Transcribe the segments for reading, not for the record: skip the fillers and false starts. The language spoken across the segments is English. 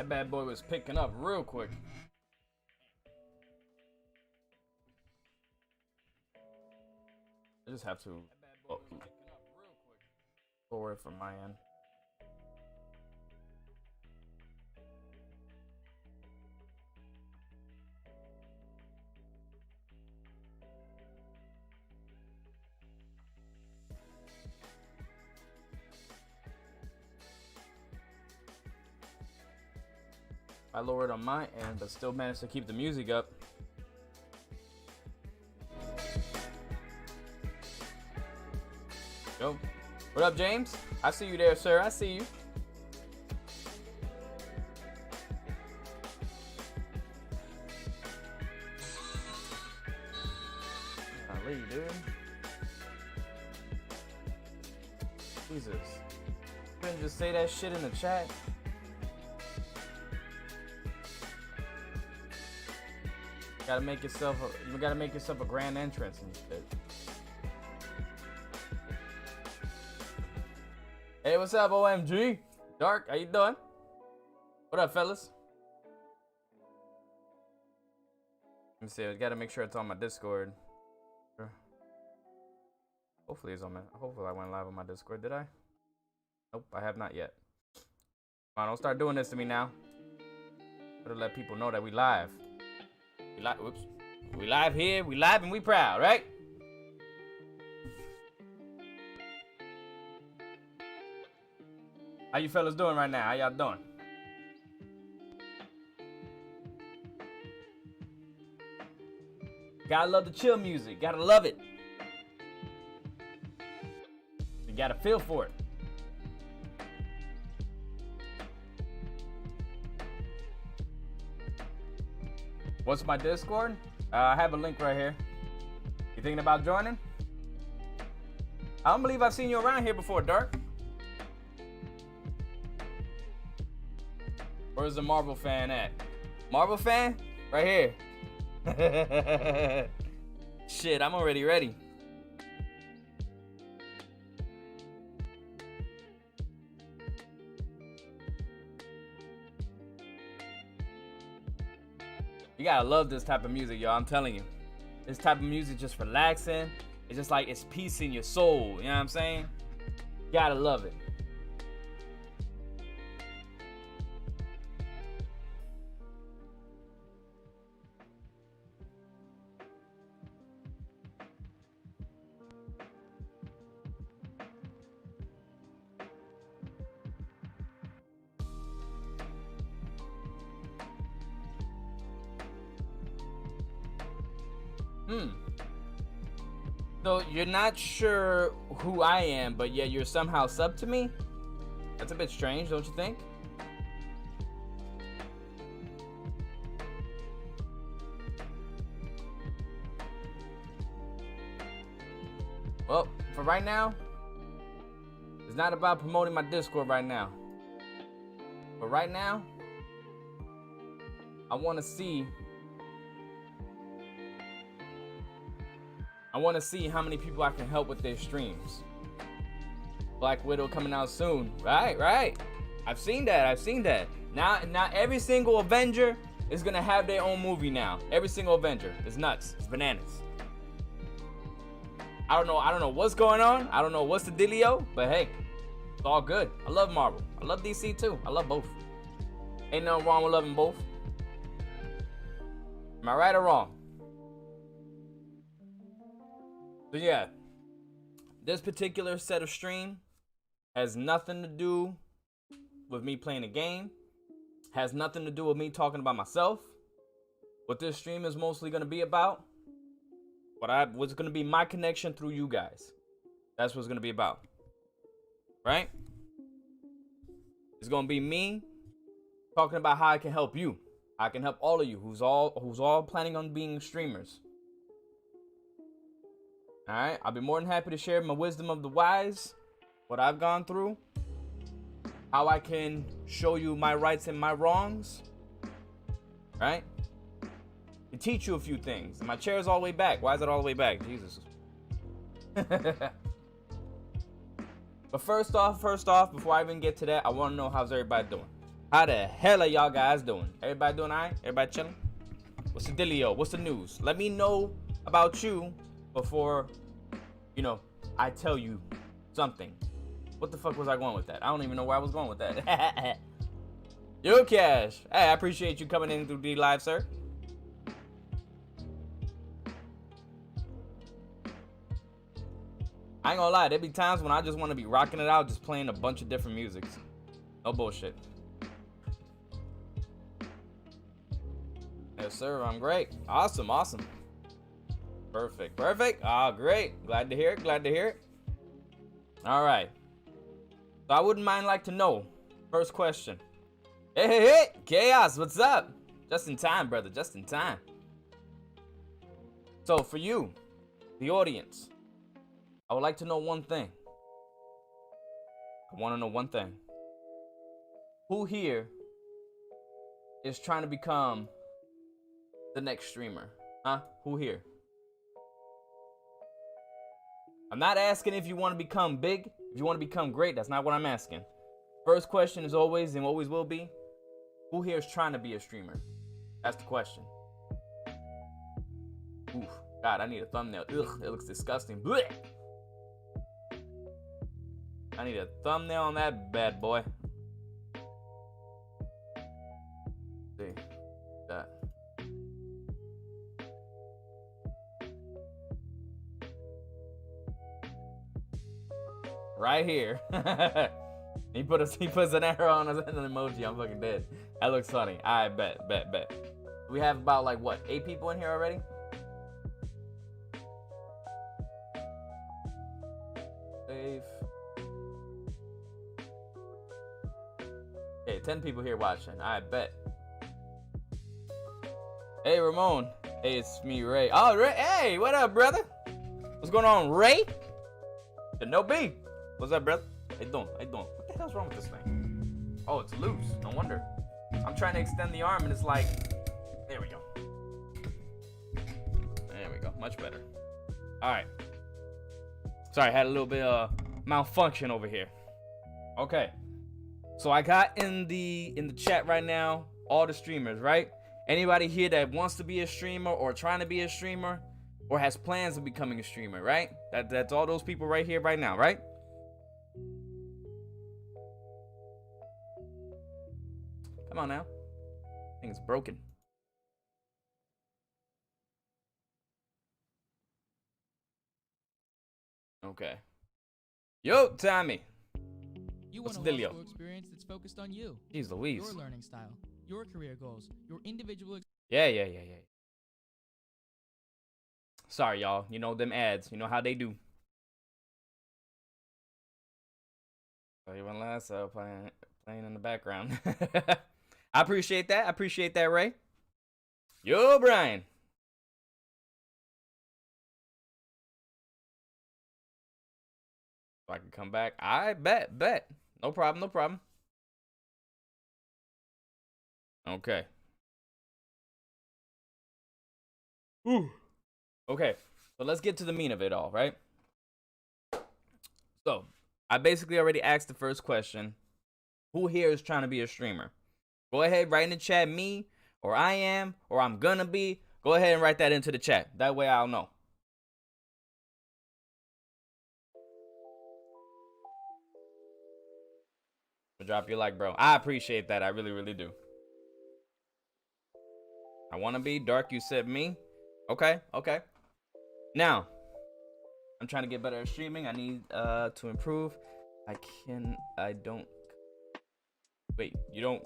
That bad boy was picking up real quick. I just have to lower it from my end. I lowered on my end, but still managed to keep the music up. Yo, what up, James? I see you there, sir. I see you. Golly, dude. Jesus. You couldn't just say that shit in the chat. You gotta make yourself a grand entrance and shit. Hey, what's up, OMG? Dark, how you doing? What up, fellas? Let me see. I gotta make sure it's on my Discord. Hopefully it's on my. Hopefully I went live on my Discord. Did I? Nope, I have not yet. Come on, don't start doing this to me now. Better let people know that we live. We live here, we live and we proud, right? How you fellas doing right now? How y'all doing? Gotta love the chill music, gotta love it. You gotta feel for it. What's my Discord? I have a link right here. You thinking about joining? I don't believe I've seen you around here before, Dark. Where's the Marvel fan at? Marvel fan? Right here. Shit, I'm already ready. You gotta love this type of music, y'all. I'm telling you. This type of music just relaxing. It's just like it's peace in your soul. You know what I'm saying? You gotta love it. So you're not sure who I am, but yet you're somehow sub to me? That's a bit strange, don't you think? Well, for right now, it's not about promoting my Discord right now. But right now, I want to see how many people I can help with their streams. Black Widow coming out soon. Right. I've seen that. Now every single Avenger is gonna have their own movie now. Every single Avenger. It's nuts. It's bananas. I don't know what's going on. I don't know what's the dealio, but hey, it's all good. I love Marvel. I love DC too. I love both. Ain't nothing wrong with loving both. Am I right or wrong? So yeah, this particular set of stream has nothing to do with me playing a game, has nothing to do with me talking about myself. What this stream is mostly going to be about, what's going to be my connection through you guys. That's what it's going to be about, right? It's going to be me talking about how I can help you. I can help all of you who's all planning on being streamers. All right, I'll be more than happy to share my wisdom of the wise, what I've gone through, how I can show you my rights and my wrongs, right? To teach you a few things. And my chair is all the way back. Why is it all the way back? Jesus. But first off, before I even get to that, I want to know how's everybody doing. How the hell are y'all guys doing? Everybody doing all right? Everybody chilling? What's the dealio? What's the news? Let me know about you before, you know, I tell you something. What the fuck was I going with that? I don't even know where I was going with that. Yo, Cash. Hey, I appreciate you coming in through D Live, sir. I ain't gonna lie, there be times when I just want to be rocking it out, just playing a bunch of different musics. No bullshit. Yes, sir. I'm great. Awesome. Awesome. Perfect. Perfect. Ah, great. Glad to hear it. Glad to hear it. All right. So I wouldn't mind like to know. First question. Hey, Chaos. What's up? Just in time, brother. Just in time. So for you, the audience, I would like to know one thing. I want to know one thing. Who here is trying to become the next streamer? Huh? Who here? I'm not asking if you want to become big, if you want to become great. That's not what I'm asking. First question is always and always will be, who here is trying to be a streamer? That's the question. Oof. God, I need a thumbnail. Ugh, it looks disgusting. Blech. I need a thumbnail on that bad boy. Let's see that. Right here. he puts an arrow on us and an emoji. I'm fucking dead. That looks funny. I bet. We have about like what, 8 people in here already? Save. Okay, 10 people here watching. I bet. Hey, Ramon. Hey, it's me, Ray. Oh, Ray. Hey, what up, brother? What's going on, Ray? No B. What's up, brother? How you doing? How you doing? What the hell's wrong with this thing? Oh, it's loose. No wonder. I'm trying to extend the arm, and it's like, there we go. There we go. Much better. All right. Sorry, I had a little bit of malfunction over here. Okay. So I got in the chat right now all the streamers, right? Anybody here that wants to be a streamer or trying to be a streamer or has plans of becoming a streamer, right? That's all those people right here right now, right? Come on now. I think it's broken. Okay. Yo, Tommy. You What's want the a law dealio? school experience that's focused on you. Jeez Louise. Your learning style, your career goals, your individual. Yeah. Sorry, y'all. You know them ads. You know how they do. Even less playing in the background. I appreciate that. I appreciate that, Ray. Yo, Brian. If I can come back, I bet. No problem. Okay. Ooh. Okay, so let's get to the meat of it all, right? So, I basically already asked the first question. Who here is trying to be a streamer? Go ahead, write in the chat me, or I am, or I'm gonna be. Go ahead and write that into the chat. That way I'll know. Drop your like, bro. I appreciate that. I really do. I want to be dark. You said me. Okay. Now, I'm trying to get better at streaming. I need to improve. I don't. Wait, you don't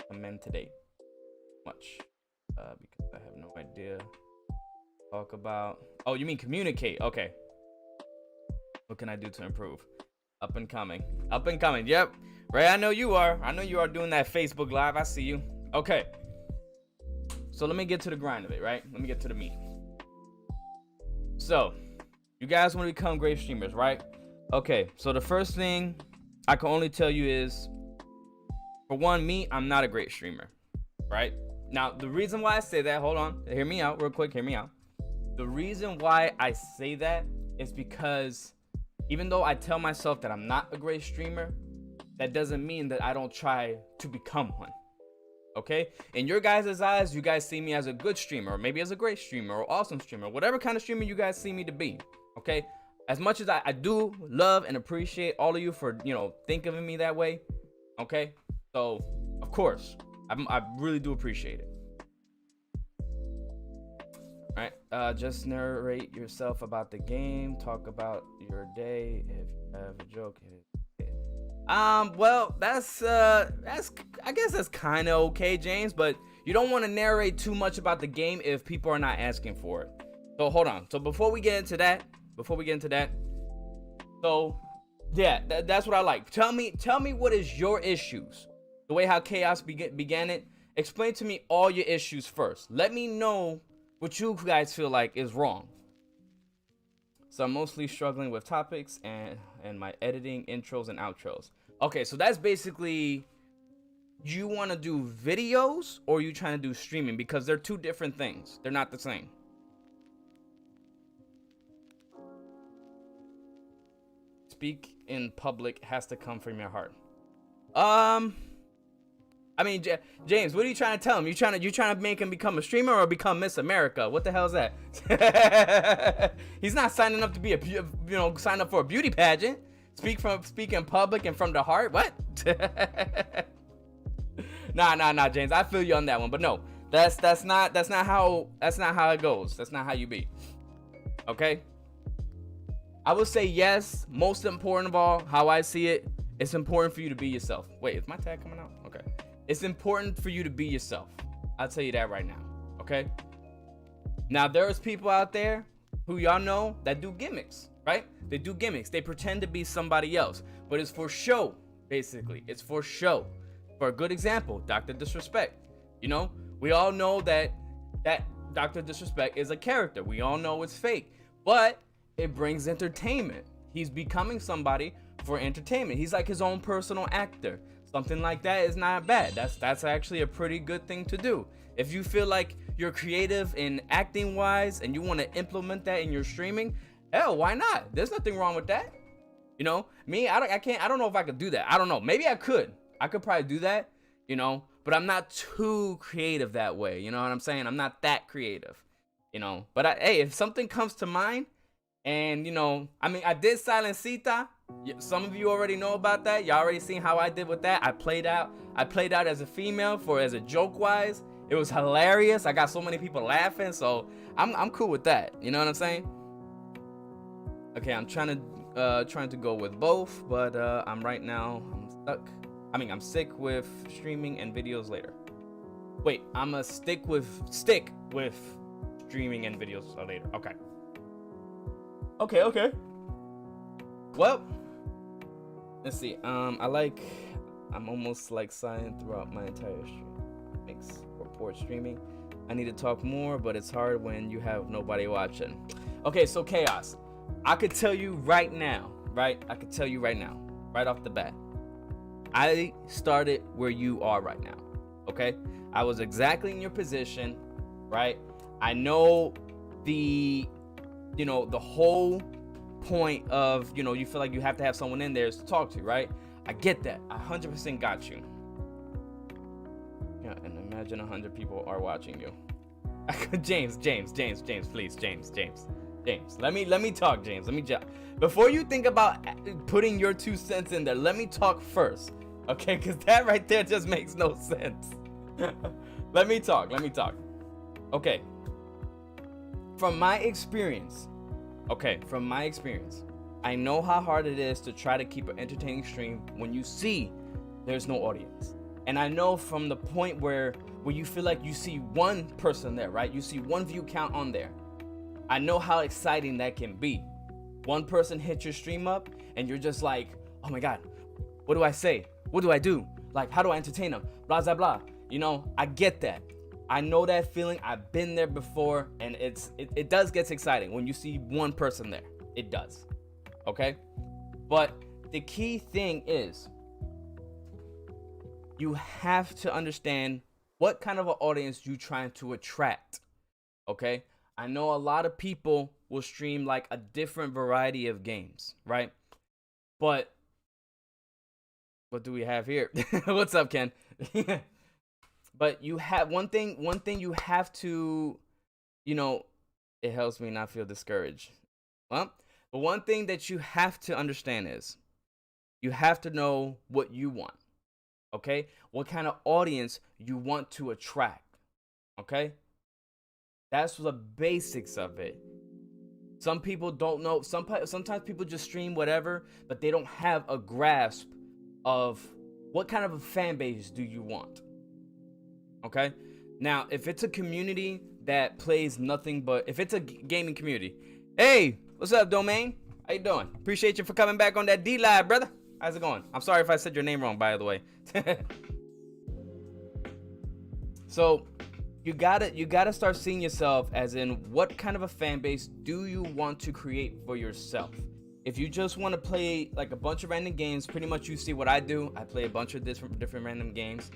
comment today much because I have no idea. Talk about. Oh, you mean communicate? Okay. What can I do to improve? Up and coming. Yep. Ray, I know you are. Doing that Facebook Live. I see you. Okay. So let me get to the grind of it, right? Let me get to the meat. So, you guys want to become great streamers, right? Okay. So the first thing I can only tell you is, for one, me, I'm not a great streamer, right? Now, the reason why I say that, hold on. Hear me out real quick. Hear me out. The reason why I say that is because even though I tell myself that I'm not a great streamer, that doesn't mean that I don't try to become one. Okay? In your guys' eyes, you guys see me as a good streamer, or maybe as a great streamer, or awesome streamer, whatever kind of streamer you guys see me to be. Okay? As much as I do love and appreciate all of you for, thinking of me that way. Okay? So, of course, I really do appreciate it. All right, just narrate yourself about the game. Talk about your day. If you have a joke. Well, that's I guess that's kind of okay, James. But you don't want to narrate too much about the game if people are not asking for it. So hold on. So before we get into that, so yeah, that's what I like. Tell me what is your issues. The way how Chaos began it. Explain to me all your issues first. Let me know what you guys feel like is wrong. So I'm mostly struggling with topics and my editing, intros, and outros. Okay, so that's basically, you want to do videos or you trying to do streaming? Because they're two different things. They're not the same. Speak in public has to come from your heart. I mean, James, what are you trying to tell him? You trying to make him become a streamer or become Miss America? What the hell is that? He's not signing up to be sign up for a beauty pageant. Speak in public and from the heart. What? Nah, James. I feel you on that one, but no, that's not how it goes. That's not how you be. Okay. I would say yes. Most important of all, how I see it, it's important for you to be yourself. Wait, is my tag coming out? Okay. It's important for you to be yourself. I'll tell you that right now. Okay. Now there's people out there who y'all know that do gimmicks, right? They do gimmicks. They pretend to be somebody else, but it's for show. Basically, it's for show. For a good example, Dr. Disrespect. We all know that Dr. Disrespect is a character. We all know it's fake, but it brings entertainment. He's becoming somebody for entertainment. He's like his own personal actor. Something like that is not bad. That's actually a pretty good thing to do. If you feel like you're creative in acting wise and you want to implement that in your streaming, hell, why not? There's nothing wrong with that. Me, I don't know if I could do that. I don't know. Maybe I could probably do that, but I'm not too creative that way. You know what I'm saying? I'm not that creative, but hey, if something comes to mind, and I did Silencita. Some of you already know about that. Y'all already seen how I did with that. I played out as a female as a joke wise. It was hilarious. I got so many people laughing, so I'm cool with that. You know what I'm saying? Okay, I'm trying to go with both, but I'm stuck. I'm sick with streaming and videos later. Wait, I'm a stick with streaming and videos later. Okay. Well, let's see. I'm almost like silent throughout my entire stream. Makes report streaming. I need to talk more, but it's hard when you have nobody watching. Okay, so Chaos, I could tell you right now, right off the bat. I started where you are right now. Okay? I was exactly in your position, right? I know the whole point of, you feel like you have to have someone in there to talk to, right? I get that. I 100% got you. Yeah, and imagine 100 people are watching you. James, please, James. Let me talk, James. Before you think about putting your 2 cents in there, let me talk first, okay? Because that right there just makes no sense. Let me talk. Okay. From my experience, I know how hard it is to try to keep an entertaining stream when you see there's no audience. And I know from the point where you feel like you see one person there, right? You see one view count on there. I know how exciting that can be. One person hits your stream up and you're just like, oh my God, what do I say? What do I do? Like, how do I entertain them? Blah, blah, blah. I get that. I know that feeling. I've been there before, and it does get exciting when you see one person there. It does. Okay? But the key thing is you have to understand what kind of an audience you're trying to attract. Okay? I know a lot of people will stream like a different variety of games, right? But what do we have here? What's up, Ken? But you have one thing you have to, you know, it helps me not feel discouraged. Well, but one thing that you have to understand is you have to know what you want. Okay? What kind of audience you want to attract. Okay? That's the basics of it. Some people don't know. Sometimes people just stream whatever, but they don't have a grasp of what kind of a fan base do you want. Okay? Now, if it's a community that plays nothing but, if it's a gaming community, hey, what's up, Domain? How you doing? Appreciate you for coming back on that D Live, brother. How's it going? I'm sorry if I said your name wrong, by the way. So you gotta start seeing yourself as in what kind of a fan base do you want to create for yourself. If you just want to play like a bunch of random games, pretty much you see what I do. I play a bunch of different random games,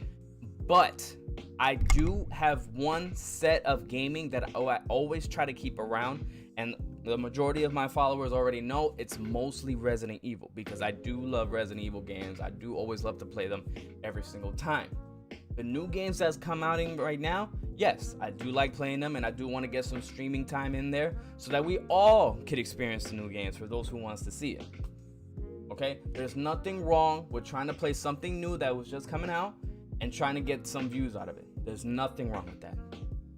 but I do have one set of gaming that I always try to keep around, and the majority of my followers already know it's mostly Resident Evil, because I do love Resident Evil games. I do always love to play them every single time. The new games that's come out right now, yes, I do like playing them, and I do want to get some streaming time in there so that we all could experience the new games for those who wants to see it. Okay? There's nothing wrong with trying to play something new that was just coming out and trying to get some views out of it. There's nothing wrong with that.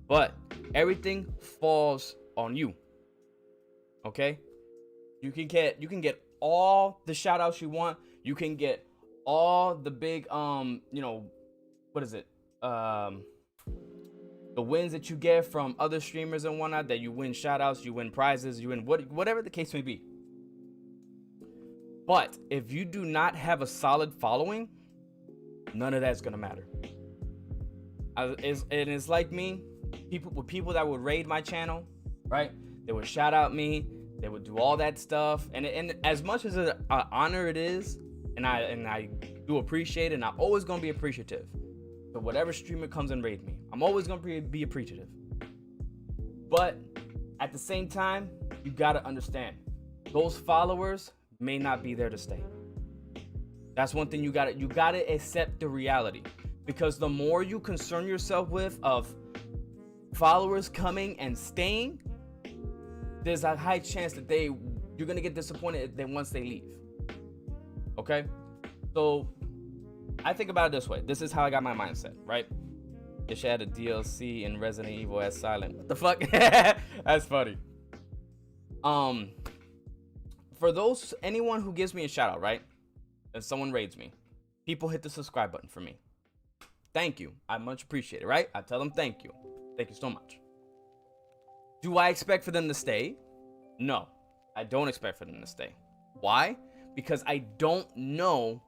But everything falls on you. Okay? You can get all the shout outs you want. You can get all the big what is it? The wins that you get from other streamers and whatnot, that you win shout outs, you win prizes, you win whatever the case may be. But if you do not have a solid following, none of that's gonna matter. It's like me, people that would raid my channel, right? They would shout out me, they would do all that stuff, and as much as an honor it is, and I do appreciate it, and I'm always gonna be appreciative. So whatever streamer comes and raid me, I'm always gonna be appreciative. But at the same time, you gotta understand, those followers may not be there to stay. That's one thing you gotta accept the reality, because the more you concern yourself with of followers coming and staying, there's a high chance that you're gonna get disappointed then once they leave. Okay, so I think about it this way. This is how I got my mindset, right? If she had a DLC in Resident Evil as silent. What the fuck? That's funny. For anyone who gives me a shout out, right? If someone raids me, people hit the subscribe button for me. Thank you. I much appreciate it, right? I tell them thank you. Thank you so much. Do I expect for them to stay? No, I don't expect for them to stay. Why? Because I don't know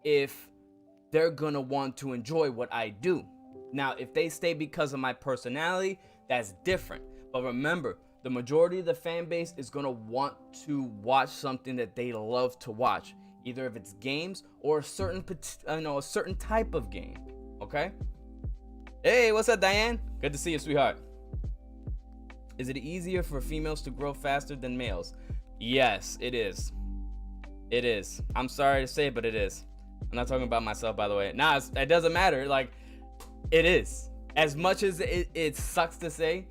if they're gonna want to enjoy what I do. Now, if they stay because of my personality, that's different. But remember, the majority of the fan base is gonna want to watch something that they love to watch, either if it's games or a certain type of game. Okay? Hey, what's up, Diane? Good to see you, sweetheart. Is it easier for females to grow faster than males? Yes, it is. It is. I'm sorry to say, but it is. I'm not talking about myself, by the way. Nah, it doesn't matter. Like, it is. As much as it sucks to say,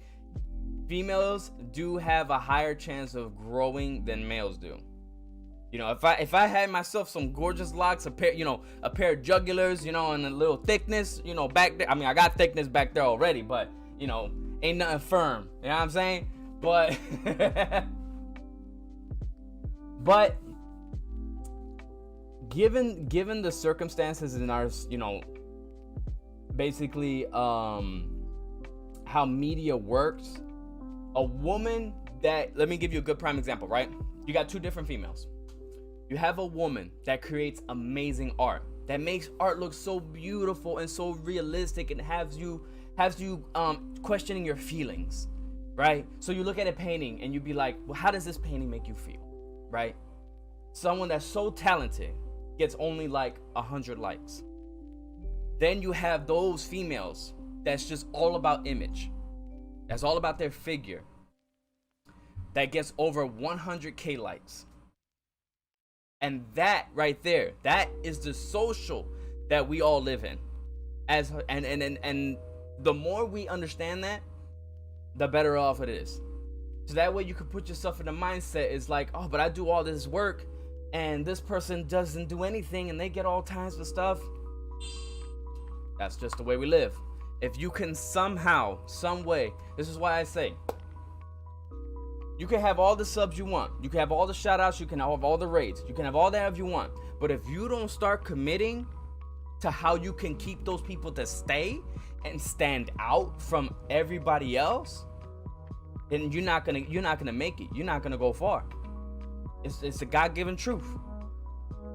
females do have a higher chance of growing than males do. You know, if I had myself some gorgeous locks, a pair of jugulars, and a little thickness, back there. I mean, I got thickness back there already, but ain't nothing firm. You know what I'm saying? But but given the circumstances in our, basically how media works, a woman let me give you a good prime example, right? You got two different females. You have a woman that creates amazing art, that makes art look so beautiful and so realistic, and has you questioning your feelings, right? So you look at a painting and you be like, well, how does this painting make you feel, right? Someone that's so talented gets only like 100 likes. Then you have those females that's just all about image, that's all about their figure, that gets over 100k likes. And that right there, that is the social that we all live in. And the more we understand that, the better off it is. So that way you can put yourself in the mindset is like, oh, but I do all this work and this person doesn't do anything and they get all kinds of stuff. That's just the way we live. If you can somehow, some way, this is why I say, you can have all the subs you want. You can have all the shout outs. You can have all the raids. You can have all that if you want. But if you don't start committing to how you can keep those people to stay and stand out from everybody else, then you're not gonna make it. You're not gonna go far. It's a God-given truth,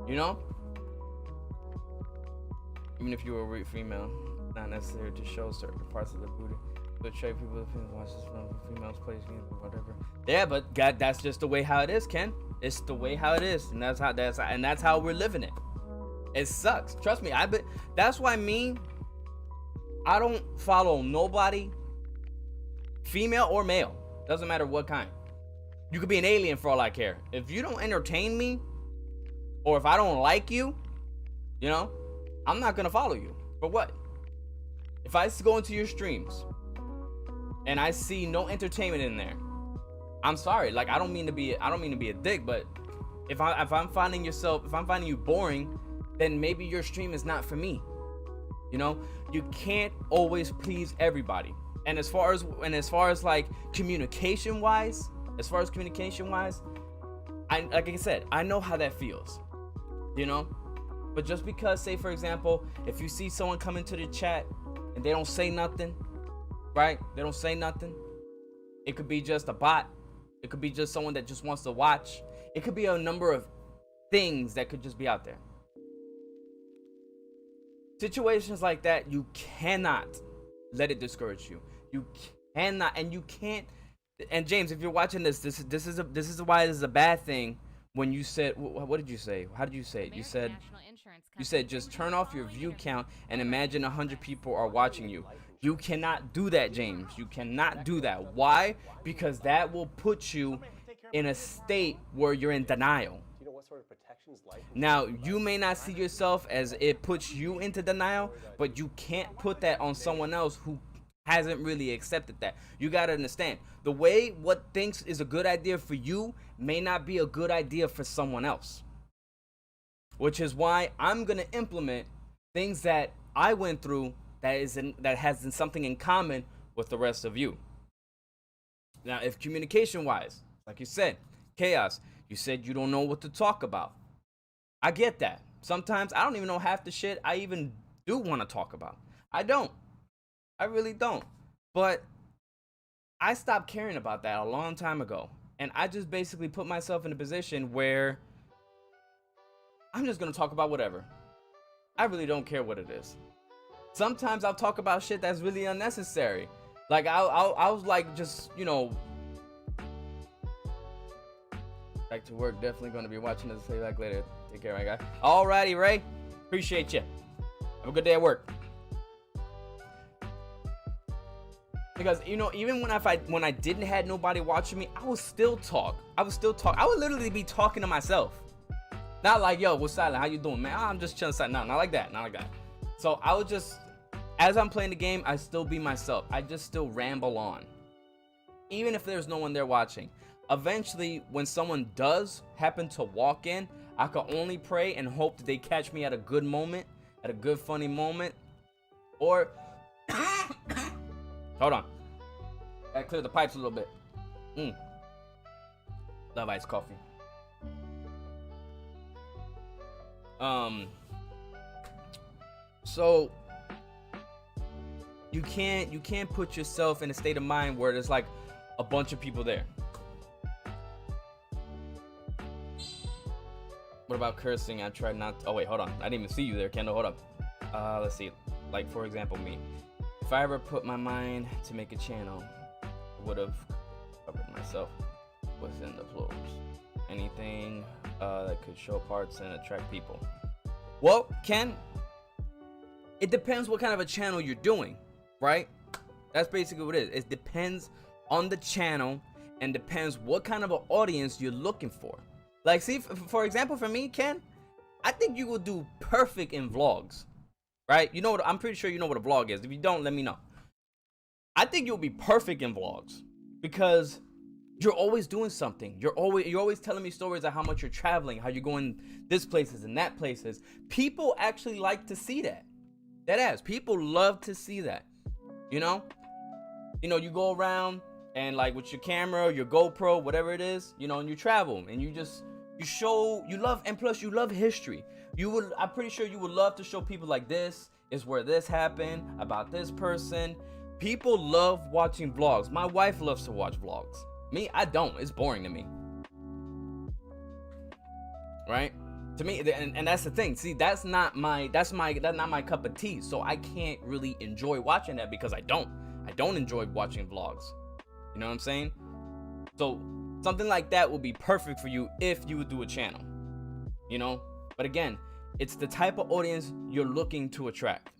you know. Even if you were a female, not necessary to show certain parts of the booty. But trade people with watches from females plays games or whatever. Yeah, but God, that's just the way how it is, Ken. It's the way how it is, and that's how we're living it. It sucks. Trust me. That's why I don't follow nobody, female or male. Doesn't matter what kind. You could be an alien for all I care. If you don't entertain me, or if I don't like you, you know, I'm not gonna follow you. For what? If I go into your streams and I see no entertainment in there, I'm sorry. Like, I don't mean to be a dick, but if I'm finding you boring, then maybe your stream is not for me. You know, you can't always please everybody. And as far as like communication wise, like I said, I know how that feels, you know. But just because, say for example, if you see someone come into the chat and they don't say nothing, right? They don't say nothing. It could be just a bot. It could be just someone that just wants to watch. It could be a number of things that could just be out there. Situations like that, you cannot let it discourage you. You cannot, and you can't. And James, if you're watching this is why this is a bad thing. When you said, what did you say? How did you say it? You said just turn off your view count and imagine 100 people are watching you. You cannot do that, James. You cannot do that. Why? Because that will put you in a state where you're in denial. Now, you may not see yourself as it puts you into denial, but you can't put that on someone else who hasn't really accepted that. You got to understand, the way what thinks is a good idea for you may not be a good idea for someone else. Which is why I'm going to implement things that I went through that has something in common with the rest of you. Now, if communication wise, like you said, chaos, you said you don't know what to talk about. I get that. Sometimes I don't even know half the shit I even do want to talk about. I don't. I really don't. But I stopped caring about that a long time ago. And I just basically put myself in a position where I'm just going to talk about whatever. I really don't care what it is. Sometimes I'll talk about shit that's really unnecessary. Like I was like, just, you know, back to work. Definitely going to be watching this. Say back later. Take care, my guy. Alrighty, Ray. Appreciate you. Have a good day at work. Because, you know, even when I didn't have nobody watching me, I would still talk. I would literally be talking to myself. Not like, yo, what's silent? How you doing, man? I'm just chilling. No, not like that. Not like that. So I would just, as I'm playing the game, I still be myself. I just still ramble on. Even if there's no one there watching. Eventually, when someone does happen to walk in, I can only pray and hope that they catch me at a good moment, at a good funny moment. Or hold on. Gotta clear the pipes a little bit. Love iced coffee. So you can't put yourself in a state of mind where there's like a bunch of people there. What about cursing? I tried not to, oh wait, hold on. I didn't even see you there, Kendall. Hold up. Let's see. Like, for example, me. If I ever put my mind to make a channel, I would have covered myself within the floors. Anything that could show parts and attract people. Well, Ken, it depends what kind of a channel you're doing, right? That's basically what it is. It depends on the channel and depends what kind of an audience you're looking for. Like, see, for example, for me, Ken, I think you will do perfect in vlogs, right? You know what? I'm pretty sure you know what a vlog is. If you don't, let me know. I think you'll be perfect in vlogs because you're always doing something. You're always telling me stories of how much you're traveling, how you're going this places and that places. People actually like to see that. People love to see that. You know, you go around and like with your camera, your GoPro, whatever it is, and you travel and you show you love, and plus you love history. I'm pretty sure you would love to show people like this is where this happened about this person. People love watching vlogs. My wife loves to watch vlogs. Me, I don't. It's boring to me. Right? To me, and that's the thing. See, that's not my cup of tea. So I can't really enjoy watching that because I don't enjoy watching vlogs. You know what I'm saying? So something like that would be perfect for you if you would do a channel. But again, it's the type of audience you're looking to attract.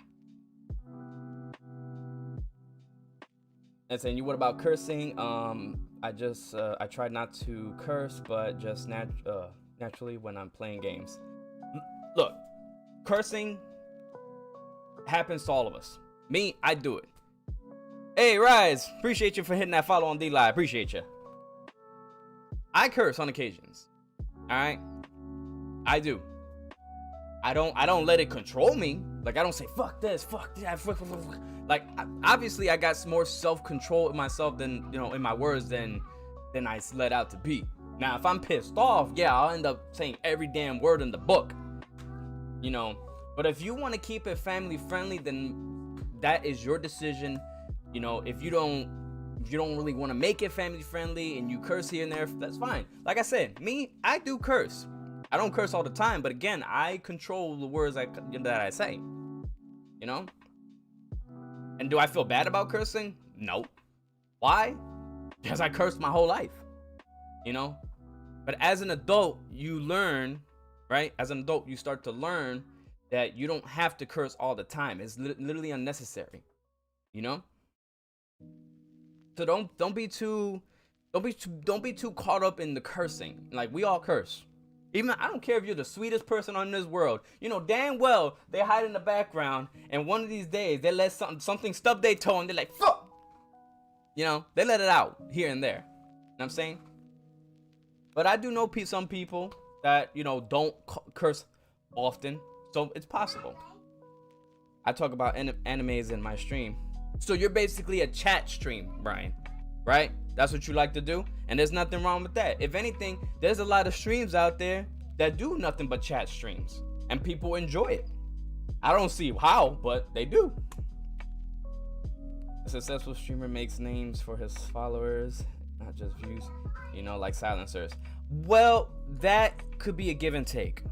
And saying, what about cursing? I tried not to curse, but just naturally when I'm playing games. Look, cursing happens to all of us. Me, I do it. Hey, Rise, appreciate you for hitting that follow on D-Live. Appreciate you. I curse on occasions. All right, I do. I don't let it control me. Like, I don't say fuck this, fuck that, fuck. Like, obviously I got more self-control in myself than, in my words than I let out to be. Now, if I'm pissed off, yeah, I'll end up saying every damn word in the book. But if you want to keep it family friendly, then that is your decision. If you don't really want to make it family friendly and you curse here and there, that's fine. Like I said, me, I do curse. I don't curse all the time, but again, I control the words that I say. And do I feel bad about cursing? No. Why? Because I cursed my whole life. But as an adult, you learn, right? As an adult, you start to learn that you don't have to curse all the time. It's literally unnecessary. So don't be too caught up in the cursing. Like, we all curse. Even, I don't care if you're the sweetest person on this world. Damn well they hide in the background, and one of these days they let something stub their toe and they're like, fuck. They let it out here and there. You know what I'm saying? But I do know some people that, don't curse often. So it's possible. I talk about animes in my stream. So you're basically a chat stream, Brian, right? That's what you like to do, and there's nothing wrong with that. If anything, there's a lot of streams out there that do nothing but chat streams, and people enjoy it. I don't see how, but they do. A successful streamer makes names for his followers, not just views, like silencers. Well, that could be a give and take.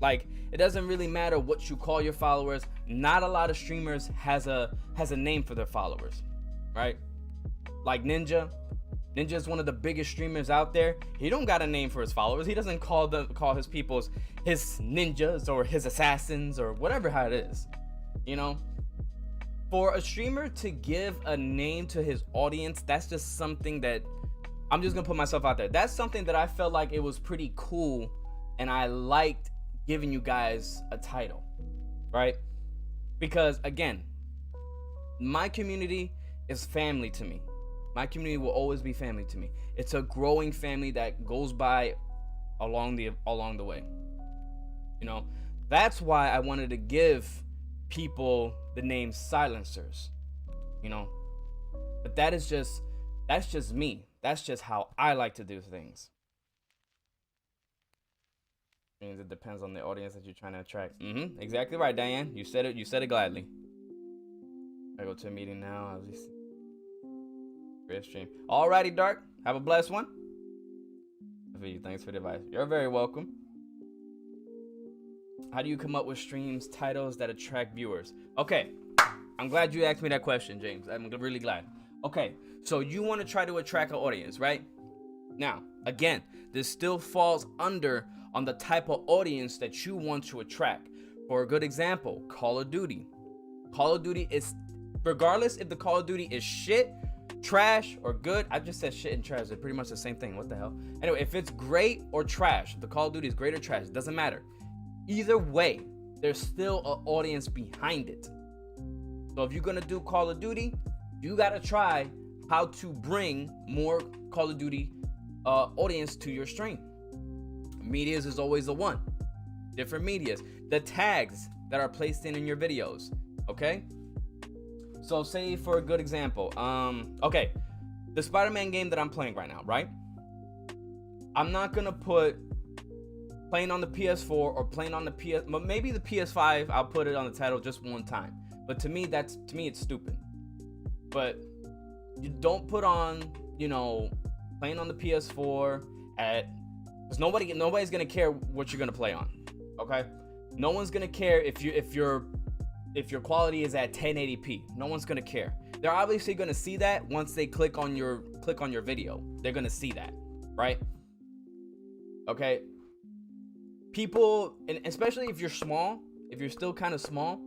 Like, it doesn't really matter what you call your followers. Not a lot of streamers has a name for their followers, right? Like Ninja is one of the biggest streamers out there. He don't got a name for his followers. He doesn't call his peoples his ninjas or his assassins or whatever how it is. For a streamer to give a name to his audience, that's just something that I'm just gonna put myself out there. That's something that I felt like it was pretty cool, and I liked giving you guys a title, right? Because again, my community is family to me. My community will always be family to me. It's a growing family that goes by along the way. That's why I wanted to give people the name silencers. But that's just me. That's just how I like to do things. Means it depends on the audience that you're trying to attract. Exactly right, Diane. You said it gladly. I go to a meeting now. At least great stream. Alrighty, Dark. Have a blessed one. Thanks for the advice. You're very welcome. How do you come up with streams titles that attract viewers? Okay, I'm glad you asked me that question, James. I'm really glad. Okay, so you want to try to attract an audience, right? Now, again, this still falls under on the type of audience that you want to attract. For a good example, Call of Duty. Call of Duty is, regardless if the Call of Duty is shit, trash or good, I just said shit and trash. They're pretty much the same thing. What the hell? Anyway, if it's great or trash, if the Call of Duty is great or trash, it doesn't matter. Either way, there's still an audience behind it. So if you're gonna do Call of Duty, you gotta try how to bring more Call of Duty audience to your stream. Medias is always the one. Different medias. The tags that are placed in your videos. Okay? So say for a good example, okay, the Spider-Man game that I'm playing right now, right? I'm not gonna put playing on the PS4 or playing on the maybe the PS5. I'll put it on the title just one time. But to me, it's stupid. But you don't put on, playing on the PS4 because nobody's gonna care what you're gonna play on. Okay, no one's gonna care if your quality is at 1080p. No one's gonna care. They're obviously gonna see that once they click on your video. They're gonna see that, right? Okay. People, and especially if you're small, if you're still kind of small,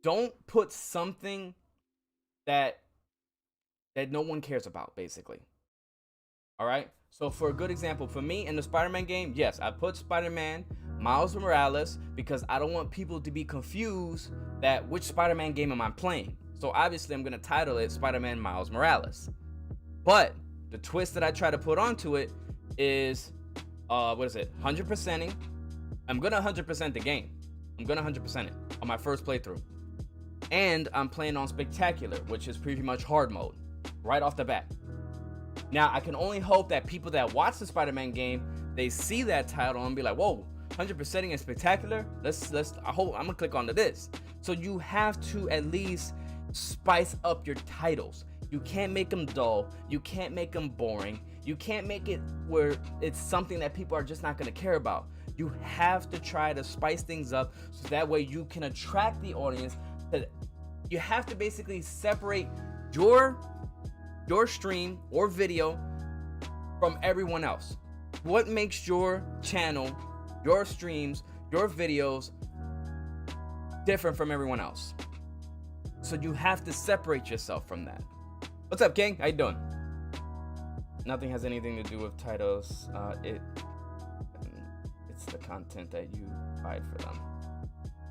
don't put something that no one cares about, basically. All right. So for a good example, for me in the Spider-Man game, yes, I put Spider-Man Miles Morales because I don't want people to be confused that which Spider-Man game am I playing. So obviously I'm gonna title it Spider-Man Miles Morales. But the twist that I try to put onto it is 100%ing. I'm gonna 100% the game. I'm gonna 100% it on my first playthrough. And I'm playing on Spectacular, which is pretty much hard mode, right off the bat. Now, I can only hope that people that watch the Spider-Man game, they see that title and be like, whoa, 100%ing is Spectacular? I'm gonna click onto this. So you have to at least spice up your titles. You can't make them dull. You can't make them boring. You can't make it where it's something that people are just not gonna care about. You have to try to spice things up so that way you can attract the audience. You have to basically separate your stream or video from everyone else. What makes your channel, your streams, your videos different from everyone else? So you have to separate yourself from that. What's up, King? How you doing? Nothing has anything to do with titles. It's the content that you provide for them.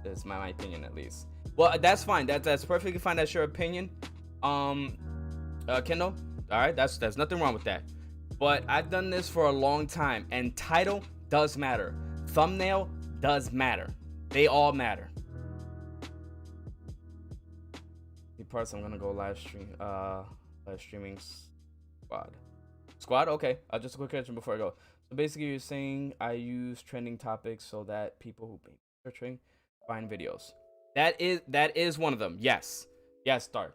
That's my opinion, at least. Well, that's fine. That's perfectly fine. That's your opinion. Kendall. All right, there's nothing wrong with that. But I've done this for a long time, and title does matter. Thumbnail does matter. They all matter. The parts I'm gonna go live streaming squad. Okay. Just a quick question before I go. So basically, you're saying I use trending topics so that people who are searching find videos. That is one of them. Yes, Dart.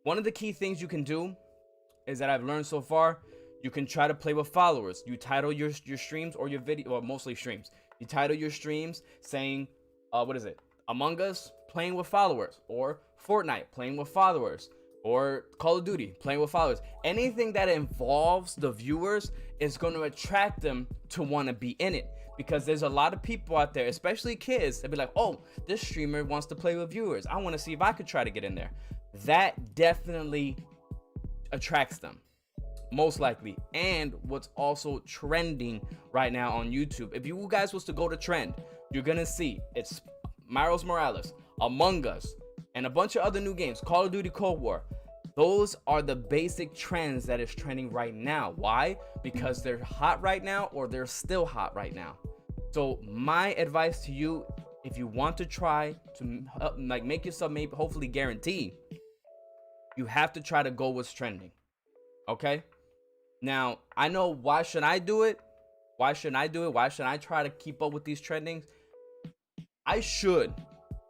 One of the key things you can do is that I've learned so far, you can try to play with followers. You title your streams or your video, or mostly streams. You title your streams saying, Among Us playing with followers, or Fortnite playing with followers, or Call of Duty playing with followers. Anything that involves the viewers is going to attract them to want to be in it. Because there's a lot of people out there, especially kids, that be like, oh, this streamer wants to play with viewers. I want to see if I could try to get in there. That definitely attracts them, most likely. And what's also trending right now on YouTube, if you guys was to go to trend, you're going to see it's Miles Morales, Among Us, and a bunch of other new games, Call of Duty Cold War. Those are the basic trends that is trending right now. Why? Because they're hot right now, or they're still hot right now. So my advice to you, if you want to try to make yourself maybe hopefully guarantee, you have to try to go what's trending. Okay? Now, I know, why should I do it? Why shouldn't I do it? Why should I try to keep up with these trendings? I should.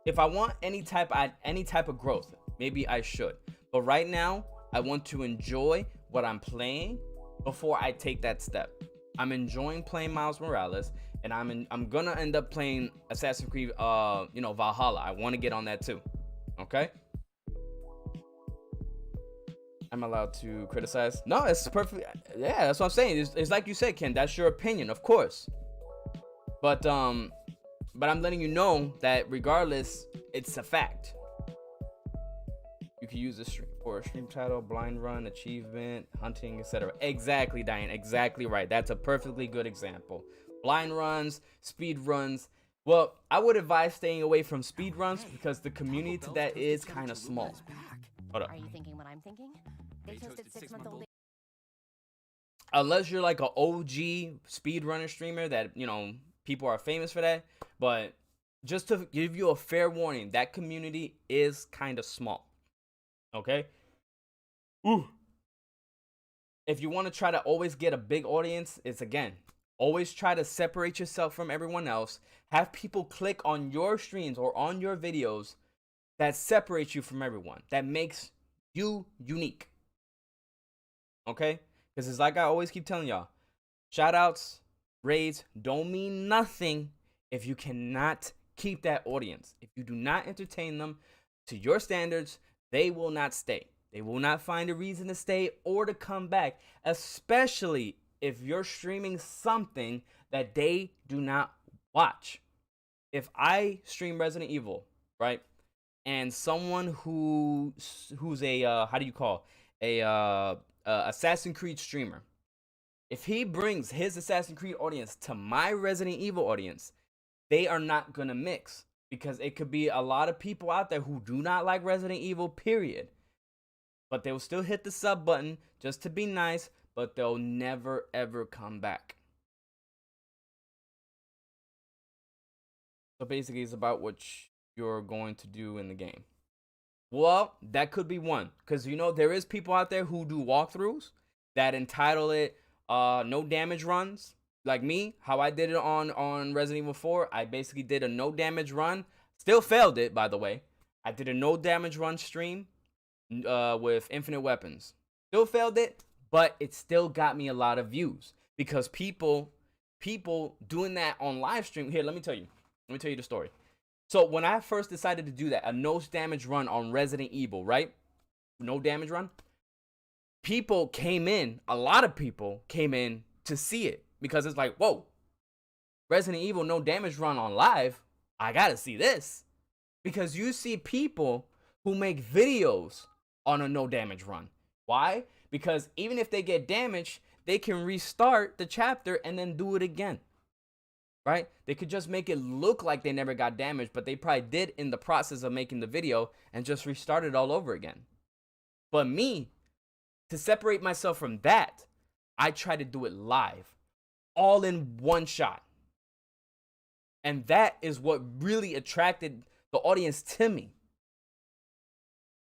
If I want any type of growth, maybe I should. But right now, I want to enjoy what I'm playing before I take that step. I'm enjoying playing Miles Morales, and I'm gonna end up playing Assassin's Creed, Valhalla. I want to get on that too. Okay? I'm allowed to criticize? No, it's perfect. Yeah, that's what I'm saying. It's like you said, Ken. That's your opinion, of course. But I'm letting you know that regardless, it's a fact. You can use this stream. for a stream title, blind run, achievement, hunting, etc. Exactly, Diane. Exactly right. That's a perfectly good example. Blind runs, speed runs. Well, I would advise staying away from speed runs because the community to that is kind of small. Hold up. Are you thinking what I'm thinking? They toasted 6-month-old. Unless you're like an OG speedrunner streamer that, you know, people are famous for that. But just to give you a fair warning, that community is kind of small. Okay? Ooh. If you want to try to always get a big audience, it's again, always try to separate yourself from everyone else. Have people click on your streams or on your videos that separates you from everyone. That makes you unique. Okay? Because it's like I always keep telling y'all, shoutouts, raids don't mean nothing if you cannot keep that audience. If you do not entertain them to your standards, they will not stay. They will not find a reason to stay or to come back, especially if you're streaming something that they do not watch. If I stream Resident Evil, right, and someone who's a how do you call a Assassin's Creed streamer, if he brings his Assassin's Creed audience to my Resident Evil audience, they are not gonna mix because it could be a lot of people out there who do not like Resident Evil, period. But they will still hit the sub button just to be nice, but they'll never ever come back. So basically, it's about what you're going to do in the game. Well, that could be one, because you know there is people out there who do walkthroughs that entitle it no damage runs. Like me, how I did it on Resident Evil 4, I basically did a no damage run. Still failed it, by the way. I did a no damage run stream with infinite weapons. Still failed it, but it still got me a lot of views because people doing that on live stream. Here, let me tell you the story. So when I first decided to do that, a no damage run on Resident Evil, right? No damage run. People came in, a lot of people came in to see it because it's like, whoa, Resident Evil no damage run on live. I gotta see this. Because you see people who make videos on a no damage run. Why? Because even if they get damaged, they can restart the chapter and then do it again. Right? They could just make it look like they never got damaged, but they probably did in the process of making the video and just restart it all over again. But me, to separate myself from that, I try to do it live, all in one shot. And that is what really attracted the audience to me.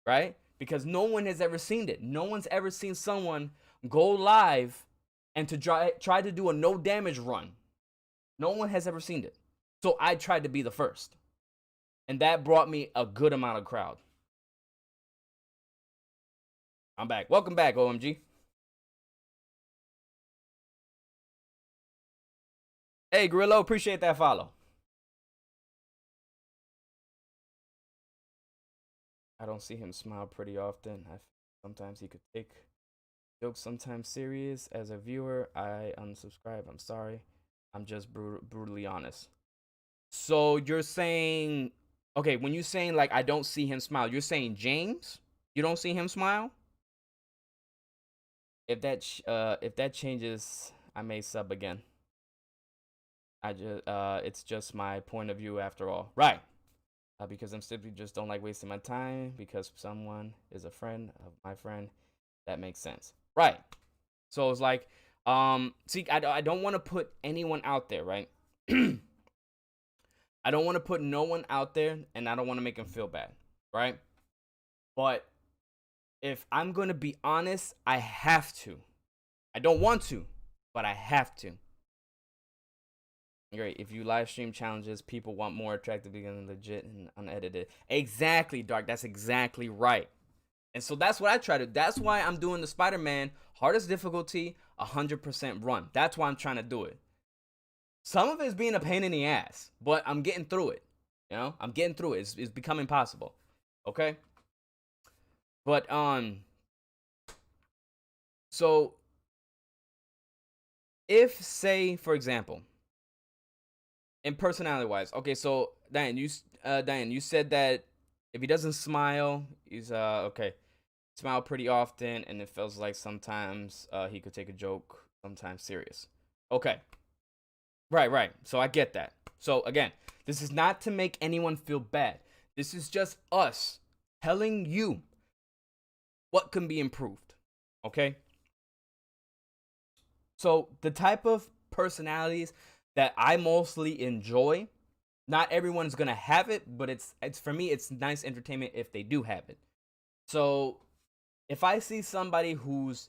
Right? Because no one has ever seen it. No one's ever seen someone go live and to try to do a no damage run. No one has ever seen it. So I tried to be the first. And that brought me a good amount of crowd. I'm back. Welcome back, OMG. Hey, Grillo, appreciate that follow. I don't see him smile pretty often. Sometimes he could take jokes sometimes serious. As a viewer, I unsubscribe. I'm sorry. I'm just brutally honest. So you're saying, okay, when you're saying like I don't see him smile, you're saying James, you don't see him smile? If that changes, I may sub again. It's just my point of view after all, right? Because I'm simply just don't like wasting my time because someone is a friend of my friend. That makes sense, right? So it's like, see, I don't want to put anyone out there, right? I don't want to put no one out there, and I don't want to make them feel bad, right? But if I'm going to be honest, I have to. I don't want to, but I have to. Great. If you live stream challenges, people want more attractive than legit and unedited. Exactly, Dark. That's exactly right. And so that's what I try to. That's why I'm doing the Spider-Man hardest difficulty, 100% run. That's why I'm trying to do it. Some of it is being a pain in the ass, but I'm getting through it. You know, I'm getting through it. It's becoming possible. Okay. But so if, say, for example, in personality wise, okay, so Diane, you said that if he doesn't smile, he's okay. smile pretty often, and it feels like sometimes he could take a joke, sometimes serious. Okay. Right. So I get that. So again, this is not to make anyone feel bad. This is just us telling you what can be improved. Okay? So the type of personalities that I mostly enjoy, not everyone's gonna have it, but it's for me, it's nice entertainment if they do have it. So if I see somebody who's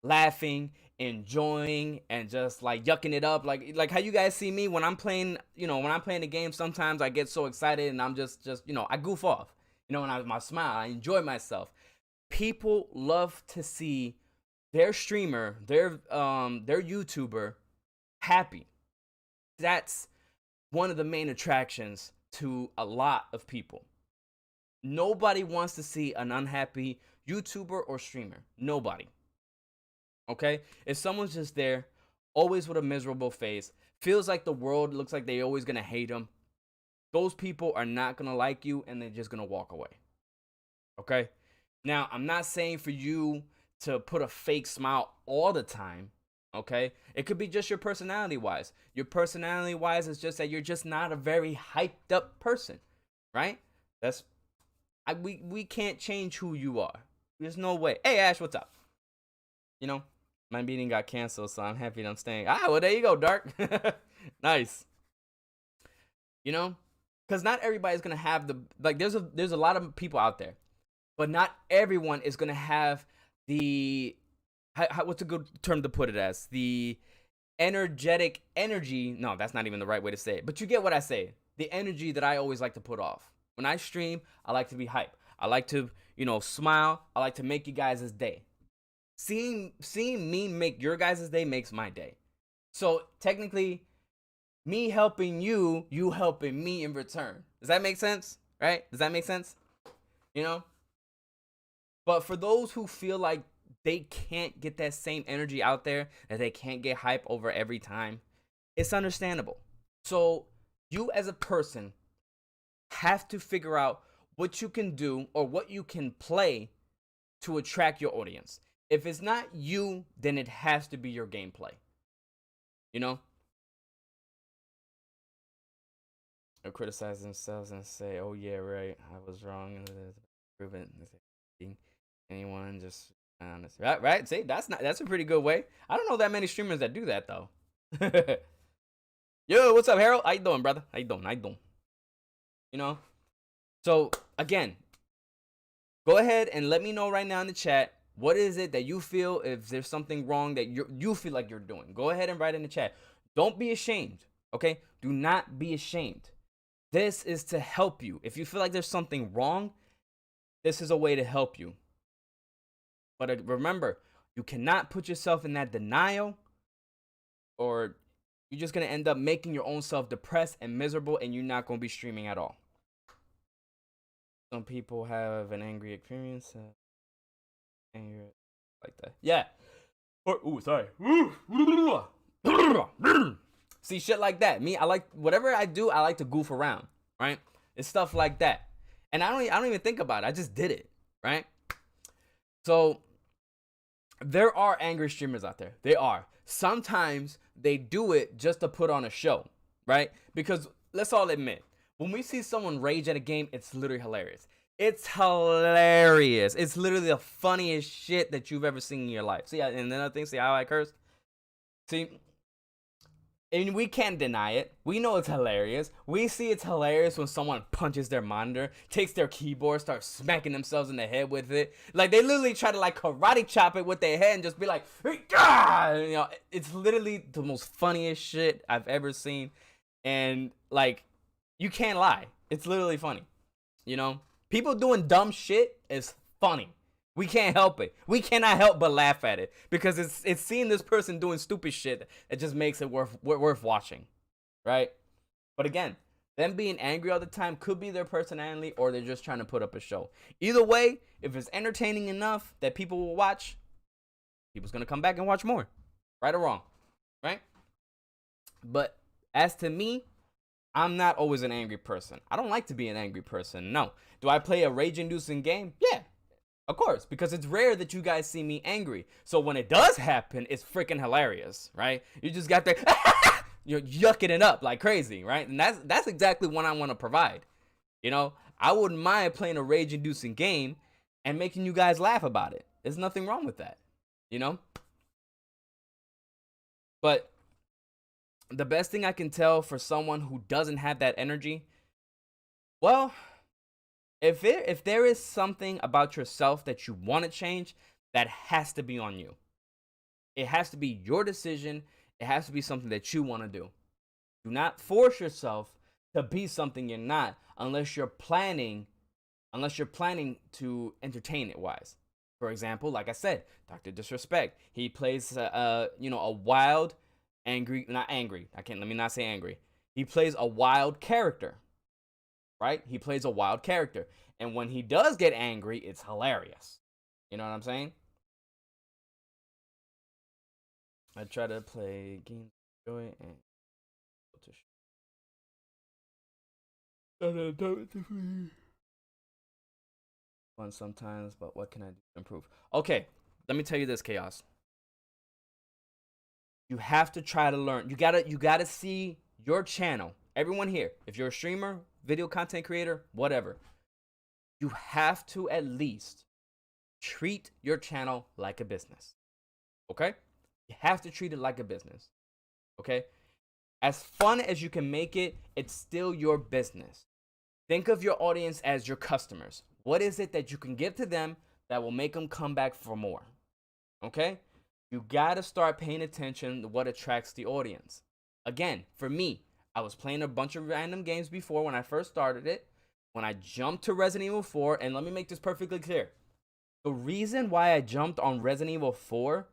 laughing, enjoying, and just like yucking it up, like how you guys see me when I'm playing, when I'm playing the game, sometimes I get so excited and I'm just I goof off, and I smile, I enjoy myself. People love to see their streamer, their YouTuber happy. That's one of the main attractions to a lot of people. Nobody wants to see an unhappy YouTuber or streamer. Nobody. Okay? If someone's just there, always with a miserable face, feels like the world looks like they're always going to hate them, those people are not going to like you and they're just going to walk away. Okay? Now, I'm not saying for you to put a fake smile all the time. Okay? It could be just your personality wise. Your personality wise is just that you're just not a very hyped up person. Right? We can't change who you are. There's no way. Hey Ash, what's up? My meeting got canceled, so I'm happy that I'm staying. Well, there you go, Dark. Nice. Because not everybody's gonna have there's a lot of people out there, but not everyone is gonna have what's a good term to put it as? The energetic energy. No, that's not even the right way to say it, but you get what I say. The energy that I always like to put off. When I stream, I like to be hype. I like to, smile. I like to make you guys' day. Seeing me make your guys' day makes my day. So technically, me helping you helping me in return. Does that make sense? Right? Does that make sense? But for those who feel like they can't get that same energy out there, that they can't get hype over every time, it's understandable. So you as a person have to figure out what you can do or what you can play to attract your audience. If it's not you, then it has to be your gameplay. Or criticize themselves and say, "Oh yeah, right, I was wrong." Prove it. Anyone just honest, right? See, that's a pretty good way. I don't know that many streamers that do that though. Yo, what's up, Harold? How you doing, brother? How you doing? So again, go ahead and let me know right now in the chat. What is it that you feel, if there's something wrong that you feel like you're doing? Go ahead and write in the chat. Don't be ashamed, okay? Do not be ashamed. This is to help you. If you feel like there's something wrong, this is a way to help you. But remember, you cannot put yourself in that denial, or you're just going to end up making your own self depressed and miserable, and you're not going to be streaming at all. Some people have an angry experience. Anger like that. Yeah. Sorry. See, shit like that. Me, I like whatever I do. I like to goof around, right? It's stuff like that, and I don't even think about it. I just did it, right? So there are angry streamers out there. They are. Sometimes they do it just to put on a show, right? Because let's all admit, when we see someone rage at a game, it's literally hilarious. It's hilarious. It's literally the funniest shit that you've ever seen in your life. See, and then I think, see how I cursed? See, and we can't deny it. We know it's hilarious. We see it's hilarious when someone punches their monitor, takes their keyboard, starts smacking themselves in the head with it. Like, they literally try to, like, karate chop it with their head and just be like, ah! It's literally the most funniest shit I've ever seen. And, like, you can't lie. It's literally funny, People doing dumb shit is funny. We can't help it. We cannot help but laugh at it because it's seeing this person doing stupid shit that just makes it worth watching, right? But again, them being angry all the time could be their personality, or they're just trying to put up a show. Either way, if it's entertaining enough that people will watch, people's gonna come back and watch more, right or wrong, right? But as to me, I'm not always an angry person. I don't like to be an angry person. No. Do I play a rage-inducing game? Yeah. Of course, because it's rare that you guys see me angry. So when it does happen, it's freaking hilarious, right? You just got there, you're yucking it up like crazy, right? And that's exactly what I want to provide. You know, I wouldn't mind playing a rage-inducing game and making you guys laugh about it. There's nothing wrong with that, you know? But the best thing I can tell for someone who doesn't have that energy, well, if there is something about yourself that you want to change, that has to be on you. It has to be your decision. It has to be something that you want to do. Do not force yourself to be something you're not unless you're planning to entertain it wise. For example, like I said, Dr. Disrespect, he plays a wild, let me not say angry. He plays a wild character. Right? He plays a wild character. And when he does get angry, it's hilarious. You know what I'm saying? I try to play games of joy and fun sometimes, but what can I do to improve? Okay, let me tell you this, Chaos. You have to try to learn. You gotta see your channel. Everyone here, if you're a streamer, video content creator, whatever, you have to at least treat your channel like a business. Okay? You have to treat it like a business. Okay? As fun as you can make it, it's still your business. Think of your audience as your customers. What is it that you can give to them that will make them come back for more? Okay? You gotta start paying attention to what attracts the audience. Again, for me, I was playing a bunch of random games before when I first started it. When I jumped to Resident Evil 4, and let me make this perfectly clear. The reason why I jumped on Resident Evil 4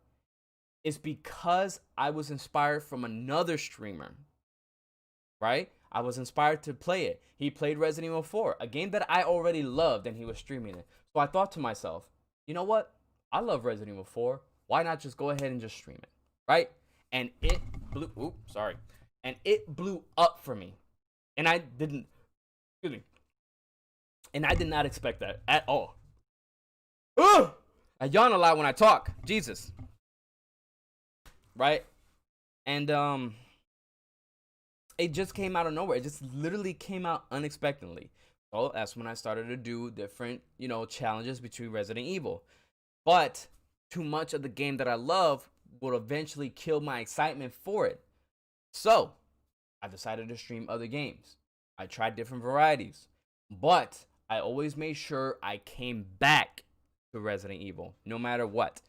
is because I was inspired from another streamer. Right? I was inspired to play it. He played Resident Evil 4, a game that I already loved, and he was streaming it. So I thought to myself, you know what? I love Resident Evil 4. Why not just go ahead and just stream it? Right? And it blew, and it blew up for me. And I did not expect that at all. Ugh! I yawn a lot when I talk. Jesus. Right? And it just came out of nowhere. It just literally came out unexpectedly. So that's when I started to do different, challenges between Resident Evil. But too much of the game that I love will eventually kill my excitement for it. So I decided to stream other games. I tried different varieties, but I always made sure I came back to Resident Evil, no matter what,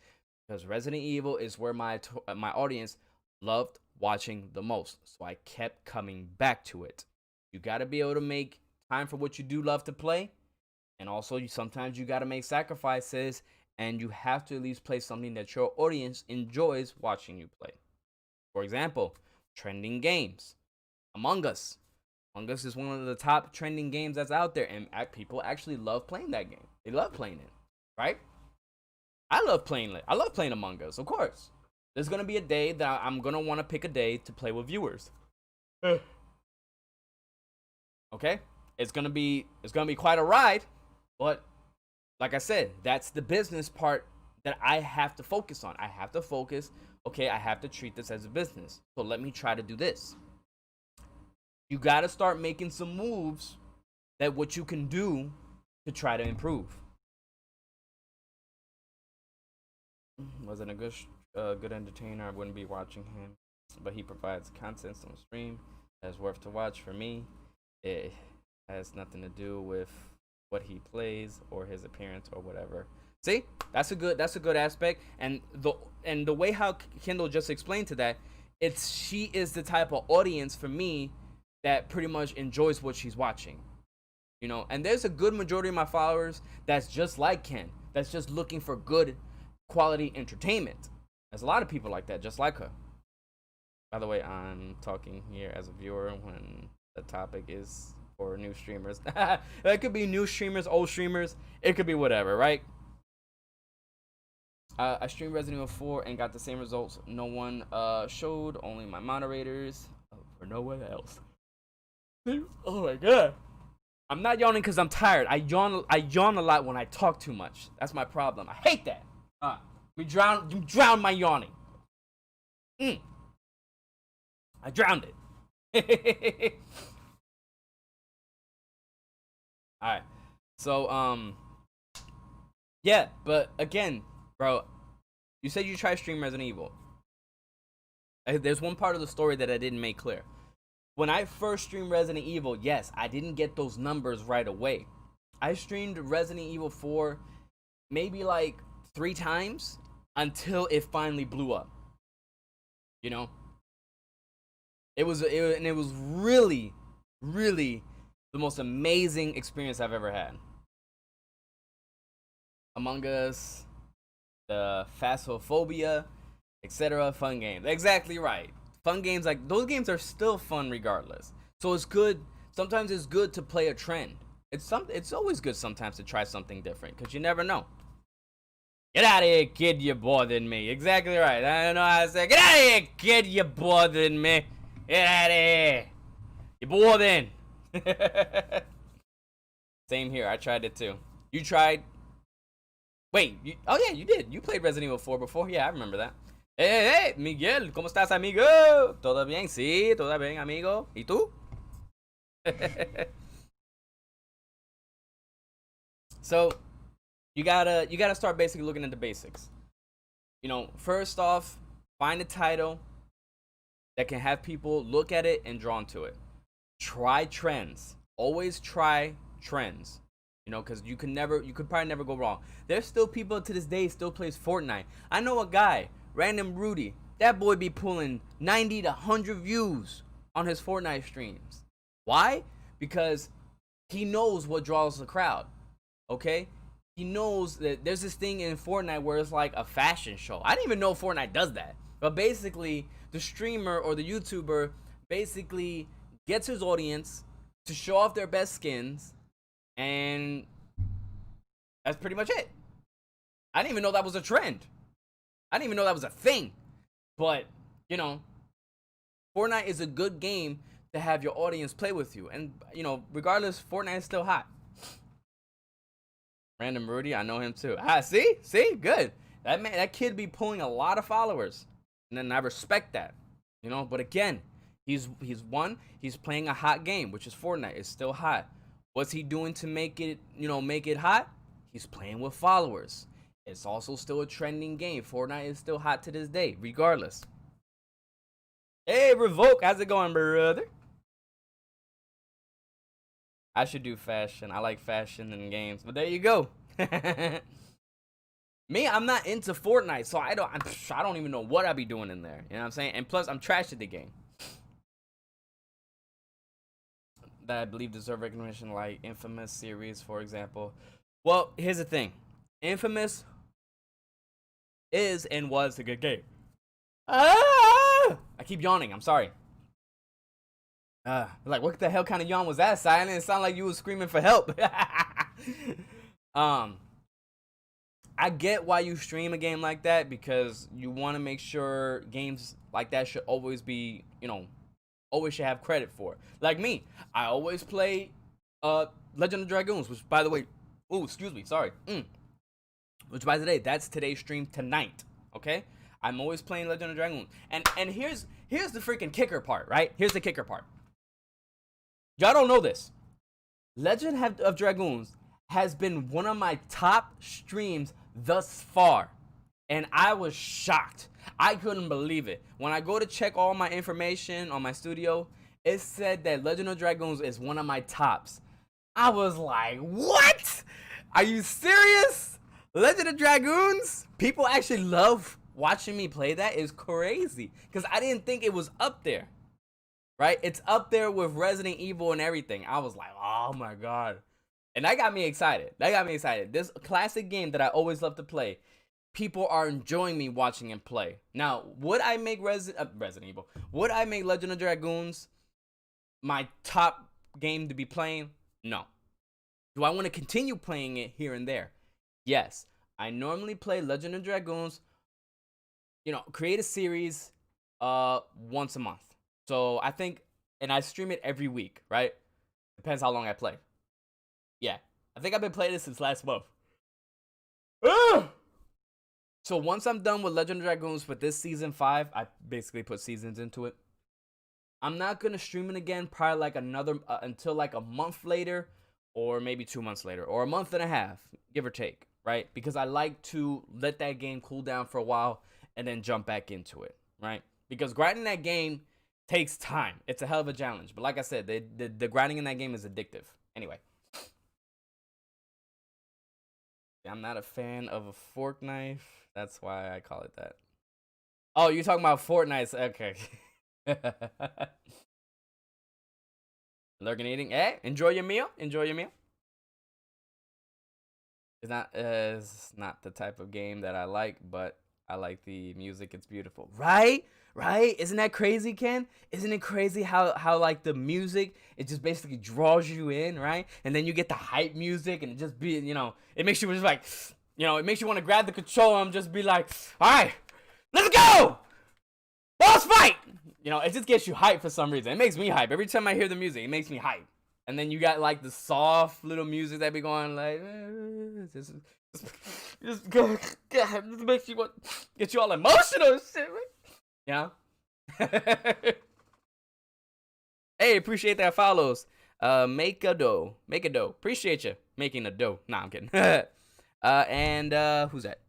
because Resident Evil is where my audience loved watching the most. So I kept coming back to it. You got to be able to make time for what you do love to play, and also sometimes you got to make sacrifices, and you have to at least play something that your audience enjoys watching you play. For example, trending games. Among Us. Among Us is one of the top trending games that's out there, and people actually love playing that game. They love playing it, right? I love playing it. I love playing Among Us, of course. There's gonna be a day that I'm gonna want to pick a day to play with viewers. Okay, it's gonna be quite a ride, but like I said, that's the business part that I have to focus on. I have to focus. Okay, I have to treat this as a business. So let me try to do this. You got to start making some moves that what you can do to try to improve. Wasn't a good entertainer. I wouldn't be watching him, but he provides content on the stream that's worth to watch. For me, it has nothing to do with what he plays or his appearance or whatever. See, that's a good aspect. And the way how Kendall just explained to that, she is the type of audience for me that pretty much enjoys what she's watching, and there's a good majority of my followers that's just like Ken, that's just looking for good quality entertainment. There's a lot of people like that, just like her. By the way, I'm talking here as a viewer when the topic is for new streamers. That could be new streamers, old streamers, it could be whatever, right? I streamed Resident Evil 4 and got the same results. No one showed, only my moderators, for no one else. Oh my god. I'm not yawning because I'm tired. I yawn a lot when I talk too much. That's my problem. I hate that. You drown my yawning. I drowned it. Alright. So, yeah, but again, bro, you said you tried stream Resident Evil. There's one part of the story that I didn't make clear. When I first streamed Resident Evil, yes, I didn't get those numbers right away. I streamed Resident Evil 4 maybe like 3 times until it finally blew up. You know? It was really, really the most amazing experience I've ever had. Among Us, the Phasmophobia, etc. Fun games. Exactly right. Fun games, like those games are still fun regardless. So it's good. Sometimes it's good to play a trend. It's always good sometimes to try something different because you never know. Get out of here, kid, you're bothering me. Exactly right. I don't know how to say. Get out of here, kid, you're bothering me. Get out of here. You're bothering. Same here. I tried it too. You tried. Wait. Oh yeah, you did. You played Resident Evil 4 before. Yeah, I remember that. Hey, Miguel, ¿cómo estás, amigo? ¿Todo bien? Sí, todo bien, amigo. ¿Y tú? So, you gotta start basically looking at the basics. You know, first off, find a title that can have people look at it and drawn to it. Try trends. Always try trends. You know, because you could probably never go wrong. There's still people to this day still plays Fortnite. I know a guy, Random Rudy. That boy be pulling 90 to 100 views on his Fortnite streams. Why? Because he knows what draws the crowd. Okay? He knows that there's this thing in Fortnite where it's like a fashion show. I didn't even know Fortnite does that. But basically, the streamer or the YouTuber basically gets his audience to show off their best skins. And that's pretty much it. I didn't even know that was a trend. I didn't even know that was a thing. But, you know, Fortnite is a good game to have your audience play with you. And, you know, regardless, Fortnite is still hot. Random Rudy, I know him too. See, good. That kid be pulling a lot of followers, and then I respect that, you know. But again, he's playing a hot game, which is Fortnite. It's still hot. What's he doing to make it hot? He's playing with followers. It's also still a trending game. Fortnite is still hot to this day, regardless. Hey, Revoke, how's it going, brother? I should do fashion. I like fashion in games, but there you go. Me, I'm not into Fortnite, so I don't even know what I be doing in there. You know what I'm saying? And plus, I'm trash at the game. That I believe deserve recognition, like Infamous series, for example. Well, here's the thing. Infamous is and was a good game. I keep yawning. I'm sorry. Like, what the hell kind of yawn was that, Silent? It sounded like you was screaming for help. I get why you stream a game like that, because you want to make sure games like that should always be, you know, always should have credit for. Like me, I always play Legend of Dragoons, which, by the way, which, by the way, that's today's stream tonight. Okay, I'm always playing Legend of Dragoons, and here's the freaking kicker part, right? Here's the kicker part. Y'all don't know this. Legend of Dragoons has been one of my top streams thus far, and I was shocked. I couldn't believe it. When I go to check all my information on my studio, it said that Legend of Dragoons is one of my tops. I was like, what? Are you serious? Legend of Dragoons? People actually love watching me play that? Is crazy, because I didn't think it was up there. Right? It's up there with Resident Evil and everything. I was like, oh my god. And that got me excited. This classic game that I always love to play, people are enjoying me watching him play. Now, would I make Resident Evil? Would I make Legend of Dragoons my top game to be playing? No. Do I want to continue playing it here and there? Yes. I normally play Legend of Dragoons, you know, create a series once a month. So I think, and I stream it every week, right? Depends how long I play. Yeah, I think I've been playing this since last month. Ugh! So once I'm done with Legend of Dragoons for this season 5, I basically put seasons into it. I'm not gonna stream it again probably like another until like a month later, or maybe 2 months later, or a month and a half, give or take, right? Because I like to let that game cool down for a while and then jump back into it, right? Because grinding that game takes time. It's a hell of a challenge. But like I said, the grinding in that game is addictive. Anyway. I'm not a fan of a fork knife. That's why I call it that. Oh, you're talking about Fortnite. Okay. Lurking eating. Hey, enjoy your meal. Enjoy your meal. It's not the type of game that I like, but I like the music. It's beautiful. Right? Right? Isn't that crazy, Ken? Isn't it crazy how like the music, it just basically draws you in, right? And then you get the hype music and it just be, it makes you just like, it makes you want to grab the controller and just be like, all right, let's go! Boss fight! It just gets you hype for some reason. It makes me hype. Every time I hear the music, it makes me hype. And then you got like the soft little music that be going like, just makes you get you all emotional and shit, right? Yeah. Hey, appreciate that follows. Make a dough. Appreciate you making a dough. Nah, I'm kidding. And who's that?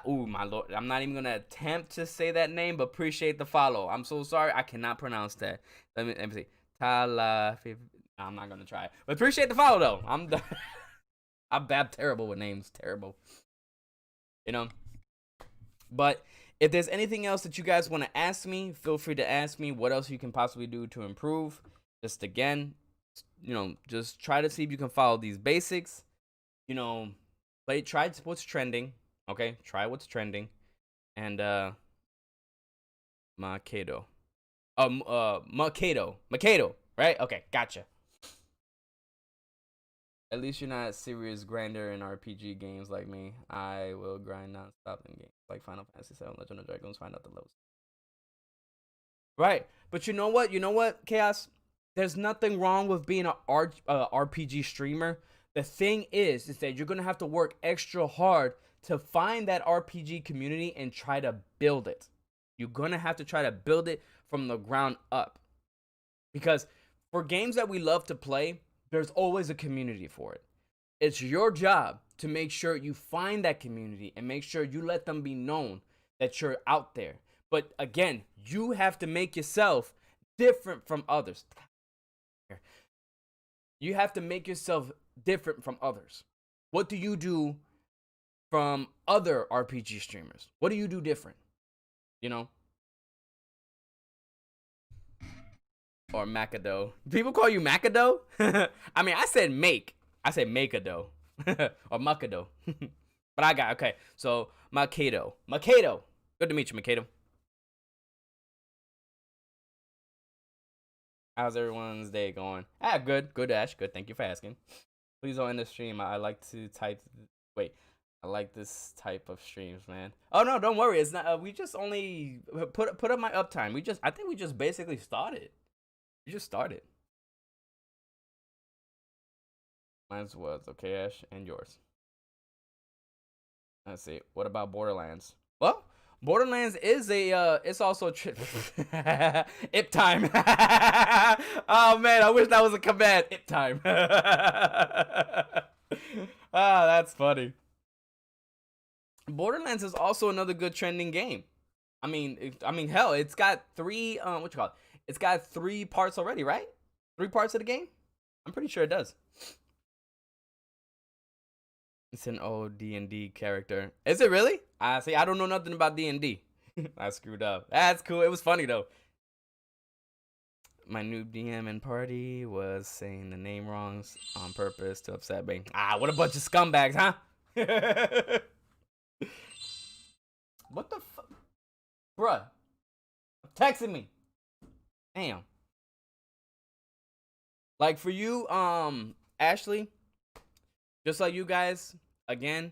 Ooh, my lord. I'm not even gonna attempt to say that name, but appreciate the follow. I'm so sorry. I cannot pronounce that. Let me see. Tala. I'm not gonna try it. But appreciate the follow though. I'm bad terrible with names. Terrible. But if there's anything else that you guys want to ask me, feel free to ask me what else you can possibly do to improve. Just again, just try to see if you can follow these basics. Try what's trending. Okay, try what's trending. And Makedo. Makedo, right? Okay, gotcha. At least you're not serious grinder in RPG games like me. I will grind non-stop in games like Final Fantasy VII, Legend of Dragoons, find out the levels. Right, but you know what, Chaos? There's nothing wrong with being an RPG streamer. The thing is that you're gonna have to work extra hard to find that RPG community and try to build it. You're gonna have to try to build it from the ground up. Because for games that we love to play, there's always a community for it. It's your job to make sure you find that community and make sure you let them be known that you're out there. But again, you have to make yourself different from others. You have to make yourself different from others. What do you do from other RPG streamers? What do you do different? Or Macado. People call you Macado? I mean, I said make. I said Macado. Or Macado. But I got, okay. So, Macado. Good to meet you, Macado. How's everyone's day going? Good. Good, Ash. Good. Thank you for asking. Please don't end the stream. I like to type. Wait. I like this type of streams, man. Oh, no, don't worry. It's not. We just only put up my uptime. I think we just basically started. You just started. Mine's was okay, Ash, and yours. Let's see. What about Borderlands? Well, Borderlands is it's also Ip time. Oh man, I wish that was a command. Ip time. Ah, that's funny. Borderlands is also another good trending game. I mean, hell, it's got 3 what you call it? It's got 3 parts already, right? 3 parts of the game? I'm pretty sure it does. It's an old D&D character. Is it really? See, I don't know nothing about D&D. I screwed up. That's cool. It was funny, though. My new DM in party was saying the name wrongs on purpose to upset me. What a bunch of scumbags, huh? What the fuck? Bruh. Texting me. Damn. Like for you, Ashley, just like you guys, again,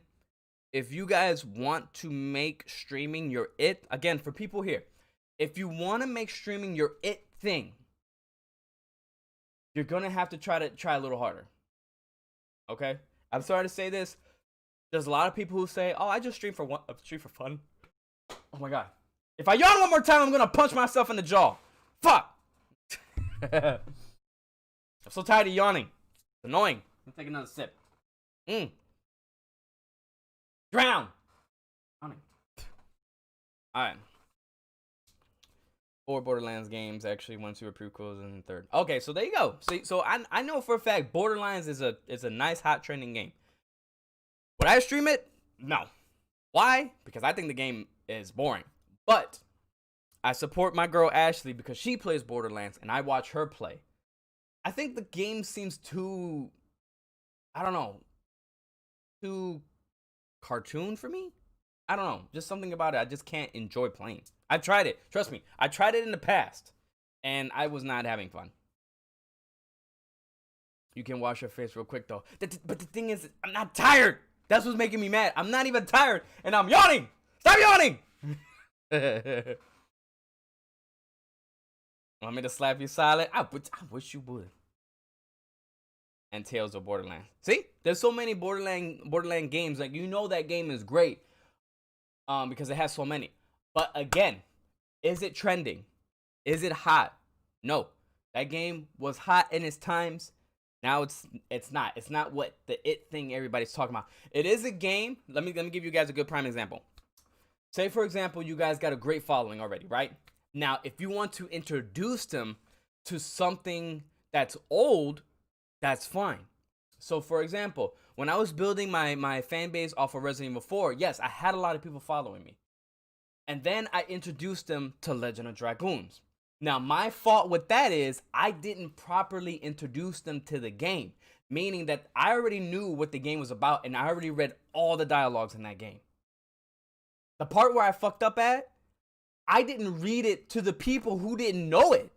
if you guys want to make streaming your it, again, for people here, if you want to make streaming your it thing, you're going to have to try a little harder. Okay, I'm sorry to say this. There's a lot of people who say, "Oh, I just stream for fun." Oh my god! If I yawn one more time, I'm gonna punch myself in the jaw. Fuck! I'm so tired of yawning. It's annoying. Let's take another sip. Drown. Yawning. All right. 4 Borderlands games, actually 1, 2 are prequels, and 3rd. Okay, so there you go. See, so I know for a fact Borderlands is a nice hot trending game. Would I stream it? No. Why? Because I think the game is boring. But I support my girl Ashley because she plays Borderlands and I watch her play. I think the game seems too, I don't know, too cartoon for me. I don't know, just something about it I just can't enjoy playing. I've tried it. Trust me. I tried it in the past, and I was not having fun. You can wash your face real quick, though. But the thing is, I'm not tired. That's what's making me mad. I'm not even tired, and I'm yawning. Stop yawning! Want me to slap you silent? I wish you would. And Tales of Borderlands. See? There's so many Borderland games. Like, you know that game is great. Because it has so many. But again, is it trending? Is it hot? No. That game was hot in its times. Now it's not. It's not what the it thing everybody's talking about. It is a game. Let me give you guys a good prime example. Say for example, you guys got a great following already, right? Now, if you want to introduce them to something that's old, that's fine. So for example, when I was building my fan base off of Resident Evil 4, yes, I had a lot of people following me. And then I introduced them to Legend of Dragoons. Now, my fault with that is I didn't properly introduce them to the game, meaning that I already knew what the game was about and I already read all the dialogues in that game. The part where I fucked up at, I didn't read it to the people who didn't know it.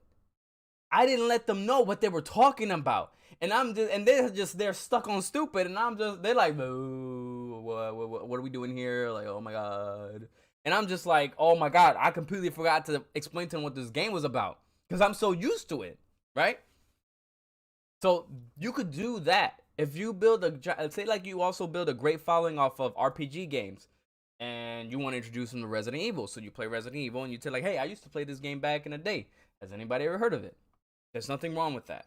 I didn't let them know what they were talking about. And they're stuck on stupid, and they're like, what are we doing here? Like, oh my god. And I'm just like, oh my god, I completely forgot to explain to them what this game was about. Because I'm so used to it, right? So you could do that. If you build say like you also build a great following off of RPG games, and you want to introduce them to Resident Evil. So you play Resident Evil, and you tell like, hey, I used to play this game back in the day. Has anybody ever heard of it? There's nothing wrong with that.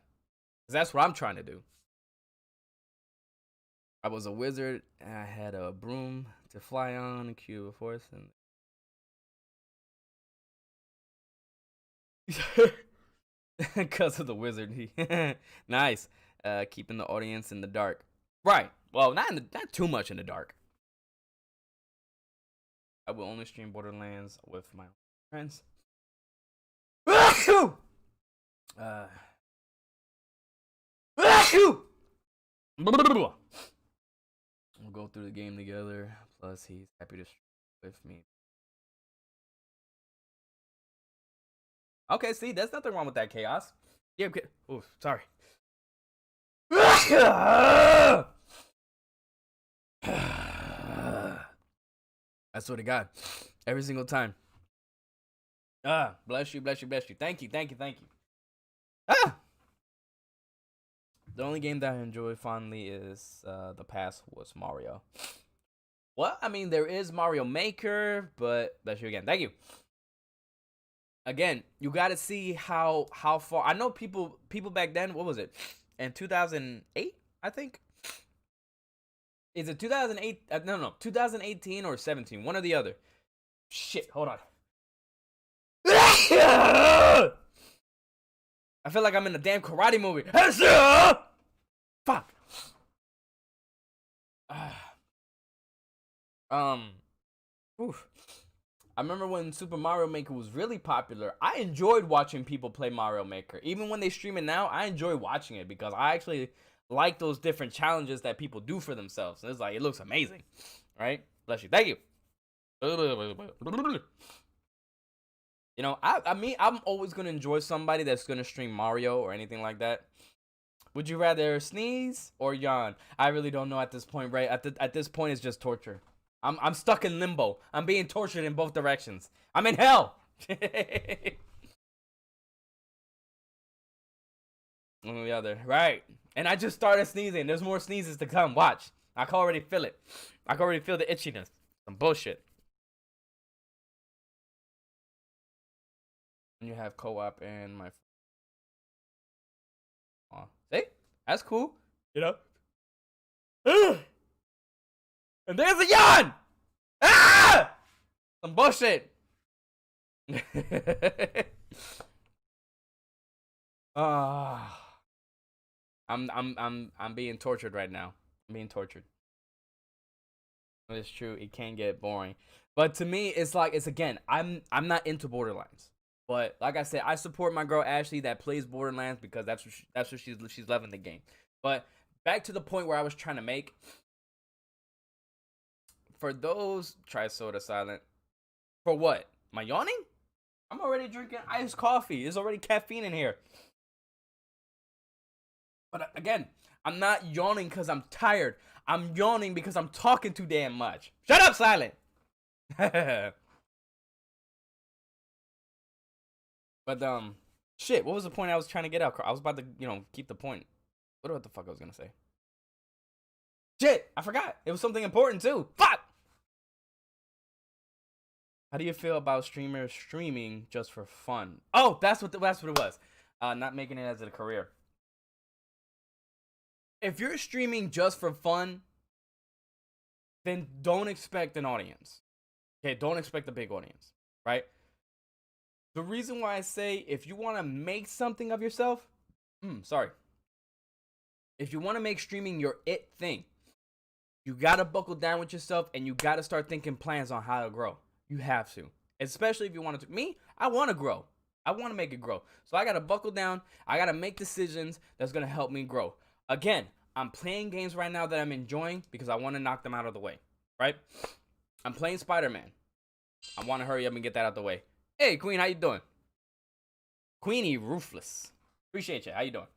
Because that's what I'm trying to do. I was a wizard, and I had a broom to fly on and cue a force. And because of the wizard. Nice. Keeping the audience in the dark. Right. Well, not too much in the dark. I will only stream Borderlands with my friends. We'll go through the game together. Plus, he's happy to stream with me. Okay, see, there's nothing wrong with that, Chaos. Yeah, okay. Oh, sorry. I swear to God, every single time. Bless you, bless you, bless you. Thank you, thank you, thank you. The only game that I enjoy fondly is the past was Mario. Well, I mean, there is Mario Maker, but bless you again. Thank you. Again, you got to see how far. I know people back then. What was it? In 2008, I think. Is it 2008? No, 2018 or 17. One or the other. Shit, hold on. I feel like I'm in a damn karate movie. Fuck. Oof. I remember when Super Mario Maker was really popular. I enjoyed watching people play Mario Maker. Even when they stream it now, I enjoy watching it because I actually like those different challenges that people do for themselves. And it's like, it looks amazing. Right? Bless you. Thank you. You know, I'm always going to enjoy somebody that's going to stream Mario or anything like that. Would you rather sneeze or yawn? I really don't know at this point, right? At this point, it's just torture. I'm stuck in limbo. I'm being tortured in both directions. I'm in hell. Oh, the other. Right. And I just started sneezing. There's more sneezes to come. Watch. I can already feel it. I can already feel the itchiness. Some bullshit. And you have co-op and my... Aw. See? That's cool. You know? And there's a yawn! Ah! Some bullshit. I'm being tortured right now. I'm being tortured. It's true. It can get boring, but to me, it's like again. I'm not into Borderlands, but like I said, I support my girl Ashley that plays Borderlands because that's what she's loving the game. But back to the point where I was trying to make. For those, try soda silent. For what? Am I yawning? I'm already drinking iced coffee. There's already caffeine in here. But again, I'm not yawning because I'm tired. I'm yawning because I'm talking too damn much. Shut up, silent. But shit. What was the point I was trying to get out? I was about to, keep the point. What the fuck I was gonna say? Shit, I forgot. It was something important too. Fuck. How do you feel about streamers streaming just for fun? Oh, that's what it was. Not making it as a career. If you're streaming just for fun, then don't expect an audience. Okay, don't expect a big audience, right? The reason why I say if you want to make something of yourself, if you want to make streaming your it thing, you got to buckle down with yourself and you got to start thinking plans on how to grow. You have to. Especially if you want to. Me, I want to grow. I want to make it grow. So I got to buckle down. I got to make decisions that's going to help me grow. Again, I'm playing games right now that I'm enjoying because I want to knock them out of the way, right? I'm playing Spider-Man. I want to hurry up and get that out of the way. Hey, Queen, how you doing? Queenie Ruthless. Appreciate you. How you doing?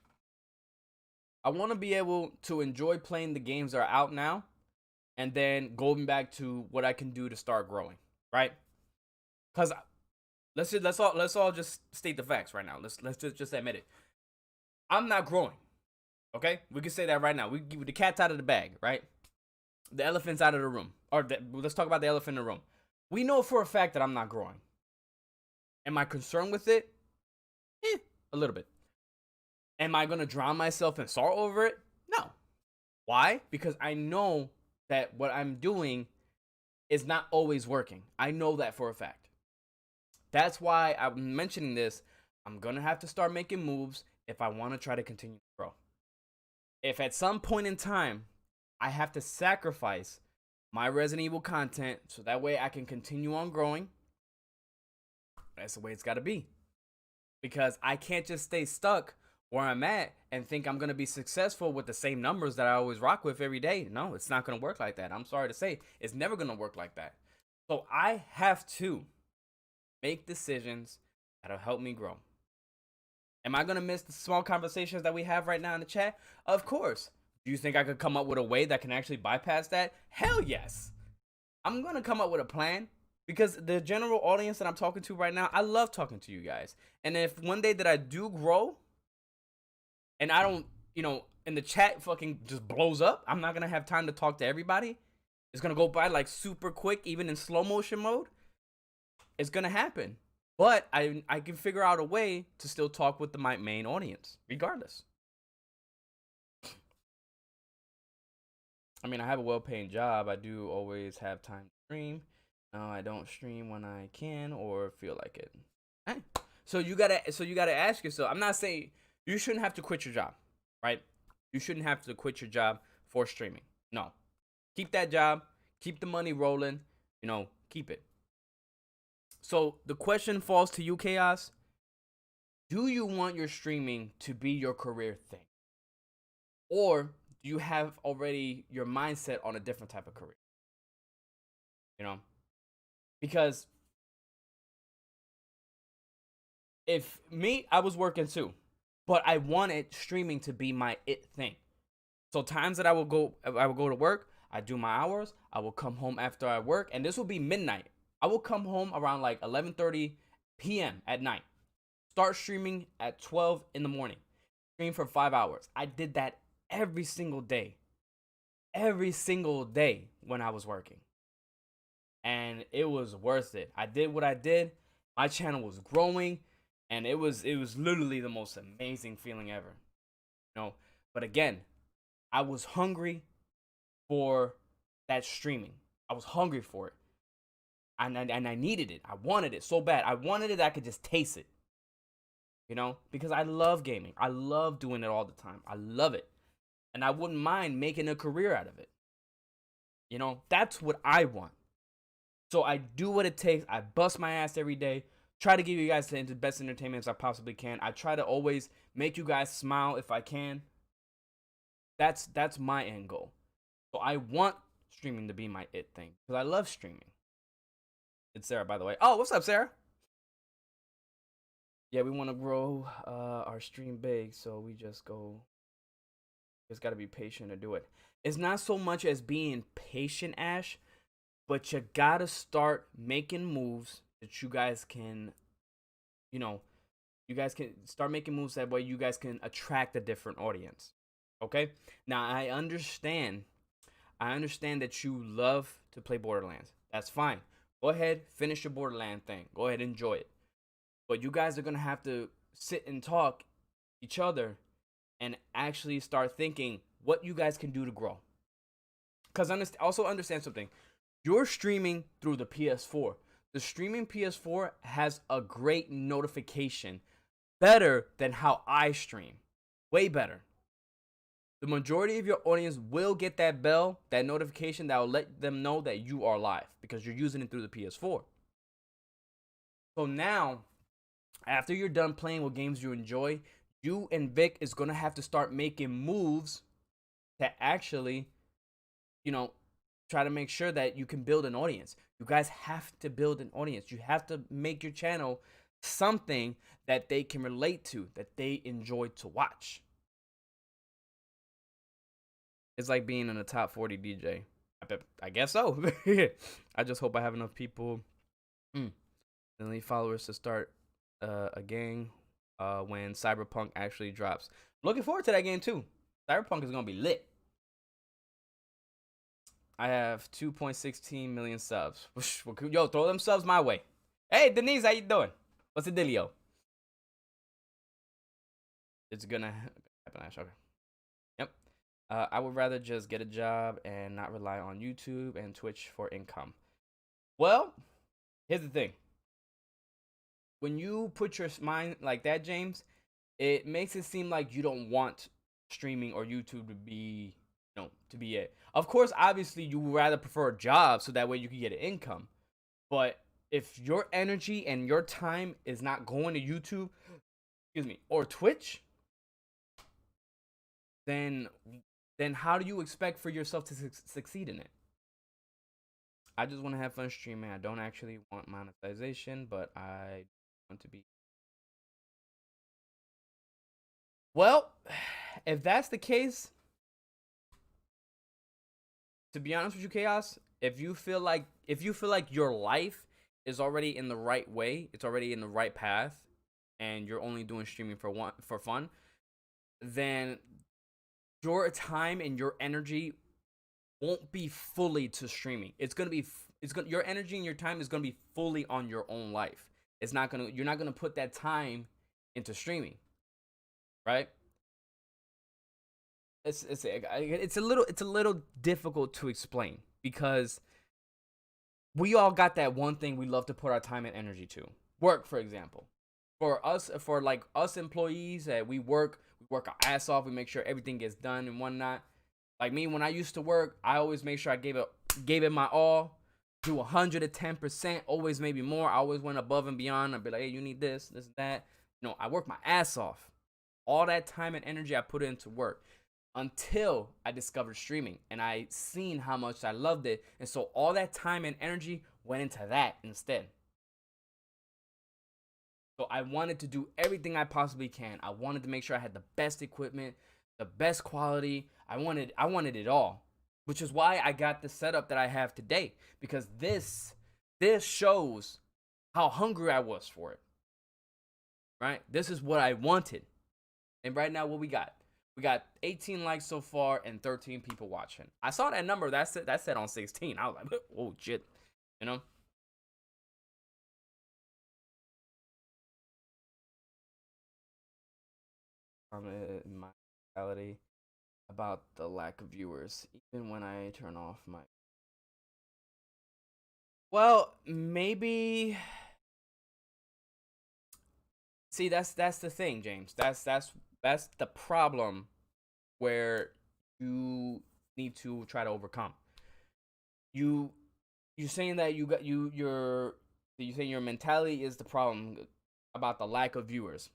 I want to be able to enjoy playing the games that are out now and then going back to what I can do to start growing, right? Because let's all just state the facts right now. Let's just admit it. I'm not growing. Okay, we can say that right now. We give the cat's out of the bag, right? The elephant's out of the room. Let's talk about the elephant in the room. We know for a fact that I'm not growing. Am I concerned with it? A little bit. Am I gonna drown myself in sorrow over it? No. Why? Because I know that what I'm doing is not always working. I know that for a fact. That's why I'm mentioning this. I'm gonna have to start making moves if I want to try to continue to grow. If at some point in time I have to sacrifice my Resident Evil content so that way I can continue on growing, that's the way it's got to be. Because I can't just stay stuck where I'm at and think I'm going to be successful with the same numbers that I always rock with every day. No, it's not going to work like that. I'm sorry to say, it's never going to work like that. So I have to make decisions that'll help me grow. Am I going to miss the small conversations that we have right now in the chat? Of course. Do you think I could come up with a way that can actually bypass that? Hell yes. I'm going to come up with a plan because the general audience that I'm talking to right now, I love talking to you guys. And if one day that I do grow and I don't, and the chat fucking just blows up, I'm not going to have time to talk to everybody. It's going to go by like super quick, even in slow motion mode. It's going to happen. But I can figure out a way to still talk with my main audience, regardless. I mean, I have a well-paying job. I do always have time to stream. No, I don't stream when I can or feel like it. Right. So you gotta ask yourself. I'm not saying you shouldn't have to quit your job, right? You shouldn't have to quit your job for streaming. No, keep that job. Keep the money rolling. Keep it. So the question falls to you, Chaos. Do you want your streaming to be your career thing? Or do you have already your mindset on a different type of career? Because if me, I was working too, but I wanted streaming to be my it thing. So times that I will go to work, I do my hours, I will come home after I work, and this will be midnight. I will come home around like 11:30 p.m. at night. Start streaming at 12 in the morning. Stream for 5 hours. I did that every single day when I was working. And it was worth it. I did what I did. My channel was growing, and it was literally the most amazing feeling ever. You know, but again, I was hungry for that streaming. I was hungry for it. And I needed it. I wanted it so bad. I wanted it that I could just taste it. You know, because I love gaming. I love doing it all the time. I love it. And I wouldn't mind making a career out of it. You know, that's what I want. So I do what it takes. I bust my ass every day. Try to give you guys the best entertainment as I possibly can. I try to always make you guys smile if I can. That's my end goal. So I want streaming to be my it thing. Because I love streaming. It's Sarah, by the way. Oh, what's up, Sarah? Yeah, we want to grow our stream big. So we just got to be patient to do it. It's not so much as being patient, Ash. But you gotta start making moves that you guys can, you know, you guys can start making moves that way you guys can attract a different audience. Okay? Now, I understand that you love to play Borderlands. That's fine. Go ahead, finish your Borderlands thing. Go ahead, enjoy it. But you guys are gonna have to sit and talk each other and actually start thinking what you guys can do to grow. Because also understand something. You're streaming through the PS4. The streaming PS4 has a great notification. Better than how I stream. Way better. The majority of your audience will get that bell, that notification that will let them know that you are live. Because you're using it through the PS4. So now, after you're done playing what games you enjoy, you and Vic is going to have to start making moves to actually, you know, try to make sure that you can build an audience. You guys have to build an audience. You have to make your channel something that they can relate to, that they enjoy to watch. It's like being in a top 40 DJ. I guess so. I just hope I have enough people, followers to start a gang when Cyberpunk actually drops. Looking forward to that game too. Cyberpunk is going to be lit. I have 2.16 million subs. Yo, throw them subs my way. Hey, Denise, how you doing? What's the dealio? It's gonna happen, Ash. Okay. Yep. I would rather just get a job and not rely on YouTube and Twitch for income. Well, here's the thing. When you put your mind like that, James, it makes it seem like you don't want streaming or YouTube to be, to be it. Of course, obviously, you would rather prefer a job so that way you can get an income. But if your energy and your time is not going to YouTube, or Twitch, then how do you expect for yourself to succeed in it? I just want to have fun streaming. I don't actually want monetization, but I want to be. Well, if that's the case, to be honest with you, Chaos, if you feel like your life is already in the right way, it's already in the right path, and you're only doing streaming for fun, then your time and your energy won't be fully to streaming. Your energy and your time is gonna be fully on your own life. You're not gonna put that time into streaming, right? It's a little difficult to explain because we all got that one thing we love to put our time and energy to. Work, for example. For us employees, that we work our ass off. We make sure everything gets done and whatnot. Like me, when I used to work, I always make sure I gave it my all, do 110%, always maybe more. I always went above and beyond. I'd be like, hey, you need this, that. I work my ass off. All that time and energy I put into work until I discovered streaming and I seen how much I loved it. And so all that time and energy went into that instead. So I wanted to do everything I possibly can. I wanted to make sure I had the best equipment, the best quality. I wanted it all, which is why I got the setup that I have today, because this shows how hungry I was for it. Right? This is what I wanted. And right now, what we got? We got 18 likes so far and 13 people watching. I saw that number. That said on 16. I was like, oh shit, you know. In my mentality about the lack of viewers, even when I turn off my. Well, maybe. See, that's the thing, James. That's the problem where you need to try to overcome. You're saying that you're saying your mentality is the problem about the lack of viewers.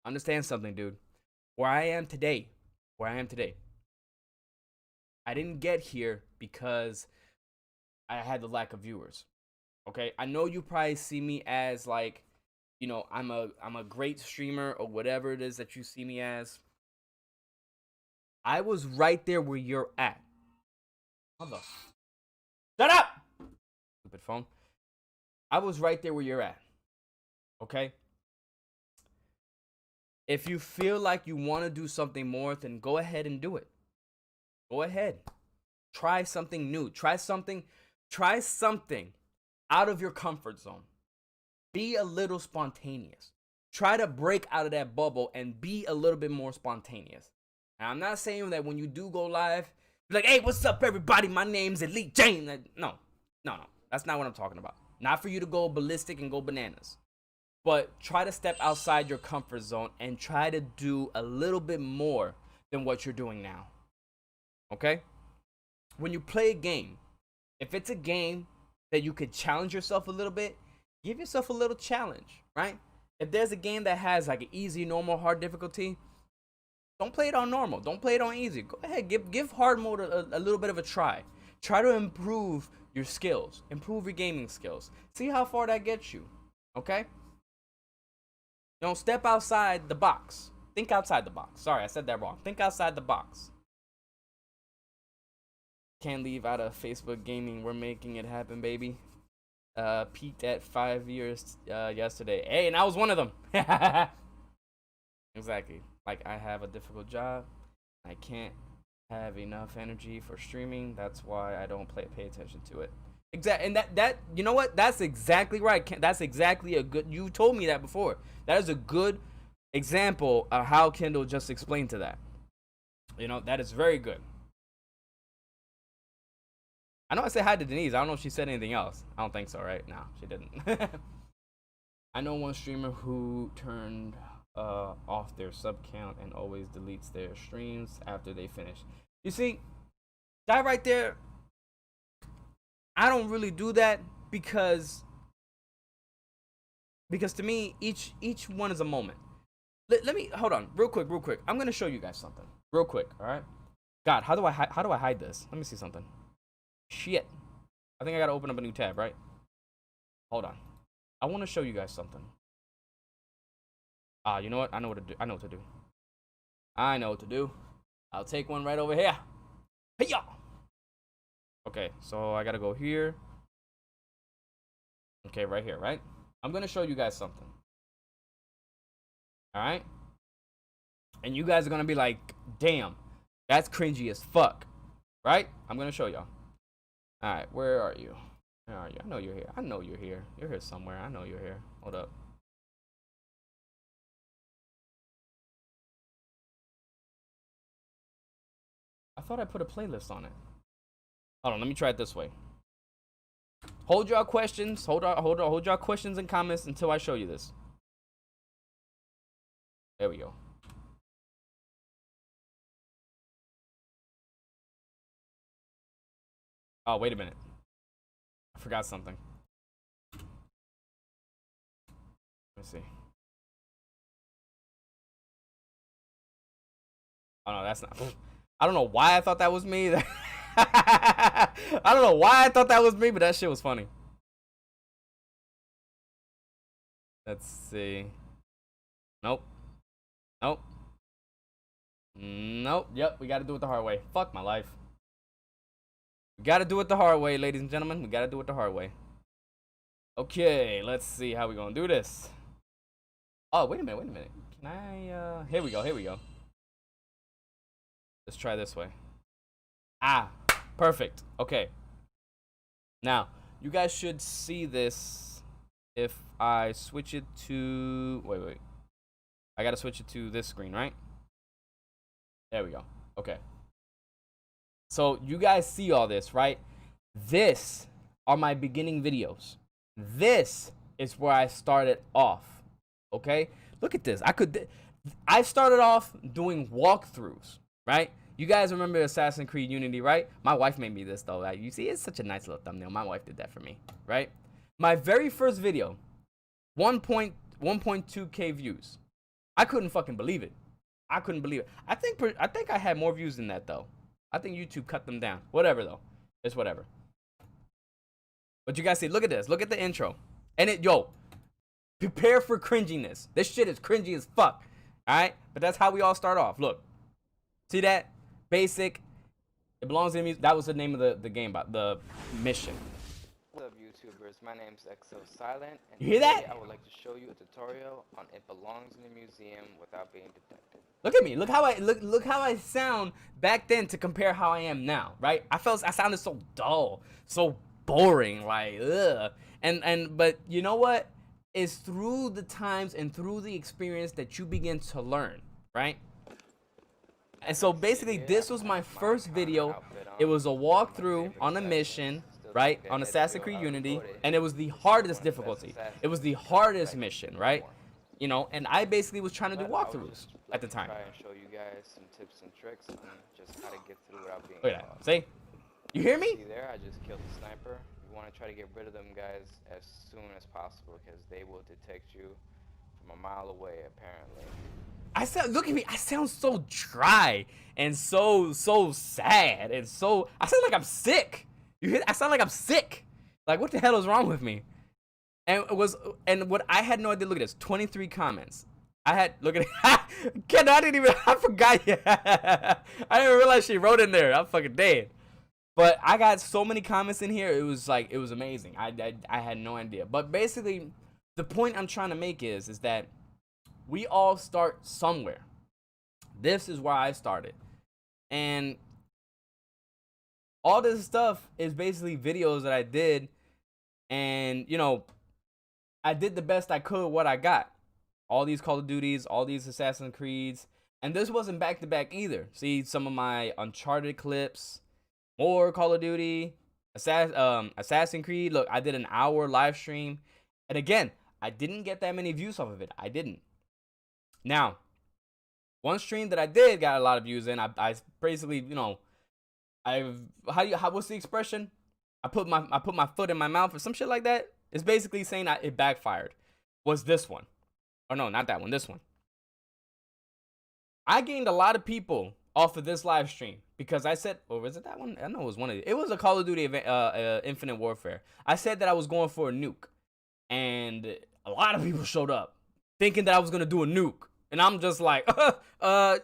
Understand something, dude. Where I am today, I didn't get here because I had the lack of viewers. Okay? I know you probably see me as like, you know, I'm a great streamer or whatever it is that you see me as. I was right there where you're at. Mother. Shut up! Stupid phone. I was right there where you're at. Okay? If you feel like you want to do something more, then go ahead and do it. Go ahead. Try something new. Try something out of your comfort zone. Be a little spontaneous. Try to break out of that bubble and be a little bit more spontaneous. Now, I'm not saying that when you do go live, be like, hey, what's up, everybody? My name's Elite James. No. That's not what I'm talking about. Not for you to go ballistic and go bananas. But try to step outside your comfort zone and try to do a little bit more than what you're doing now. Okay? When you play a game, if it's a game that you could challenge yourself a little bit, give yourself a little challenge, right? If there's a game that has like an easy, normal, hard difficulty, don't play it on normal. Don't play it on easy. Go ahead, give hard mode a little bit of a try. Try to improve your skills. Improve your gaming skills. See how far that gets you, okay? Don't step outside the box. Think outside the box. Sorry, I said that wrong. Think outside the box. Can't leave out of Facebook gaming. We're making it happen, baby. Peaked at 5 years yesterday. Hey, and I was one of them. Exactly. Like, I have a difficult job. I can't have enough energy for streaming. That's why I don't pay attention to it. Exactly. And that you know what? That's exactly right. That's exactly a good. You told me that before. That is a good example of how Kendall just explained to that. You know, that is very good. I know I said hi to Denise. I don't know if she said anything else. I don't think so, right? No, she didn't. I know one streamer who turned off their sub count and always deletes their streams after they finish. You see, that right there, I don't really do that because to me, each one is a moment. Let me hold on real quick. I'm gonna show you guys something real quick. All right. God, how do I hide this? Let me see something. Shit. I think I gotta open up a new tab, right? Hold on. I want to show you guys something. You know what? I know what to do. I'll take one right over here. Hey, y'all. Okay, so I gotta go here. Okay, right here, right? I'm gonna show you guys something. Alright? And you guys are gonna be like, damn, that's cringy as fuck. Right? I'm gonna show y'all. Alright, where are you? Where are you? I know you're here. You're here somewhere. I know you're here. Hold up. I thought I put a playlist on it. Hold on, let me try it this way. Hold y'all questions. Hold y'all questions and comments until I show you this. There we go. Oh, wait a minute. I forgot something. Let me see. Oh no, that's not. I don't know why I thought that was me. I don't know why I thought that was me, but that shit was funny. Let's see. Nope. Yep, we gotta do it the hard way. Fuck my life. We gotta do it the hard way, ladies and gentlemen. We gotta do it the hard way. Okay, let's see how we gonna do this. Oh, wait a minute. Can I, here we go. Let's try this way. Ah, perfect. Okay. Now, you guys should see this if I switch it to... Wait. I gotta switch it to this screen, right? There we go. Okay. So, you guys see all this, right? This are my beginning videos. This is where I started off. Okay? Look at this. I started off doing walkthroughs, right? You guys remember Assassin's Creed Unity, right? My wife made me this, though. Like, you see, it's such a nice little thumbnail. My wife did that for me, right? My very first video, 1.2K views. I couldn't fucking believe it. I couldn't believe it. I think I had more views than that, though. I think YouTube cut them down. Whatever, though. It's whatever. But you guys see, look at this. Look at the intro. And prepare for cringiness. This shit is cringy as fuck. All right? But that's how we all start off. Look. See that? Basic. It belongs in music. That was the name of the game, the mission. What's up, YouTubers? My name's Exo Silent, and You hear that? today I would like to show you a tutorial on It Belongs in a Museum without being detected. Look at me. Look how I sound back then to compare how I am now, right? I sounded so dull, so boring, like ugh. But you know what? It's through the times and through the experience that you begin to learn, right? And so basically, this was my first video. It was a walkthrough on a mission, right? On Assassin's Creed Unity, and it was the hardest difficulty. It was the hardest mission, right? You know, and I basically was trying to do walkthroughs at the time. Try and show you guys some tips and tricks on just how to get through without being Look at lost. that. See? You hear me? See there? I just killed the sniper. You want to try to get rid of them guys as soon as possible because they will detect you from a mile away, apparently. Look at me. I sound so dry and so sad and so. I sound like I'm sick. You hear? I sound like I'm sick. Like, what the hell is wrong with me? And what I had no idea. Look at this. 23 comments. Look at it. Ken, I forgot. I didn't realize she wrote in there. I'm fucking dead. But I got so many comments in here. It was amazing. I had no idea. But basically, the point I'm trying to make is that we all start somewhere. This is where I started. And all this stuff is basically videos that I did. And, you know, I did the best I could what I got. All these Call of Duties, all these Assassin's Creeds. And this wasn't back to back either. See some of my Uncharted clips, more Call of Duty, Assassin's Creed. Look, I did an hour live stream. And again, I didn't get that many views off of it. I didn't. Now, one stream that I did got a lot of views in. I basically, you know, what's the expression? I put my foot in my mouth or some shit like that. It's basically saying that it backfired. Was this one? Oh no, not that one. This one. I gained a lot of people off of this live stream because I said, or was it that one? I know it was one of it was a Call of Duty Infinite Warfare. I said that I was going for a nuke, and a lot of people showed up thinking that I was gonna do a nuke. And I'm just like, yeah,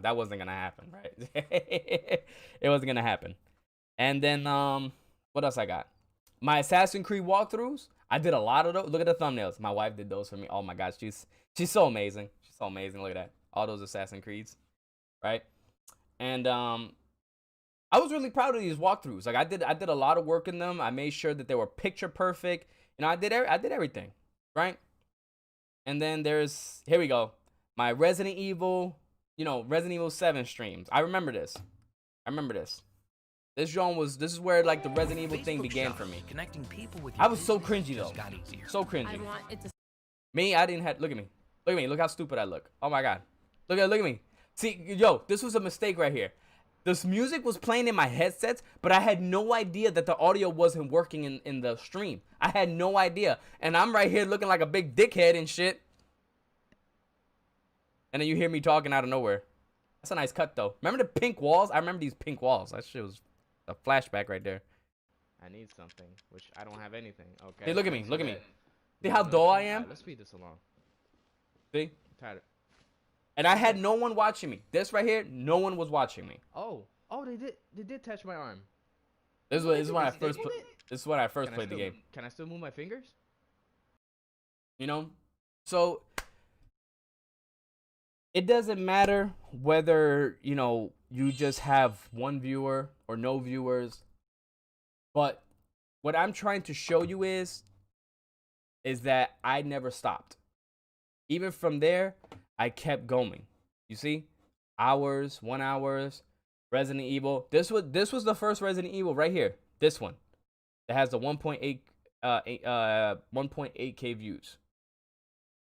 that wasn't gonna happen, right? It wasn't gonna happen. And then, what else I got? My Assassin's Creed walkthroughs. I did a lot of those. Look at the thumbnails. My wife did those for me. Oh my gosh, she's so amazing. She's so amazing. Look at that. All those Assassin's Creeds, right? And I was really proud of these walkthroughs. Like I did a lot of work in them. I made sure that they were picture perfect. You know, I did everything, right? And then here we go, my Resident Evil 7 streams. I remember this. This is where like the Resident Evil thing began for me. Connecting people with I was so cringy though. So cringy. I want it to. Me, I didn't have. Look at me. Look how stupid I look. Oh my god. Look at me. See, yo, this was a mistake right here. This music was playing in my headsets, but I had no idea that the audio wasn't working in the stream. I had no idea. And I'm right here looking like a big dickhead and shit. And then you hear me talking out of nowhere. That's a nice cut, though. Remember the pink walls? I remember these pink walls. That shit was a flashback right there. I need something, which I don't have anything. Okay. Hey, look at me. Look at me. See how dull I am? Let's speed this along. See? I'm tired. And I had no one watching me. This right here, no one was watching me. Oh, they did touch my arm. This is when I first played the game. Can I still move my fingers? You know? So it doesn't matter whether, you know, you just have one viewer or no viewers, but what I'm trying to show you is that I never stopped. Even from there, I kept going. You see? Hours, 1 hours, Resident Evil. This was the first Resident Evil right here. This one. That has the 1.8k views.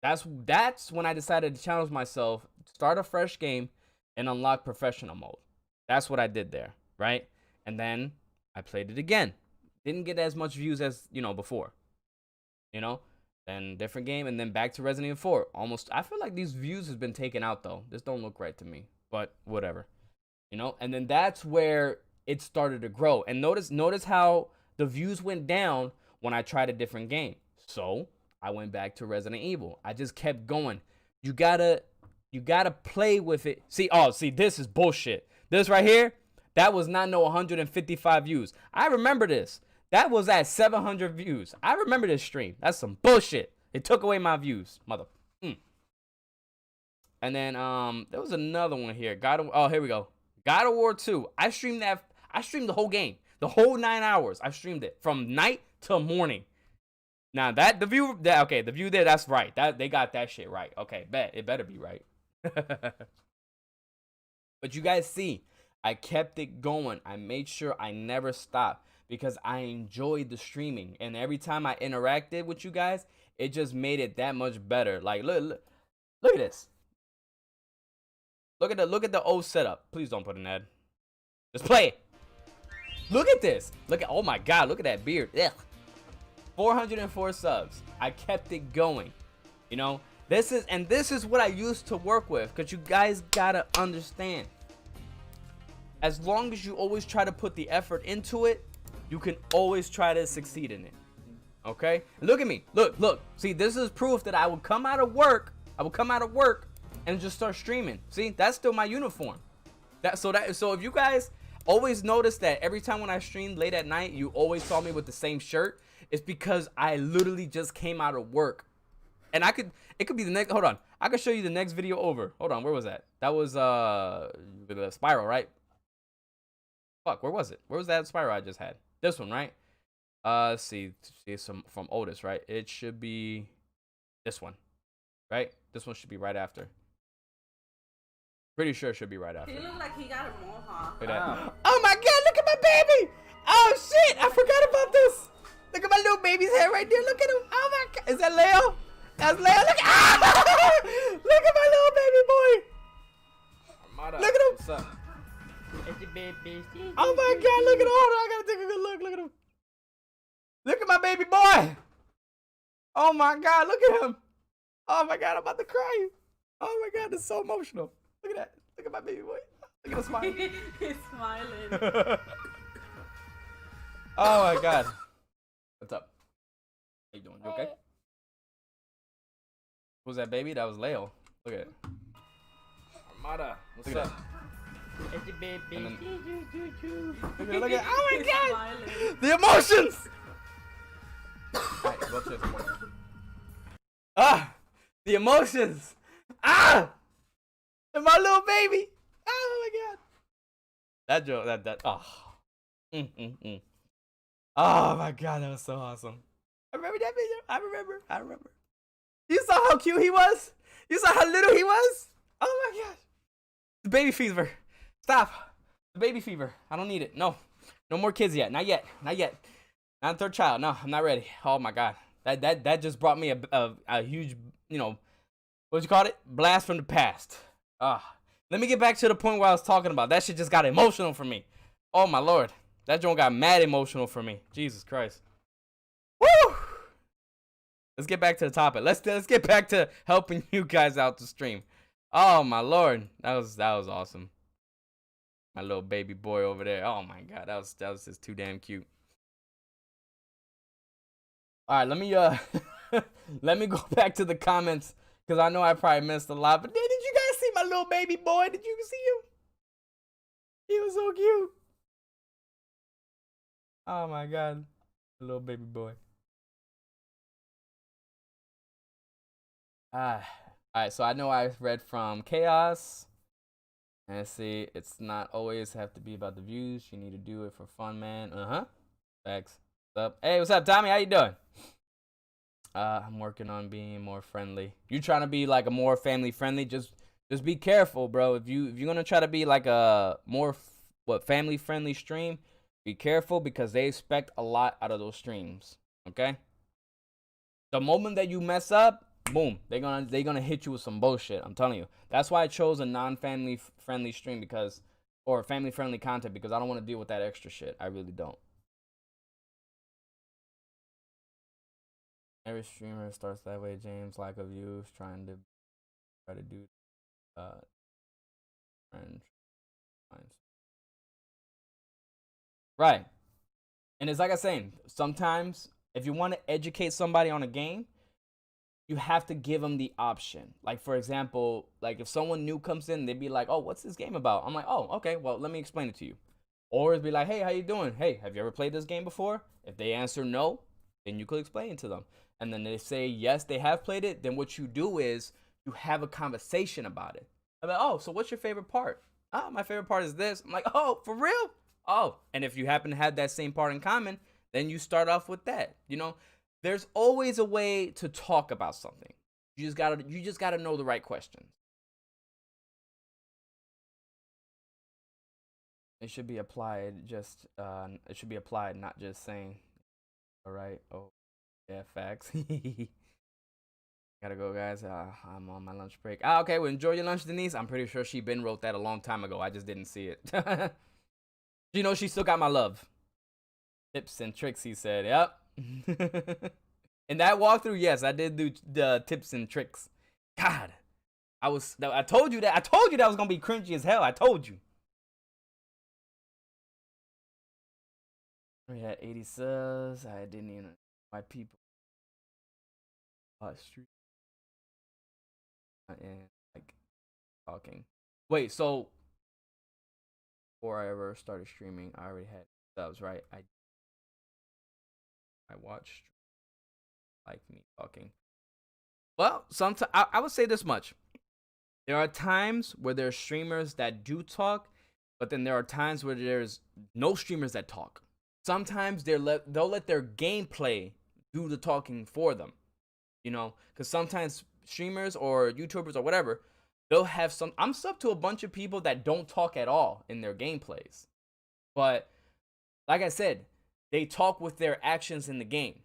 That's when I decided to challenge myself, start a fresh game, and unlock professional mode. That's what I did there, right? And then I played it again. Didn't get as much views as, you know, before. You know? Then different game, and then back to Resident Evil 4. Almost, I feel like these views has been taken out though. This don't look right to me, but whatever. You know? And then that's where it started to grow. And notice how the views went down when I tried a different game. So I went back to Resident Evil. I just kept going. You gotta play with it. See, this is bullshit. This right here, that was not no 155 views. I remember this. That was at 700 views. I remember this stream. That's some bullshit. It took away my views, mother. And then there was another one here. Here we go. God of War 2. I streamed the whole game. The whole 9 hours. I streamed it from night till morning. Now the view there, that's right. That they got that shit right. Okay, bet. It better be right. But you guys see, I kept it going. I made sure I never stopped because I enjoyed the streaming. And every time I interacted with you guys, it just made it that much better. Like look at this. Look at the old setup. Please don't put an ad. Just play it. Look at this. Oh my god, look at that beard. Ugh. 404 subs. I kept it going. You know, this is what I used to work with, because you guys gotta understand. As long as you always try to put the effort into it, you can always try to succeed in it. Okay? Look at me. Look. See, this is proof that I would come out of work. And just start streaming. See, that's still my uniform. So if you guys always notice that every time when I streamed late at night, you always saw me with the same shirt, it's because I literally just came out of work. And it could be the next, hold on. I could show you the next video over. Hold on, where was that? That was the Spiral, right? Fuck, where was it? Where was that Spiral I just had? This one, right? Let's see some from Otis, right? It should be this one, right? This one should be right after. Pretty sure it should be right after. He look like he got a mohawk. Look at that. Oh my god, look at my baby! Oh shit, I forgot about this. Look at my little baby's head right there. Look at him. Oh my god. Is that Leo? That's Leo. Look at my little baby boy. Armada, Look at him. what's up? Oh my god, look at him. Hold on, I gotta take a good look. Look at him. Look at my baby boy. Oh my god, look at him. Oh my god, I'm about to cry. Oh my god, it's so emotional. Look at that. Look at my baby boy. Look at him smiling. He's smiling. Oh my god. What's up? How you doing? You okay? Who's that baby? That was Leo. Look at it. Armada, what's Look at up? And then, look at oh my He's god! smiling. The emotions! Alright, go upstairs some more. Ah! The emotions! Ah! And my little baby! Oh my god! That joke, that, oh. Oh my god, that was so awesome. I remember that video. I remember. You saw how cute he was? You saw how little he was? Oh my gosh. The baby fever. Stop. The baby fever. I don't need it. No. No more kids yet. Not yet. Not third child. No, I'm not ready. Oh my god. That just brought me a huge, you know, what you call it? Blast from the past. Let me get back to the point where I was talking about. That shit just got emotional for me. Oh my lord. That joint got mad emotional for me. Jesus Christ. Woo! Let's get back to the topic. Let's get back to helping you guys out to stream. Oh my lord. That was awesome. My little baby boy over there. Oh my god. That was just too damn cute. Alright, let me let me go back to the comments, because I know I probably missed a lot. But did you guys see my little baby boy? Did you see him? He was so cute. Oh my god. Little baby boy. Alright, so I know I read from Chaos. And see, it's not always have to be about the views. You need to do it for fun, man. Facts. What's up? Hey, what's up, Tommy? How you doing? I'm working on being more friendly. You trying to be like a more family friendly? Just be careful, bro. If you're gonna try to be like a more family friendly stream, be careful because they expect a lot out of those streams. Okay. The moment that you mess up, boom, they're gonna hit you with some bullshit. I'm telling you. That's why I chose a non-family friendly stream or family friendly content because I don't want to deal with that extra shit. I really don't. Every streamer starts that way, James. Lack of views, try to do friend. Right. And it's like I was saying, sometimes if you want to educate somebody on a game, you have to give them the option. Like, for example, like if someone new comes in, they'd be like, oh, what's this game about? I'm like, oh, okay, well, let me explain it to you. Or it'd be like, hey, how you doing? Hey, have you ever played this game before? If they answer no, then you could explain it to them. And then they say, yes, they have played it. Then what you do is you have a conversation about it. I'm like, oh, so what's your favorite part? Oh, my favorite part is this. I'm like, oh, for real? Oh, and if you happen to have that same part in common, then you start off with that. You know, there's always a way to talk about something. You just gotta know the right questions. It should be applied. It should be applied, not just saying, all right. Oh, yeah, facts. Gotta go, guys. I'm on my lunch break. Okay. Well, enjoy your lunch, Denise. I'm pretty sure she been wrote that a long time ago. I just didn't see it. You know, she still got my love. Tips and tricks, he said. Yep. In that walkthrough, yes, I did do the tips and tricks. God, I told you that. I told you that was gonna be cringy as hell. I told you. We had 80 subs. I didn't even my people. Street. And like talking. Wait, so before I ever started streaming, I already had subs, right? I watched like me talking. Well, sometimes I would say this much. There are times where there are streamers that do talk, but then there are times where there's no streamers that talk. Sometimes they'll let their gameplay do the talking for them. You know, because sometimes streamers or YouTubers or whatever, they'll have some. I'm sub to a bunch of people that don't talk at all in their gameplays. But like I said, they talk with their actions in the game.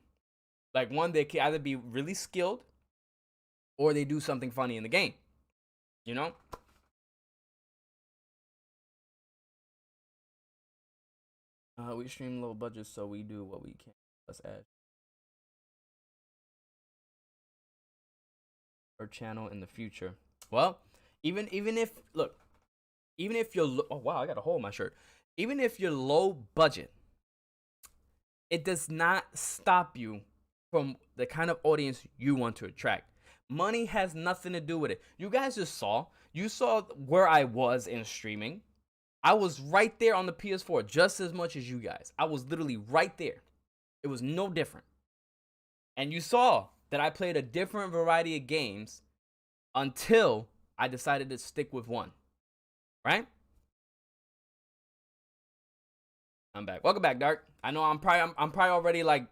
Like one, they can either be really skilled or they do something funny in the game. You know? We stream low budget, so we do what we can. Let's add our channel in the future. Well, even if you're oh wow, I got a hole in my shirt. Even if you're low budget, it does not stop you from the kind of audience you want to attract. Money has nothing to do with it. You guys just saw where I was in streaming. I was right there on the PS4 just as much as you guys. I was literally right there. It was no different. And you saw that I played a different variety of games until I decided to stick with one. Right? I'm back. Welcome back, Dark. I know I'm probably already like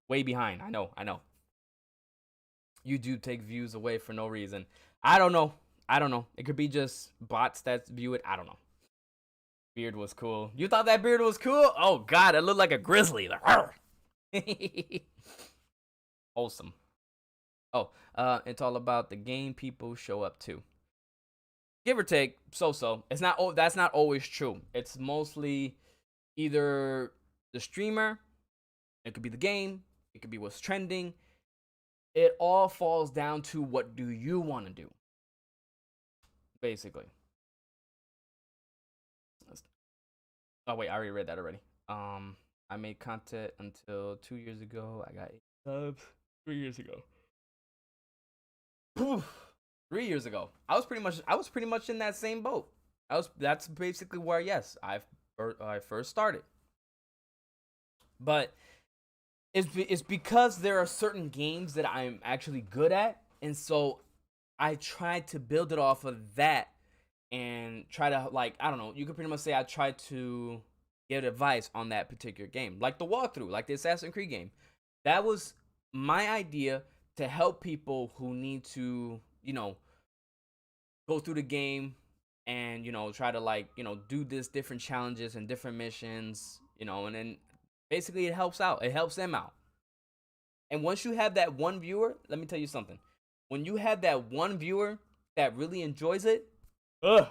way behind. I know. You do take views away for no reason. I don't know. It could be just bots that view it. I don't know. Beard was cool. You thought that beard was cool? Oh God, it looked like a grizzly. Wholesome. Oh, it's all about the game people show up to. Give or take, so. It's not. That's not always true. It's mostly either the streamer. It could be the game. It could be what's trending. It all falls down to what do you want to do. Basically. Oh wait, I already read that already. I made content until 2 years ago. I got 8 subs 3 years ago. 3 years ago. I was pretty much in that same boat. That's basically where I first started. But it's because there are certain games that I'm actually good at, and so I tried to build it off of that and try to, like, I don't know, you could pretty much say I tried to give advice on that particular game, like the walkthrough, like the Assassin's Creed game. That was my idea to help people who need to, you know, go through the game and, you know, try to, like, you know, do this different challenges and different missions, you know, and then basically it helps out. It helps them out. And once you have that one viewer, let me tell you something. When you have that one viewer that really enjoys it, when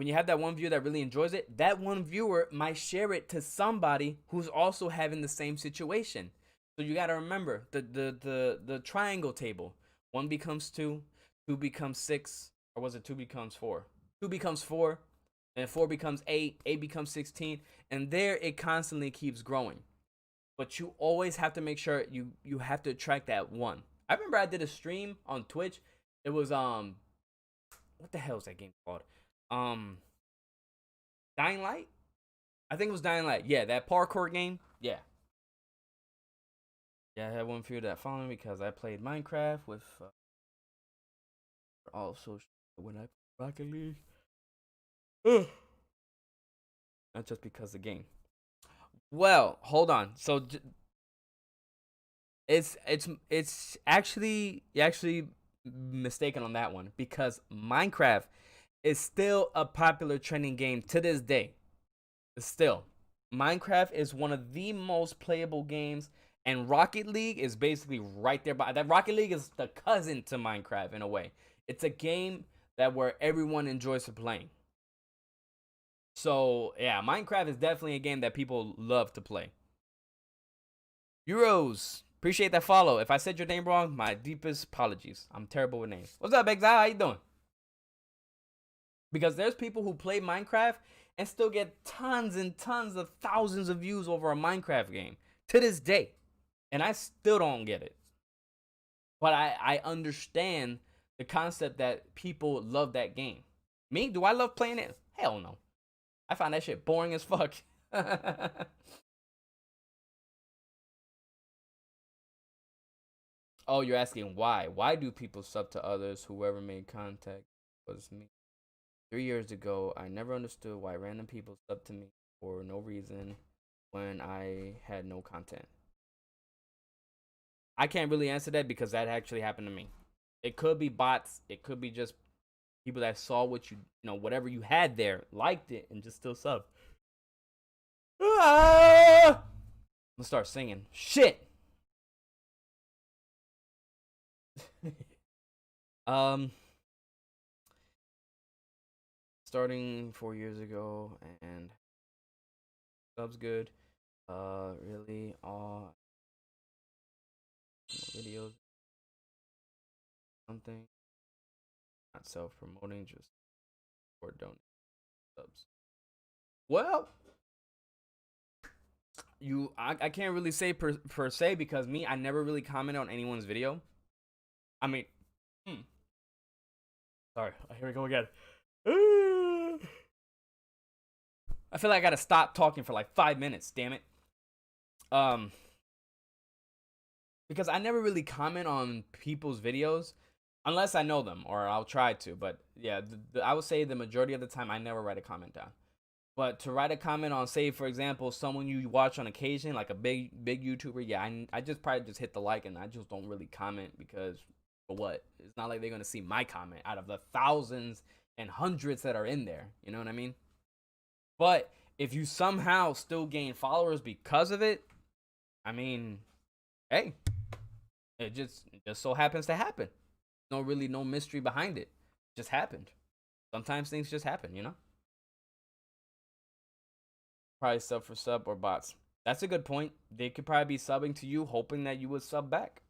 you have that one viewer that really enjoys it, that one viewer might share it to somebody who's also having the same situation. So you got to remember the triangle table. 1 becomes 2, 2 becomes 6, or was it 2 becomes 4? 2 becomes 4, and 4 becomes 8, 8 becomes 16, and there it constantly keeps growing. But you always have to make sure you have to track that one. I remember I did a stream on Twitch. It was what the hell is that game called? Dying Light? I think it was Dying Light. Yeah, that parkour game. Yeah. Yeah, I had one few that followed me because I played Minecraft with also when I played Rocket League. Not just because the game. Well, hold on. So it's actually you're actually mistaken on that one, because Minecraft is still a popular trending game to this day. Still, Minecraft is one of the most playable games, and Rocket League is basically right there. But that Rocket League is the cousin to Minecraft in a way. It's a game that where everyone enjoys playing. So yeah, Minecraft is definitely a game that people love to play. Euros, appreciate that follow. If I said your name wrong, my deepest apologies. I'm terrible with names. What's up, Exile? How you doing? Because there's people who play Minecraft and still get tons and tons of thousands of views over a Minecraft game to this day. And I still don't get it. But I understand the concept that people love that game. Me, do I love playing it? Hell no. I find that shit boring as fuck. Oh, you're asking why? Why do people sub to others? Whoever made contact was me. 3 years ago, I never understood why random people sub to me for no reason when I had no content. I can't really answer that because that actually happened to me. It could be bots. It could be just people that saw what you know, whatever you had there, liked it, and just still sub. Ah! Let's start singing. Shit. Starting 4 years ago, and subs good. Really all videos, something. Not self-promoting, just or donate subs. Well, I can't really say per se, because me, I never really comment on anyone's video. I mean, sorry, here we go again. I feel like I gotta stop talking for like 5 minutes, damn it. Because I never really comment on people's videos unless I know them, or I'll try to. But yeah, I would say the majority of the time I never write a comment down. But to write a comment on, say, for example, someone you watch on occasion, like a big YouTuber, yeah, I just probably just hit the like, and I just don't really comment, because for what? It's not like they're gonna see my comment out of the thousands and hundreds that are in there. You know what I mean? But if you somehow still gain followers because of it, I mean, hey, it just so happens to happen. No mystery behind it. It just happened. Sometimes things just happen, you know? Probably sub for sub or bots. That's a good point. They could probably be subbing to you, hoping that you would sub back.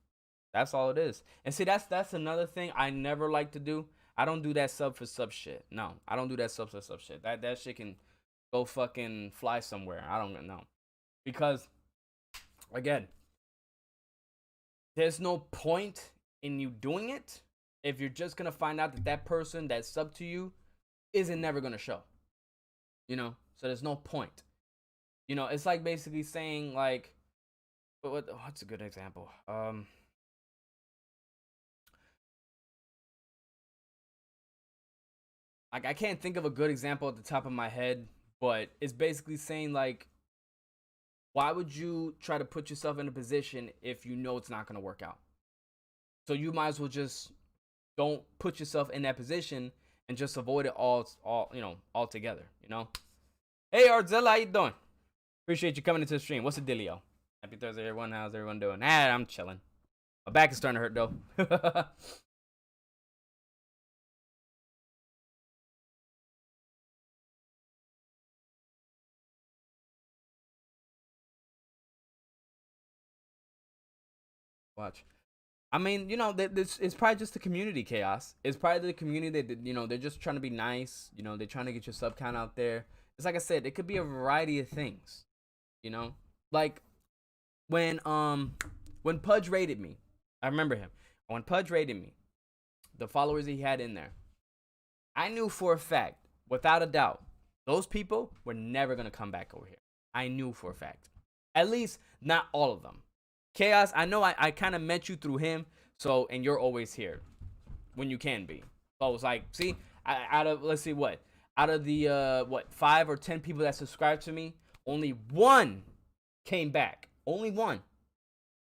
That's all it is. And see, that's another thing I never like to do. I don't do that sub for sub shit. No, I don't do that sub for sub shit. That shit can go fucking fly somewhere. I don't know. Because, again, there's no point in you doing it if you're just going to find out that that person that subbed to you isn't never going to show. You know? So there's no point. You know, it's like basically saying, like, what's a good example? like, I can't think of a good example at the top of my head, but it's basically saying, like, why would you try to put yourself in a position if you know it's not going to work out? So you might as well just don't put yourself in that position and just avoid it altogether, you know? Hey, Artzilla, how you doing? Appreciate you coming into the stream. What's the dealio? Happy Thursday, everyone. How's everyone doing? I'm chilling. My back is starting to hurt, though. Watch. I mean, you know, this is probably just the community chaos. It's probably the community that, you know, they're just trying to be nice. You know, they're trying to get your sub count out there. It's like I said, it could be a variety of things. You know, like when Pudge raided me, I remember him. When Pudge raided me, the followers he had in there, I knew for a fact, without a doubt, those people were never gonna come back over here. I knew for a fact. At least not all of them. Chaos, I know I kind of met you through him, so, and you're always here when you can be. So I was like, see, out of the 5 or 10 people that subscribed to me, only one came back. Only one.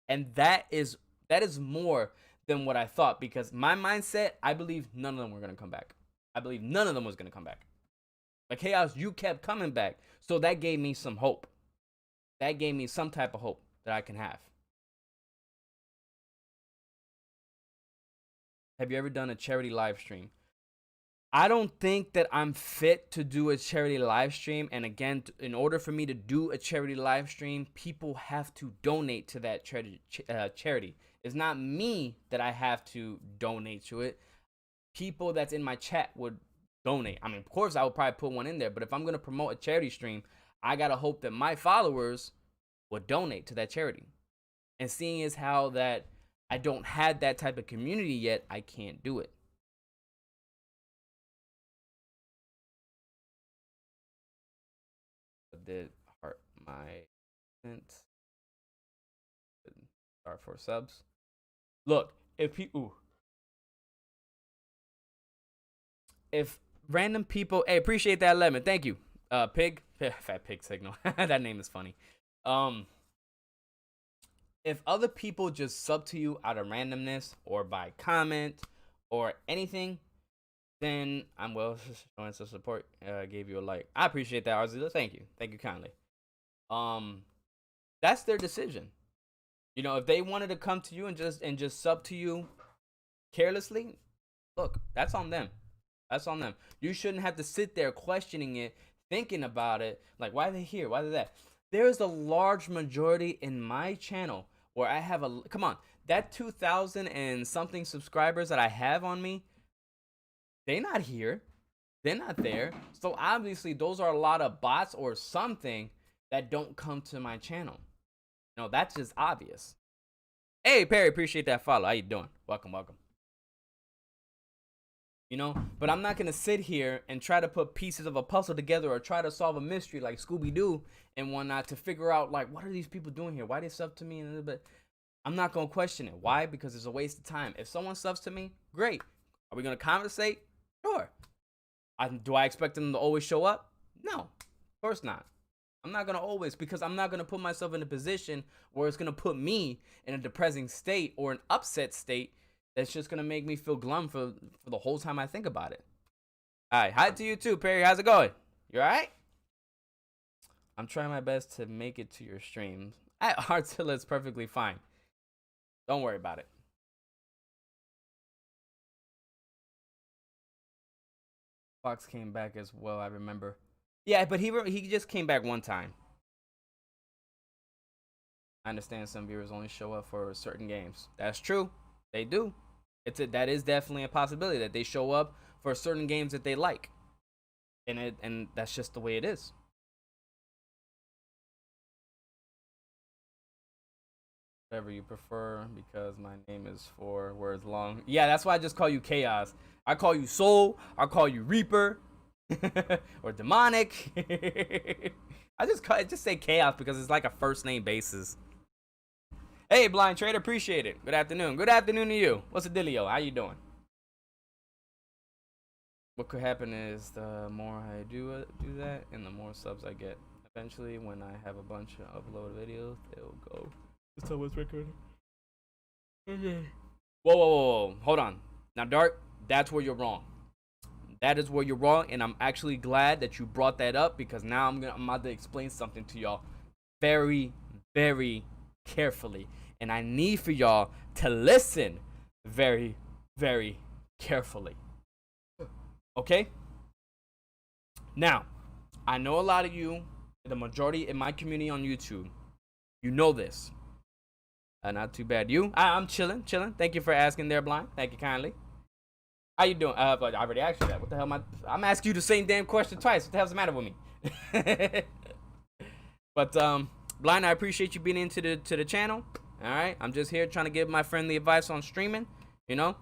And that is more than what I thought, because my mindset, I believe none of them were going to come back. I believe none of them was going to come back. Like, Chaos, you kept coming back, so that gave me some hope. That gave me some type of hope that I can have. Have you ever done a charity live stream? I don't think that I'm fit to do a charity live stream. And again, in order for me to do a charity live stream, people have to donate to that charity. It's not me that I have to donate to it. People that's in my chat would donate. I mean, of course, I would probably put one in there. But if I'm going to promote a charity stream, I got to hope that my followers will donate to that charity. And seeing as how that I don't have that type of community yet, I can't do it. Did heart my sent start for subs. Look, if random people, hey, appreciate that lemon, thank you. Pig, fat pig signal. That name is funny. If other people just sub to you out of randomness or by comment or anything, then I'm showing some support. Gave you a like. I appreciate that, Arzila. Thank you. Thank you kindly. That's their decision. You know, if they wanted to come to you and just sub to you carelessly, look, that's on them. That's on them. You shouldn't have to sit there questioning it, thinking about it, like, why are they here? Why are they that? There's a large majority in my channel where I have come on, that 2,000 and something subscribers that I have on me, they're not here. They're not there. So obviously those are a lot of bots or something that don't come to my channel. You know, that's just obvious. Hey, Perry, appreciate that follow. How you doing? Welcome, welcome. You know, but I'm not going to sit here and try to put pieces of a puzzle together or try to solve a mystery like Scooby-Doo and whatnot to figure out, like, what are these people doing here? Why they sub to me? But I'm not going to question it. Why? Because it's a waste of time. If someone subs to me, great. Are we going to conversate? Sure. Do I expect them to always show up? No, of course not. I'm not going to always, because I'm not going to put myself in a position where it's going to put me in a depressing state or an upset state that's just going to make me feel glum for the whole time I think about it. All right. Hi to you too, Perry. How's it going? You all right? I'm trying my best to make it to your streams. Artilla is perfectly fine. Don't worry about it. Fox came back as well, I remember. Yeah, but he just came back one time. I understand some viewers only show up for certain games. That's true. They do. That is definitely a possibility that they show up for certain games that they like. And that's just the way it is. Whatever you prefer, because my name is 4 words long. Yeah, that's why I just call you Chaos. I call you Soul. I call you Reaper. Or Demonic. I just say Chaos because it's like a first name basis. Hey, Blind Trader, appreciate it. Good afternoon. Good afternoon to you. What's the dealio? How you doing? what could happen is the more I do that, and the more subs I get. Eventually, when I have a bunch of uploaded videos, it'll go. That's how it's recording. Whoa. Hold on. Now, Dark, that's where you're wrong. That is where you're wrong, and I'm actually glad that you brought that up, because now I'm about to explain something to y'all very, very carefully. And I need for y'all to listen very, very carefully. Okay? Now, I know a lot of you, the majority in my community on YouTube, you know this. Not too bad. You? I'm chilling. Thank you for asking there, Blind. Thank you kindly. How you doing? But I already asked you that. What the hell I'm asking you the same damn question twice. What the hell's the matter with me? But Blind, I appreciate you being into the channel. All right, I'm just here trying to give my friendly advice on streaming, you know.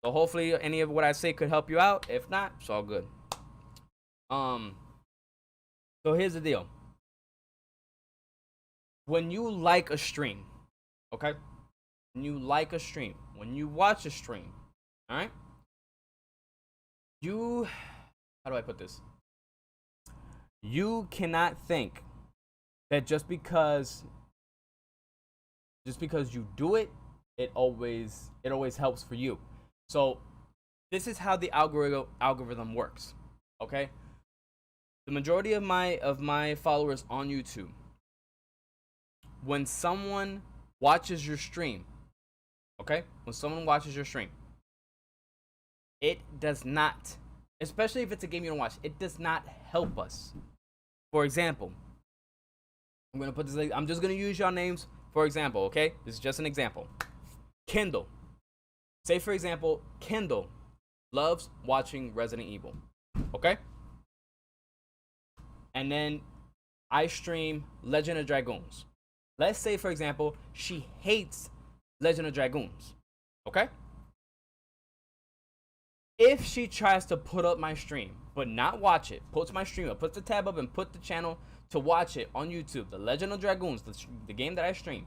So hopefully any of what I say could help you out. If not, it's all good. So here's the deal. When you like a stream, okay? When you like a stream, when you watch a stream, all right? How do I put this? You cannot think that just because you do it, it always helps for you. So this is how the algorithm works, okay? The majority of my followers on YouTube, when someone watches your stream, okay? When someone watches your stream, it does not, especially if it's a game you don't watch, it does not help us. For example, I'm gonna put this. I'm just gonna use y'all names for example, okay? This is just an example. Kendall. Say for example, Kendall loves watching Resident Evil, okay? And then I stream Legend of Dragoons. Let's say for example, she hates Legend of Dragoons, okay? If she tries to put up my stream, but not watch it, puts my stream up, puts the tab up and put the channel to watch it on YouTube, the Legend of Dragoons, the game that I stream,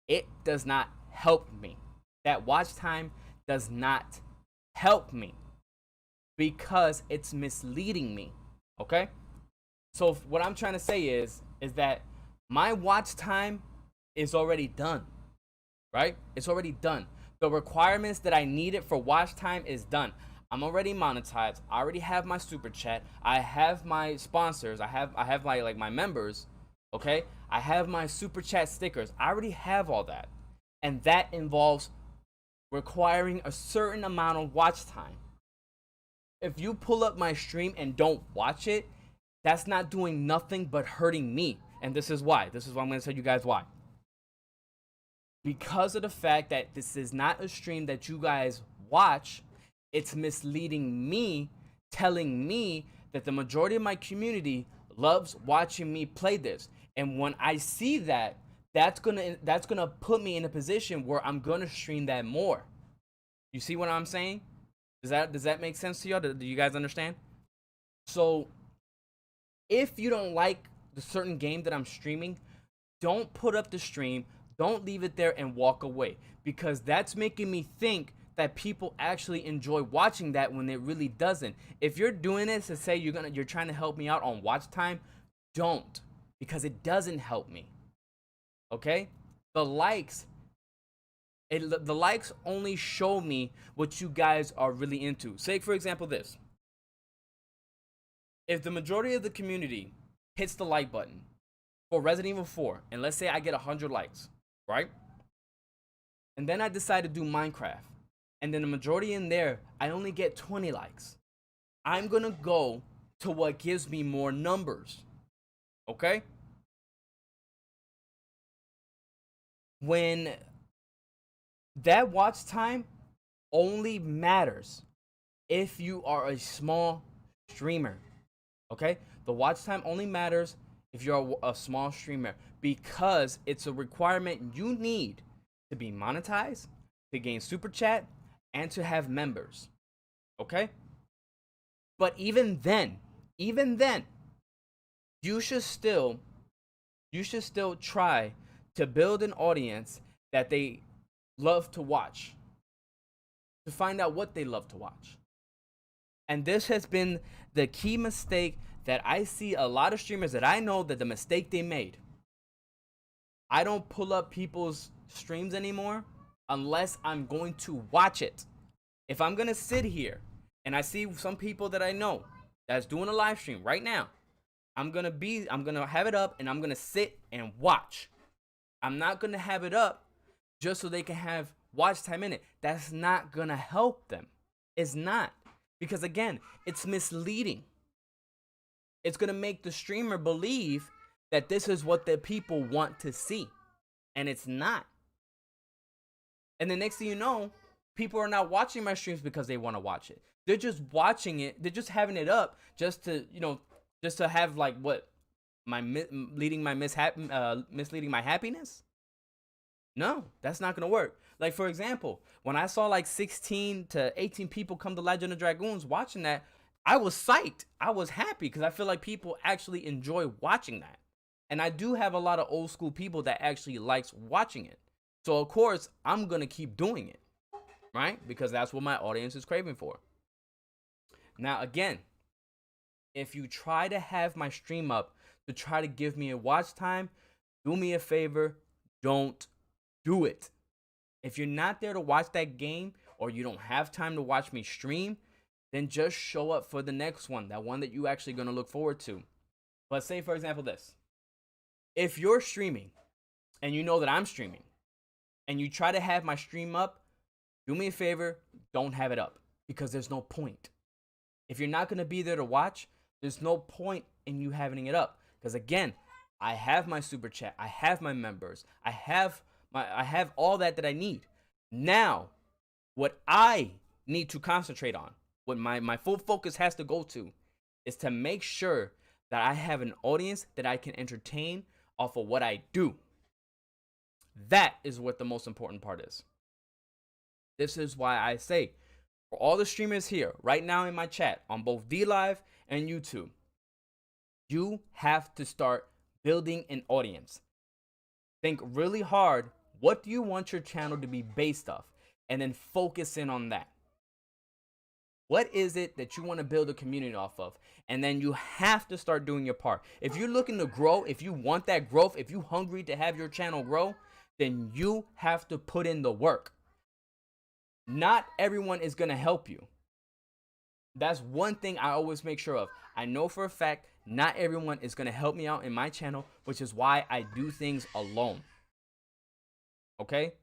it does not help me. That watch time does not help me because it's misleading me, okay? So what I'm trying to say is that my watch time is already done, right? It's already done. The requirements that I needed for watch time is done. I'm already monetized. I already have my super chat. I have my sponsors. I have my members. Okay? I have my super chat stickers. I already have all that. And that involves requiring a certain amount of watch time. If you pull up my stream and don't watch it, that's not doing nothing but hurting me. And this is why. This is why I'm going to tell you guys why. Because of the fact that this is not a stream that you guys watch, it's misleading me, telling me that the majority of my community loves watching me play this. And when I see that, that's gonna put me in a position where I'm gonna stream that more. You see what I'm saying? Does that make sense to y'all? Do you guys understand? So if you don't like the certain game that I'm streaming, don't put up the stream. Don't leave it there and walk away, because that's making me think that people actually enjoy watching that when it really doesn't. If you're doing this to say you're trying to help me out on watch time, don't, because it doesn't help me. Okay? The likes only show me what you guys are really into. Say for example this. If the majority of the community hits the like button for Resident Evil 4, and let's say I get 100 likes, right? And then I decide to do Minecraft, and then the majority in there, I only get 20 likes. I'm gonna go to what gives me more numbers, okay? When that watch time only matters if you are a small streamer, okay? The watch time only matters if you're a small streamer, because it's a requirement you need to be monetized, to gain super chat, and to have members, okay? But even then, you should still try to build an audience that they love to watch, to find out what they love to watch. And this has been the key mistake that I see a lot of streamers that I know that the mistake they made. I don't pull up people's streams anymore unless I'm going to watch it. If I'm going to sit here and I see some people that I know that's doing a live stream right now, I'm going to have it up and I'm going to sit and watch. I'm not going to have it up just so they can have watch time in it. That's not going to help them. It's not. Because again, it's misleading. It's going to make the streamer believe that this is what the people want to see. And it's not. And the next thing you know, people are not watching my streams because they want to watch it. They're just watching it. They're just having it up just to, just to have like what? Misleading my happiness? No, that's not going to work. Like, for example, when I saw like 16 to 18 people come to Legend of Dragoons watching that, I was psyched. I was happy because I feel like people actually enjoy watching that. And I do have a lot of old school people that actually likes watching it. So, of course, I'm going to keep doing it, right? Because that's what my audience is craving for. Now, again, if you try to have my stream up to try to give me a watch time, do me a favor, don't do it. If you're not there to watch that game or you don't have time to watch me stream, then just show up for the next one, that one that you actually going to look forward to. But say, for example, this. If you're streaming and you know that I'm streaming and you try to have my stream up, do me a favor, don't have it up because there's no point. If you're not going to be there to watch, there's no point in you having it up. Because again, I have my super chat, I have my members, I have all that I need. Now, what I need to concentrate on, what my full focus has to go to, is to make sure that I have an audience that I can entertain off of what I do. That is what the most important part is. This is why I say, for all the streamers here right now in my chat on both DLive and YouTube, you have to start building an audience. Think really hard. What do you want your channel to be based off? And then focus in on that. What is it that you want to build a community off of? And then you have to start doing your part. If you're looking to grow, if you want that growth, if you're hungry to have your channel grow, then you have to put in the work. Not everyone is going to help you. That's one thing I always make sure of. I know for a fact not everyone is going to help me out in my channel, which is why I do things alone. Okay?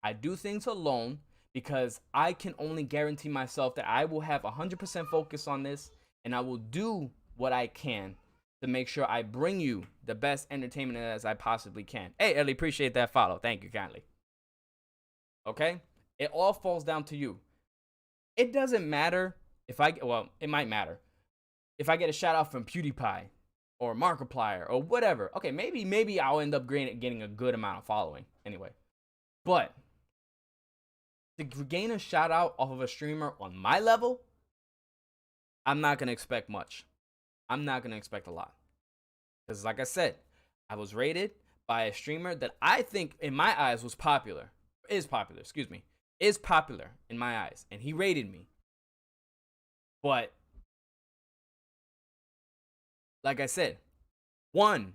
I do things alone because I can only guarantee myself that I will have 100% focus on this and I will do what I can to make sure I bring you the best entertainment as I possibly can. Hey, Ellie, appreciate that follow. Thank you kindly. Okay? It all falls down to you. It doesn't matter if it might matter. If I get a shout out from PewDiePie or Markiplier or whatever, okay, maybe I'll end up getting a good amount of following anyway. But to gain a shout out off of a streamer on my level, I'm not going to expect much. I'm not going to expect a lot. Because like I said, I was rated by a streamer that I think in my eyes is popular in my eyes. And he rated me. But like I said, 1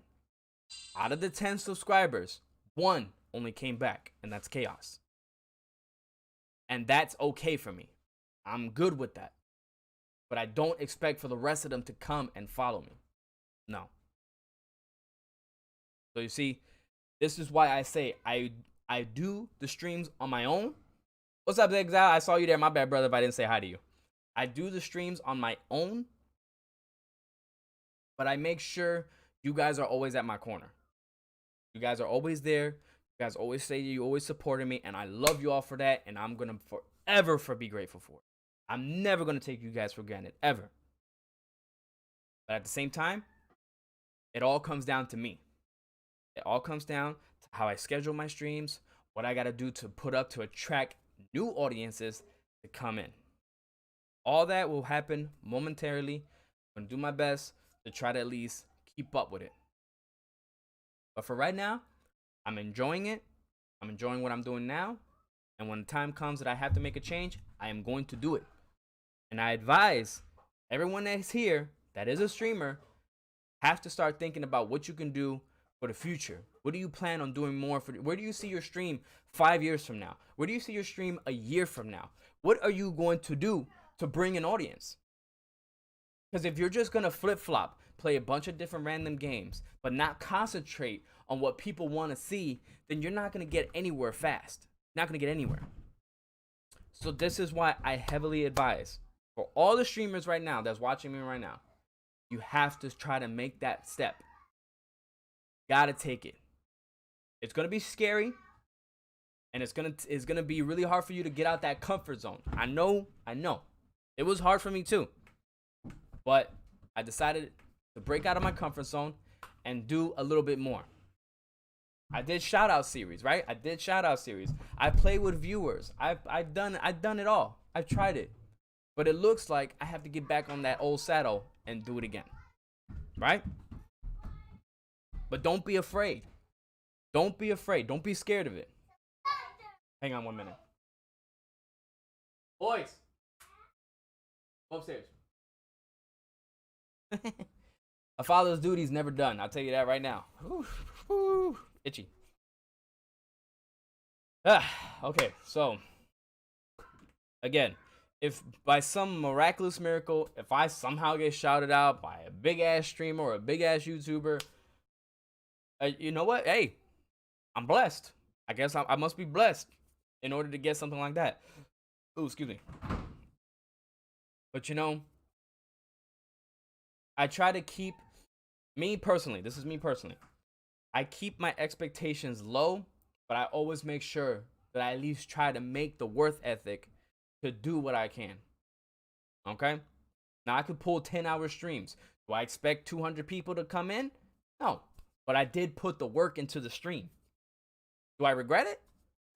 out of the 10 subscribers, 1 only came back, and that's Chaos. And that's okay for me. I'm good with that. But I don't expect for the rest of them to come and follow me. No. So you see, this is why I say I do the streams on my own. What's up, Exile? I saw you there. My bad, brother, if I didn't say hi to you. I do the streams on my own. But I make sure you guys are always at my corner. You guys are always there. You guys always say you always supported me. And I love you all for that. And I'm going to forever be grateful for it. I'm never going to take you guys for granted. Ever. But at the same time, it all comes down to me. It all comes down to how I schedule my streams. What I got to do to put up to attract new audiences to come in. All that will happen momentarily. I'm going to do my best to try to at least keep up with it. But for right now, I'm enjoying it. I'm enjoying what I'm doing now. And when the time comes that I have to make a change, I am going to do it. And I advise everyone that's here that is a streamer have to start thinking about what you can do for the future. What do you plan on doing more for? Where do you see your stream 5 years from now? Where do you see your stream a year from now? What are you going to do to bring an audience? Because if you're just going to flip-flop, play a bunch of different random games, but not concentrate on what people want to see, then you're not going to get anywhere fast. Not going to get anywhere. So this is why I heavily advise for all the streamers right now that's watching me right now, you have to try to make that step. Gotta take it. It's gonna be scary, and it's gonna be really hard for you to get out that comfort zone. I know. It was hard for me too, but I decided to break out of my comfort zone and do a little bit more. I did shout out series, right? I play with viewers. I've done it all. I've tried it. But it looks like I have to get back on that old saddle and do it again. Right? But don't be afraid. Don't be afraid. Don't be scared of it. Hang on 1 minute. Boys. Go upstairs. A father's duty is never done. I'll tell you that right now. Whew. Itchy. Okay, so again, if by some miraculous miracle, if I somehow get shouted out by a big ass streamer or a big ass YouTuber, you know what? Hey, I'm blessed. I guess I must be blessed in order to get something like that. Ooh, excuse me. But you know, I try to keep me personally. This is me personally. I keep my expectations low, but I always make sure that I at least try to make the worth ethic to do what I can. Okay? Now I could pull 10-hour streams. Do I expect 200 people to come in? No. But I did put the work into the stream. Do I regret it?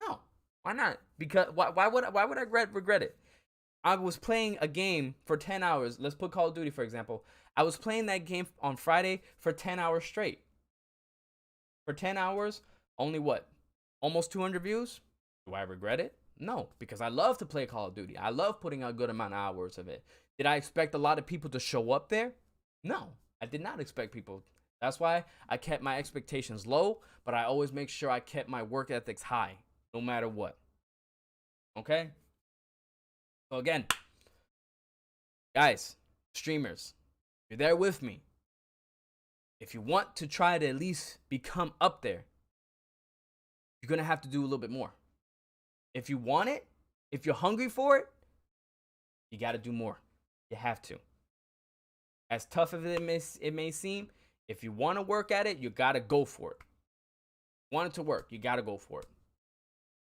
No. Why not? Because why would I regret it? I was playing a game for 10 hours. Let's put Call of Duty, for example. I was playing that game on Friday for 10 hours straight. For 10 hours, only what? Almost 200 views? Do I regret it? No, because I love to play Call of Duty. I love putting a good amount of hours of it. Did I expect a lot of people to show up there? No, I did not expect people. That's why I kept my expectations low, but I always make sure I kept my work ethics high, no matter what. Okay? So again, guys, streamers, you're there with me. If you want to try to at least become up there, you're going to have to do a little bit more. If you want it, if you're hungry for it, you got to do more. You have to. As tough as it may seem, if you want to work at it, you got to go for it. Want it to work, you got to go for it.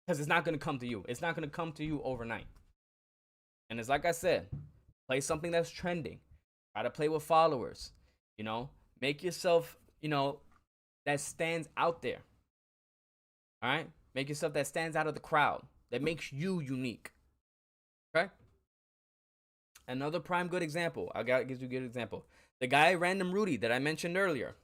Because it's not going to come to you. It's not going to come to you overnight. And it's like I said, play something that's trending. Try to play with followers. You know, make yourself, you know, that stands out there. All right? Make yourself that stands out of the crowd. That makes you unique. Okay? Another prime good example. I got to give you a good example. The guy, Random Rudy, that I mentioned earlier.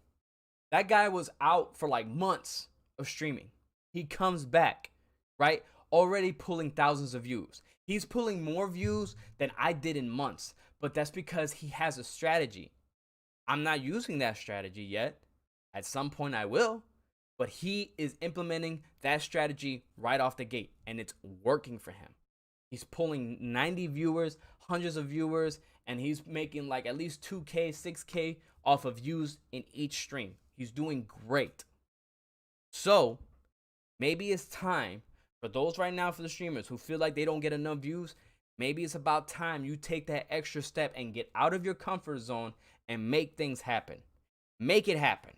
That guy was out for like months of streaming. He comes back, right? Already pulling thousands of views. He's pulling more views than I did in months. But that's because he has a strategy. I'm not using that strategy yet. At some point I will. But he is implementing that strategy right off the gate. And it's working for him. He's pulling 90 viewers, hundreds of viewers. And he's making like at least 2K, 6K off of views in each stream. He's doing great. So maybe it's time for those right now, for the streamers who feel like they don't get enough views. Maybe it's about time you take that extra step and get out of your comfort zone and make things happen. Make it happen.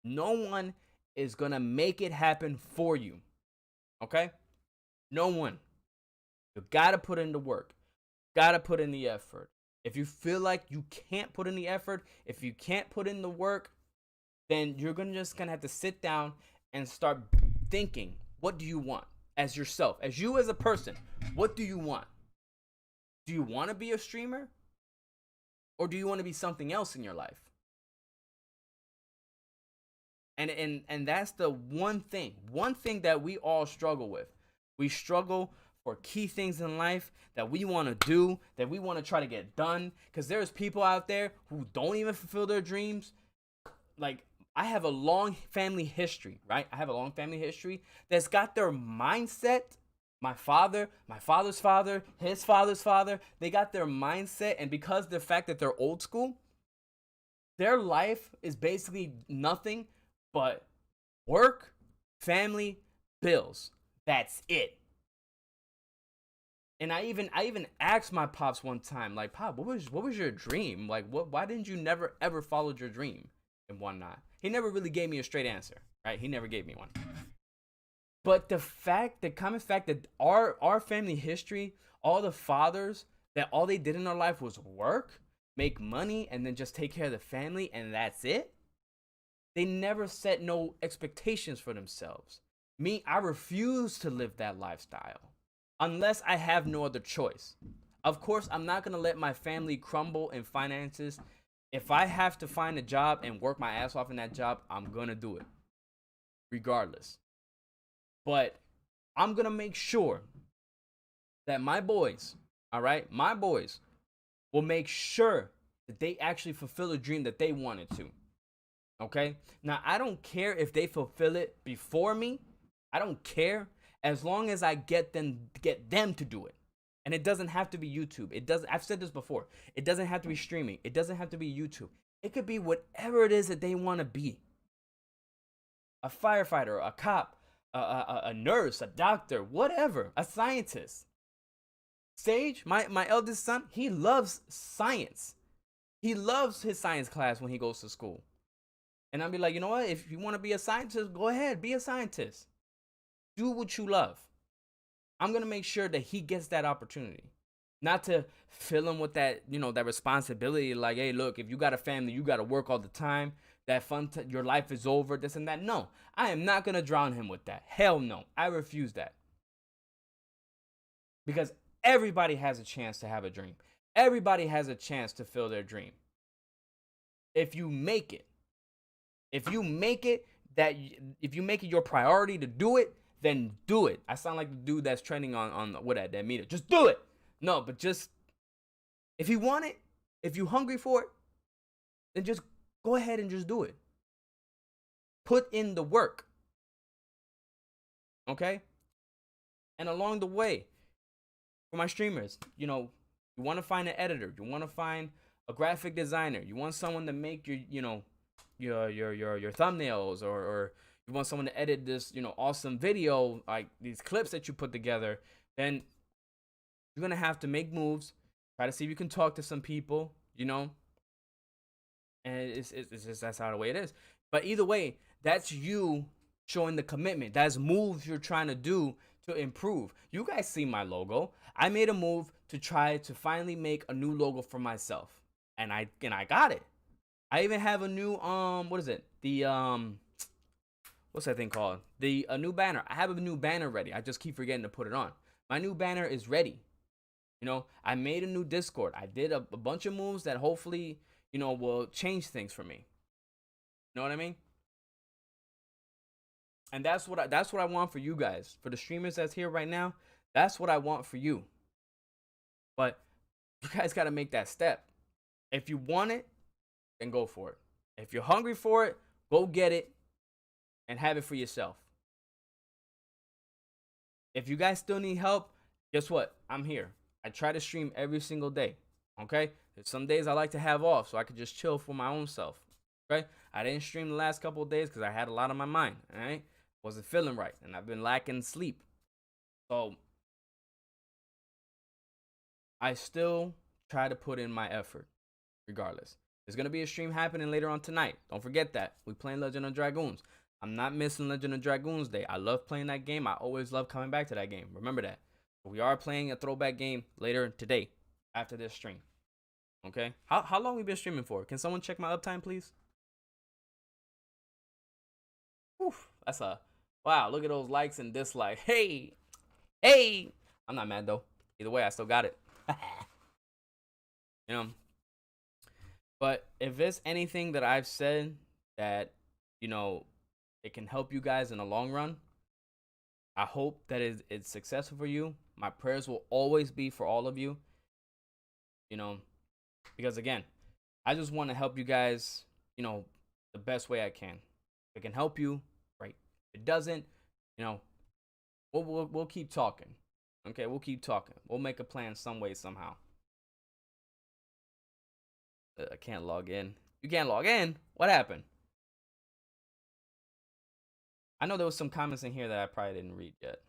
No one is going to make it happen for you. Okay? No one. You got to put in the work. Got to put in the effort. If you feel like you can't put in the effort, if you can't put in the work, then you're just going to have to sit down and start thinking, what do you want as yourself? As you as a person, what do you want? Do you want to be a streamer? Or do you want to be something else in your life? And that's the one thing that we all struggle with. We struggle for key things in life that we want to do, that we want to try to get done. Because there's people out there who don't even fulfill their dreams. Like, I have a long family history, right? I have a long family history that's got their mindset. My father, my father's father, his father's father, they got their mindset. And because of the fact that they're old school, their life is basically nothing but work, family, bills. That's it. And I even asked my pops one time, like, Pop, what was your dream? Like, why didn't you never ever follow your dream and whatnot? He never really gave me a straight answer, right? He never gave me one. But the common fact that our family history, all the fathers, that all they did in their life was work, make money, and then just take care of the family, and that's it. They never set no expectations for themselves. Me, I refuse to live that lifestyle unless I have no other choice. Of course, I'm not going to let my family crumble in finances. If I have to find a job and work my ass off in that job, I'm going to do it regardless. But I'm going to make sure that my boys, all right, my boys will make sure that they actually fulfill a dream that they wanted to. Okay? Now, I don't care if they fulfill it before me. I don't care, as long as I get them to do it. And it doesn't have to be YouTube. I've said this before. It doesn't have to be streaming. It doesn't have to be YouTube. It could be whatever it is that they want to be. A firefighter, a cop, a nurse, a doctor, whatever, a scientist. Sage, my eldest son, he loves science. He loves his science class when he goes to school. And I'll be like, you know what? If you want to be a scientist, go ahead, be a scientist. Do what you love. I'm going to make sure that he gets that opportunity. Not to fill him with that, that responsibility. Like, hey, look, if you got a family, you got to work all the time. That your life is over, this and that. No, I am not going to drown him with that. Hell no. I refuse that. Because everybody has a chance to have a dream. Everybody has a chance to fill their dream. If you make it. If you make it your priority to do it, then do it. I sound like the dude that's trending on that meter. Just do it. No, but just, if you want it, if you're hungry for it, then just go ahead and just do it. Put in the work. Okay? And along the way, for my streamers, you want to find an editor, you want to find a graphic designer, you want someone to make your thumbnails, or you want someone to edit this, awesome video, like these clips that you put together, then you're going to have to make moves, try to see if you can talk to some people, and it's just, that's how the way it is. But either way, that's you showing the commitment. That's moves you're trying to do to improve. You guys see my logo. I made a move to try to finally make a new logo for myself, and I got it. I even have a new what is it? The what's that thing called? A new banner. I have a new banner ready. I just keep forgetting to put it on. My new banner is ready. I made a new Discord. I did a bunch of moves that hopefully, will change things for me. You know what I mean? And that's what I want for you guys. For the streamers that's here right now, that's what I want for you. But you guys got to make that step. If you want it, then go for it. If you're hungry for it, go get it and have it for yourself. If you guys still need help, guess what? I'm here. I try to stream every single day. Okay? Some days I like to have off so I could just chill for my own self. Okay? I didn't stream the last couple of days because I had a lot on my mind. All right? Wasn't feeling right, and I've been lacking sleep. So I still try to put in my effort regardless. There's going to be a stream happening later on tonight. Don't forget that. We playing Legend of Dragoons. I'm not missing Legend of Dragoons Day. I love playing that game. I always love coming back to that game. Remember that. We are playing a throwback game later today after this stream. Okay? How long we been streaming for? Can someone check my uptime, please? Oof, that's a... Wow, look at those likes and dislikes. Hey! I'm not mad, though. Either way, I still got it. But if there's anything that I've said that, it can help you guys in the long run, I hope that it's successful for you. My prayers will always be for all of you. You know, because again, I just want to help you guys, you know, the best way I can. If it can help you, right? If it doesn't, you know, we'll keep talking. Okay, we'll keep talking. We'll make a plan some way, somehow. I can't log in. You can't log in? What happened? I know there was some comments in here that I probably didn't read yet.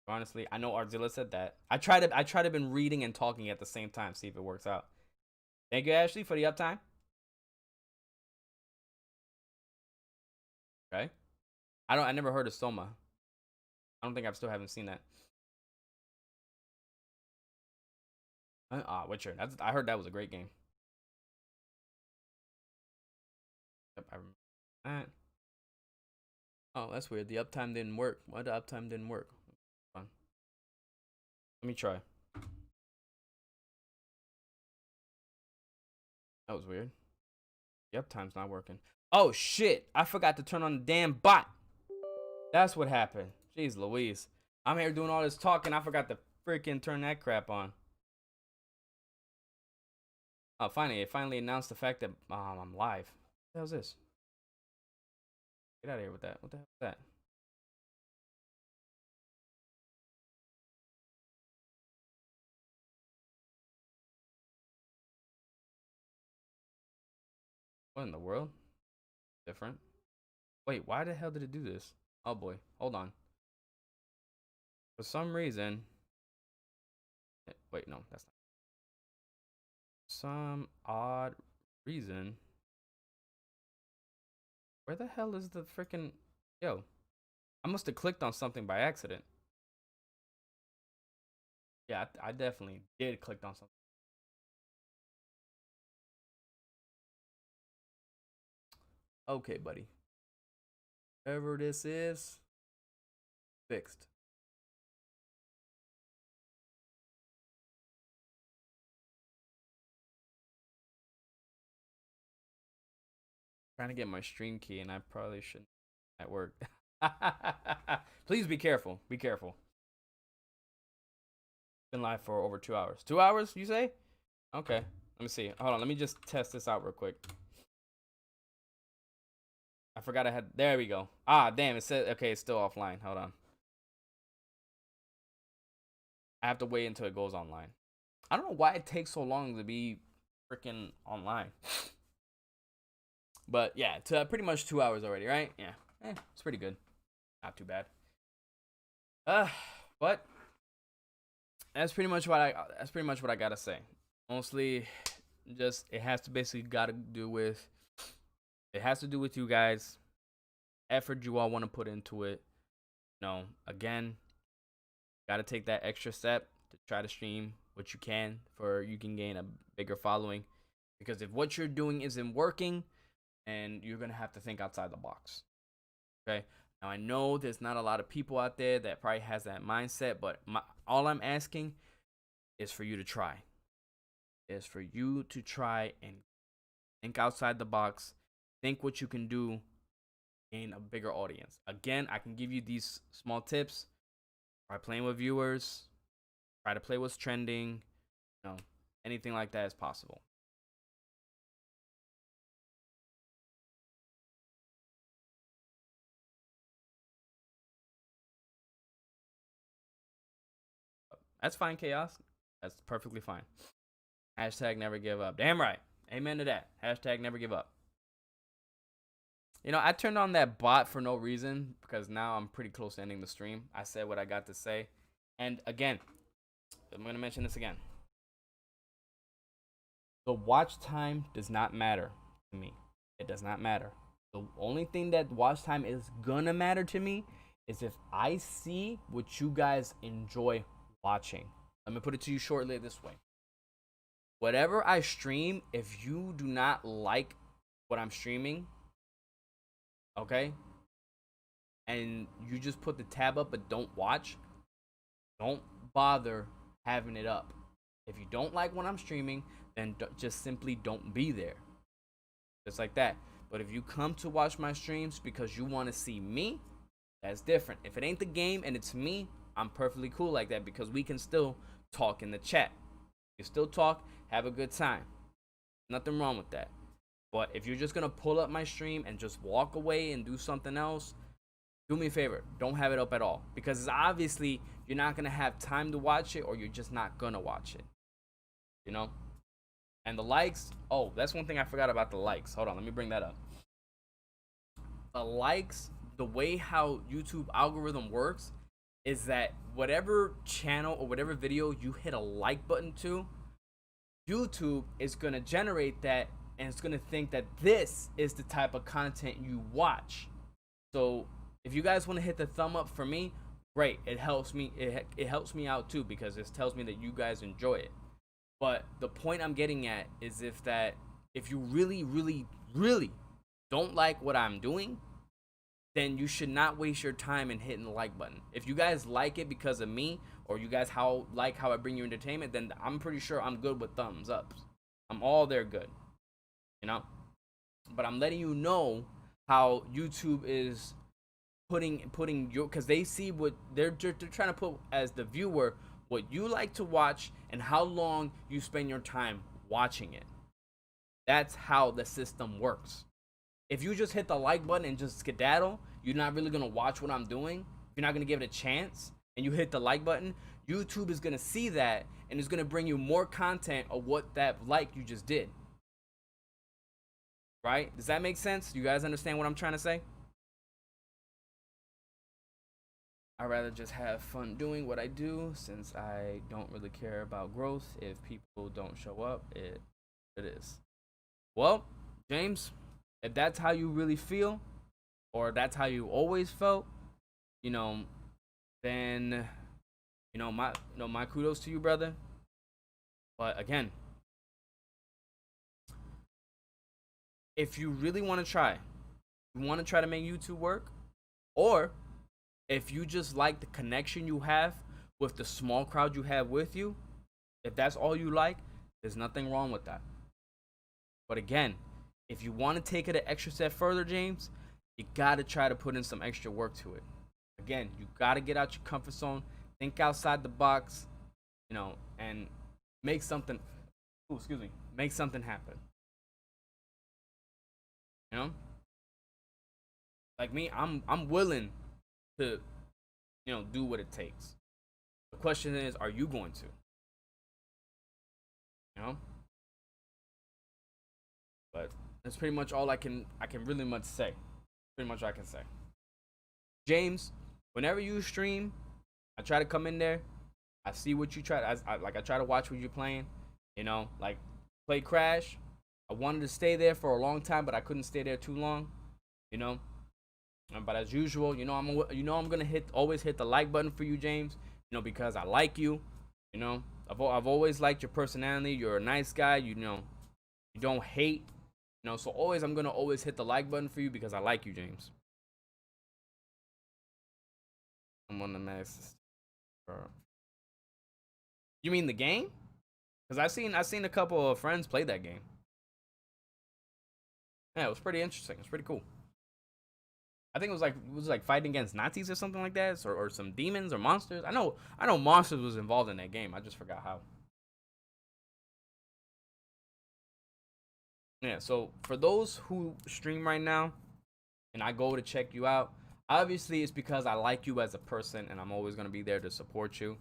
Honestly, I know Artzilla said that. I try to been reading and talking at the same time, see if it works out. Thank you, Ashley, for the uptime. Okay. I never heard of Soma. I don't think I still haven't seen that. Witcher. I heard that was a great game. Yep, I remember that. Oh, that's weird. The uptime didn't work. Why the uptime didn't work? Fun. Let me try. That was weird. The uptime's not working. Oh shit! I forgot to turn on the damn bot. That's what happened. Jeez Louise. I'm here doing all this talking. I forgot to freaking turn that crap on. Oh, it finally announced the fact that I'm live. What the hell is this? Get out of here with that. What the hell is that? What in the world? Different. Wait, why the hell did it do this? Oh boy, hold on. For some reason. Wait, no, that's not. Some odd reason. Where the hell is the freaking. Yo, I must have clicked on something by accident. Yeah, I definitely did click on something. Okay, buddy. Whatever this is, fixed. Trying to get my stream key, and I probably shouldn't at work. Please be careful. Be careful. Been live for over 2 hours. 2 hours, you say? Okay. Let me see. Hold on. Let me just test this out real quick. I forgot I had. There we go. Ah, damn. It said. Okay, it's still offline. Hold on. I have to wait until it goes online. I don't know why it takes so long to be freaking online. But yeah, it's pretty much 2 hours already, right? Yeah, it's pretty good. Not too bad. But that's pretty much what I gotta say. Mostly, just it has to do with you guys. Effort you all want to put into it. No, again, gotta take that extra step to try to stream what you can you can gain a bigger following. Because if what you're doing isn't working, and you're going to have to think outside the box. Okay? Now, I know there's not a lot of people out there that probably has that mindset, but all I'm asking is for you to try. Is for you to try and think outside the box. Think what you can do in a bigger audience. Again, I can give you these small tips. Try playing with viewers. Try to play what's trending. You know, anything like that is possible. That's fine, Chaos. That's perfectly fine. Hashtag never give up. Damn right. Amen to that. Hashtag never give up. You know, I turned on that bot for no reason because now I'm pretty close to ending the stream. I said what I got to say. And again, I'm going to mention this again. The watch time does not matter to me. It does not matter. The only thing that watch time is going to matter to me is if I see what you guys enjoy watching. Let me put it to you shortly this way. Whatever I stream, if you do not like what I'm streaming, okay, and you just put the tab up but don't watch, don't bother having it up. If you don't like what I'm streaming, then just simply don't be there. Just like that. But if you come to watch my streams because you want to see me, That's different. If it ain't the game and it's me, I'm perfectly cool like that because we can still talk in the chat. You still talk, have a good time. Nothing wrong with that. But if you're just gonna pull up my stream and just walk away and do something else, do me a favor, don't have it up at all. Because it's obviously you're not gonna have time to watch it or you're just not gonna watch it. You know? And the likes, oh, that's one thing I forgot about the likes. Hold on, let me bring that up. The likes, the way how YouTube algorithm works is that whatever channel or whatever video you hit a like button to, YouTube is going to generate that and it's going to think that this is the type of content you watch. So if you guys want to hit the thumb up for me, great. It helps me. It helps me out too because it tells me that you guys enjoy it. But the point I'm getting at is if you really, really, really don't like what I'm doing, then you should not waste your time in hitting the like button. If you guys like it because of me, or you guys like how I bring you entertainment, then I'm pretty sure I'm good with thumbs ups. I'm all there good, you know? But I'm letting you know how YouTube is putting your, because they see what they're trying to put as the viewer, what you like to watch and how long you spend your time watching it. That's how the system works. If you just hit the like button and just skedaddle, you're not really gonna watch what I'm doing. You're not gonna give it a chance, and you hit the like button, YouTube is gonna see that and is gonna bring you more content of what that like you just did. Right? Does that make sense? You guys understand what I'm trying to say? I'd rather just have fun doing what I do since I don't really care about growth. If people don't show up, it is. Well, James, if that's how you really feel, or that's how you always felt, you know, then, my kudos to you, brother. But again, if you really want to try, you want to try to make YouTube work, or if you just like the connection you have with the small crowd you have with you, if that's all you like, there's nothing wrong with that. But again, if you want to take it an extra step further, James, you got to try to put in some extra work to it. Again, you got to get out your comfort zone, think outside the box, and make something, make something happen. Like me, I'm willing to, do what it takes. The question is, are you going to? But that's pretty much all I can really much say. Pretty much all I can say. James, whenever you stream, I try to come in there. I see what you try. I try to watch what you're playing. Like play Crash. I wanted to stay there for a long time, but I couldn't stay there too long. But as usual, I'm gonna always hit the like button for you, James. Because I like you. I've always liked your personality. You're a nice guy. You don't hate. So I'm gonna always hit the like button for you because I like you, James. I'm on the next. You mean the game? Because I've seen a couple of friends play that game. Yeah, it was pretty interesting. It's pretty cool. I think it was like fighting against Nazis or something like that, or some demons or monsters. I know monsters was involved in that game. I just forgot how. Yeah, so for those who stream right now and I go to check you out, obviously it's because I like you as a person and I'm always going to be there to support you.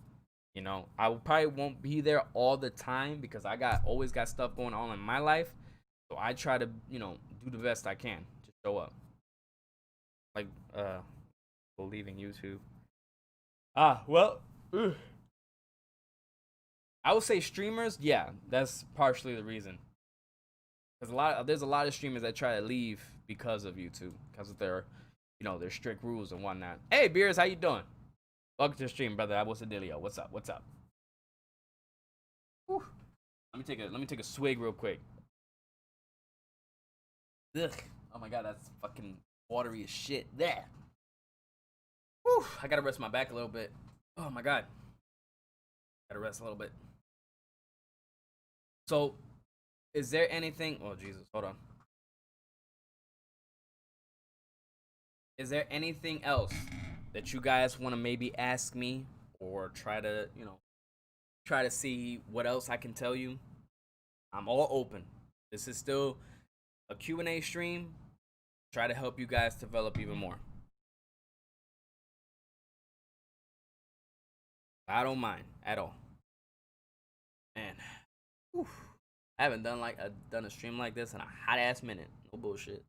I probably won't be there all the time because I always got stuff going on in my life. So I try to, do the best I can to show up. Like, leaving YouTube. Well, I would say streamers, yeah, that's partially the reason. Because there's a lot of streamers that try to leave because of YouTube, because of their, their strict rules and whatnot. Hey, Beers, how you doing? Welcome to the stream, brother. What's the dealio? What's up? What's up? Whew. Let me take a swig real quick. Ugh. Oh my god, that's fucking watery as shit. There. Whew. I gotta rest my back a little bit. Oh my god. Gotta rest a little bit. So, is there anything? Oh Jesus, hold on. is there anything else that you guys want to maybe ask me or try to, try to see what else I can tell you? I'm all open. This is still a Q&A stream. Try to help you guys develop even more. I don't mind at all. Man, whew. I haven't done a stream like this in a hot ass minute. No bullshit.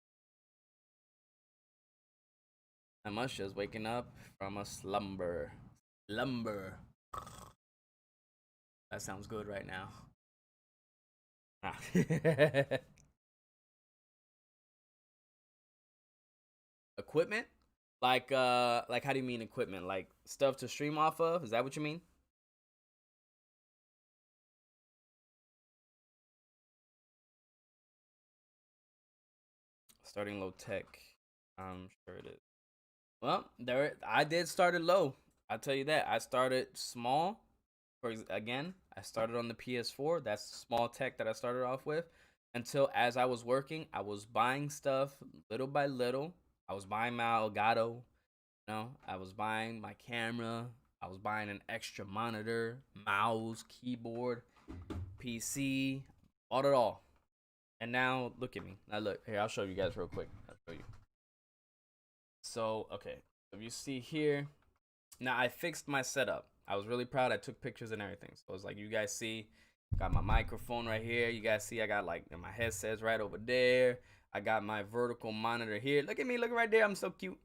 I must just waking up from a slumber. That sounds good right now. Equipment? Like how do you mean equipment? Like stuff to stream off of? Is that what you mean? Starting low tech. I'm sure it is. Well, I did start it low. I'll tell you that. I started small. I started on the PS4. That's small tech that I started off with. Until as I was working, I was buying stuff little by little. I was buying my Elgato. I was buying my camera. I was buying an extra monitor, mouse, keyboard, PC. Bought it all. And now, look at me. Now look, here, I'll show you guys real quick. I'll show you. So, okay. If you see here, now I fixed my setup. I was really proud. I took pictures and everything. So it's like you guys see, got my microphone right here. You guys see I got like my headset's right over there. I got my vertical monitor here. Look at me, look right there. I'm so cute.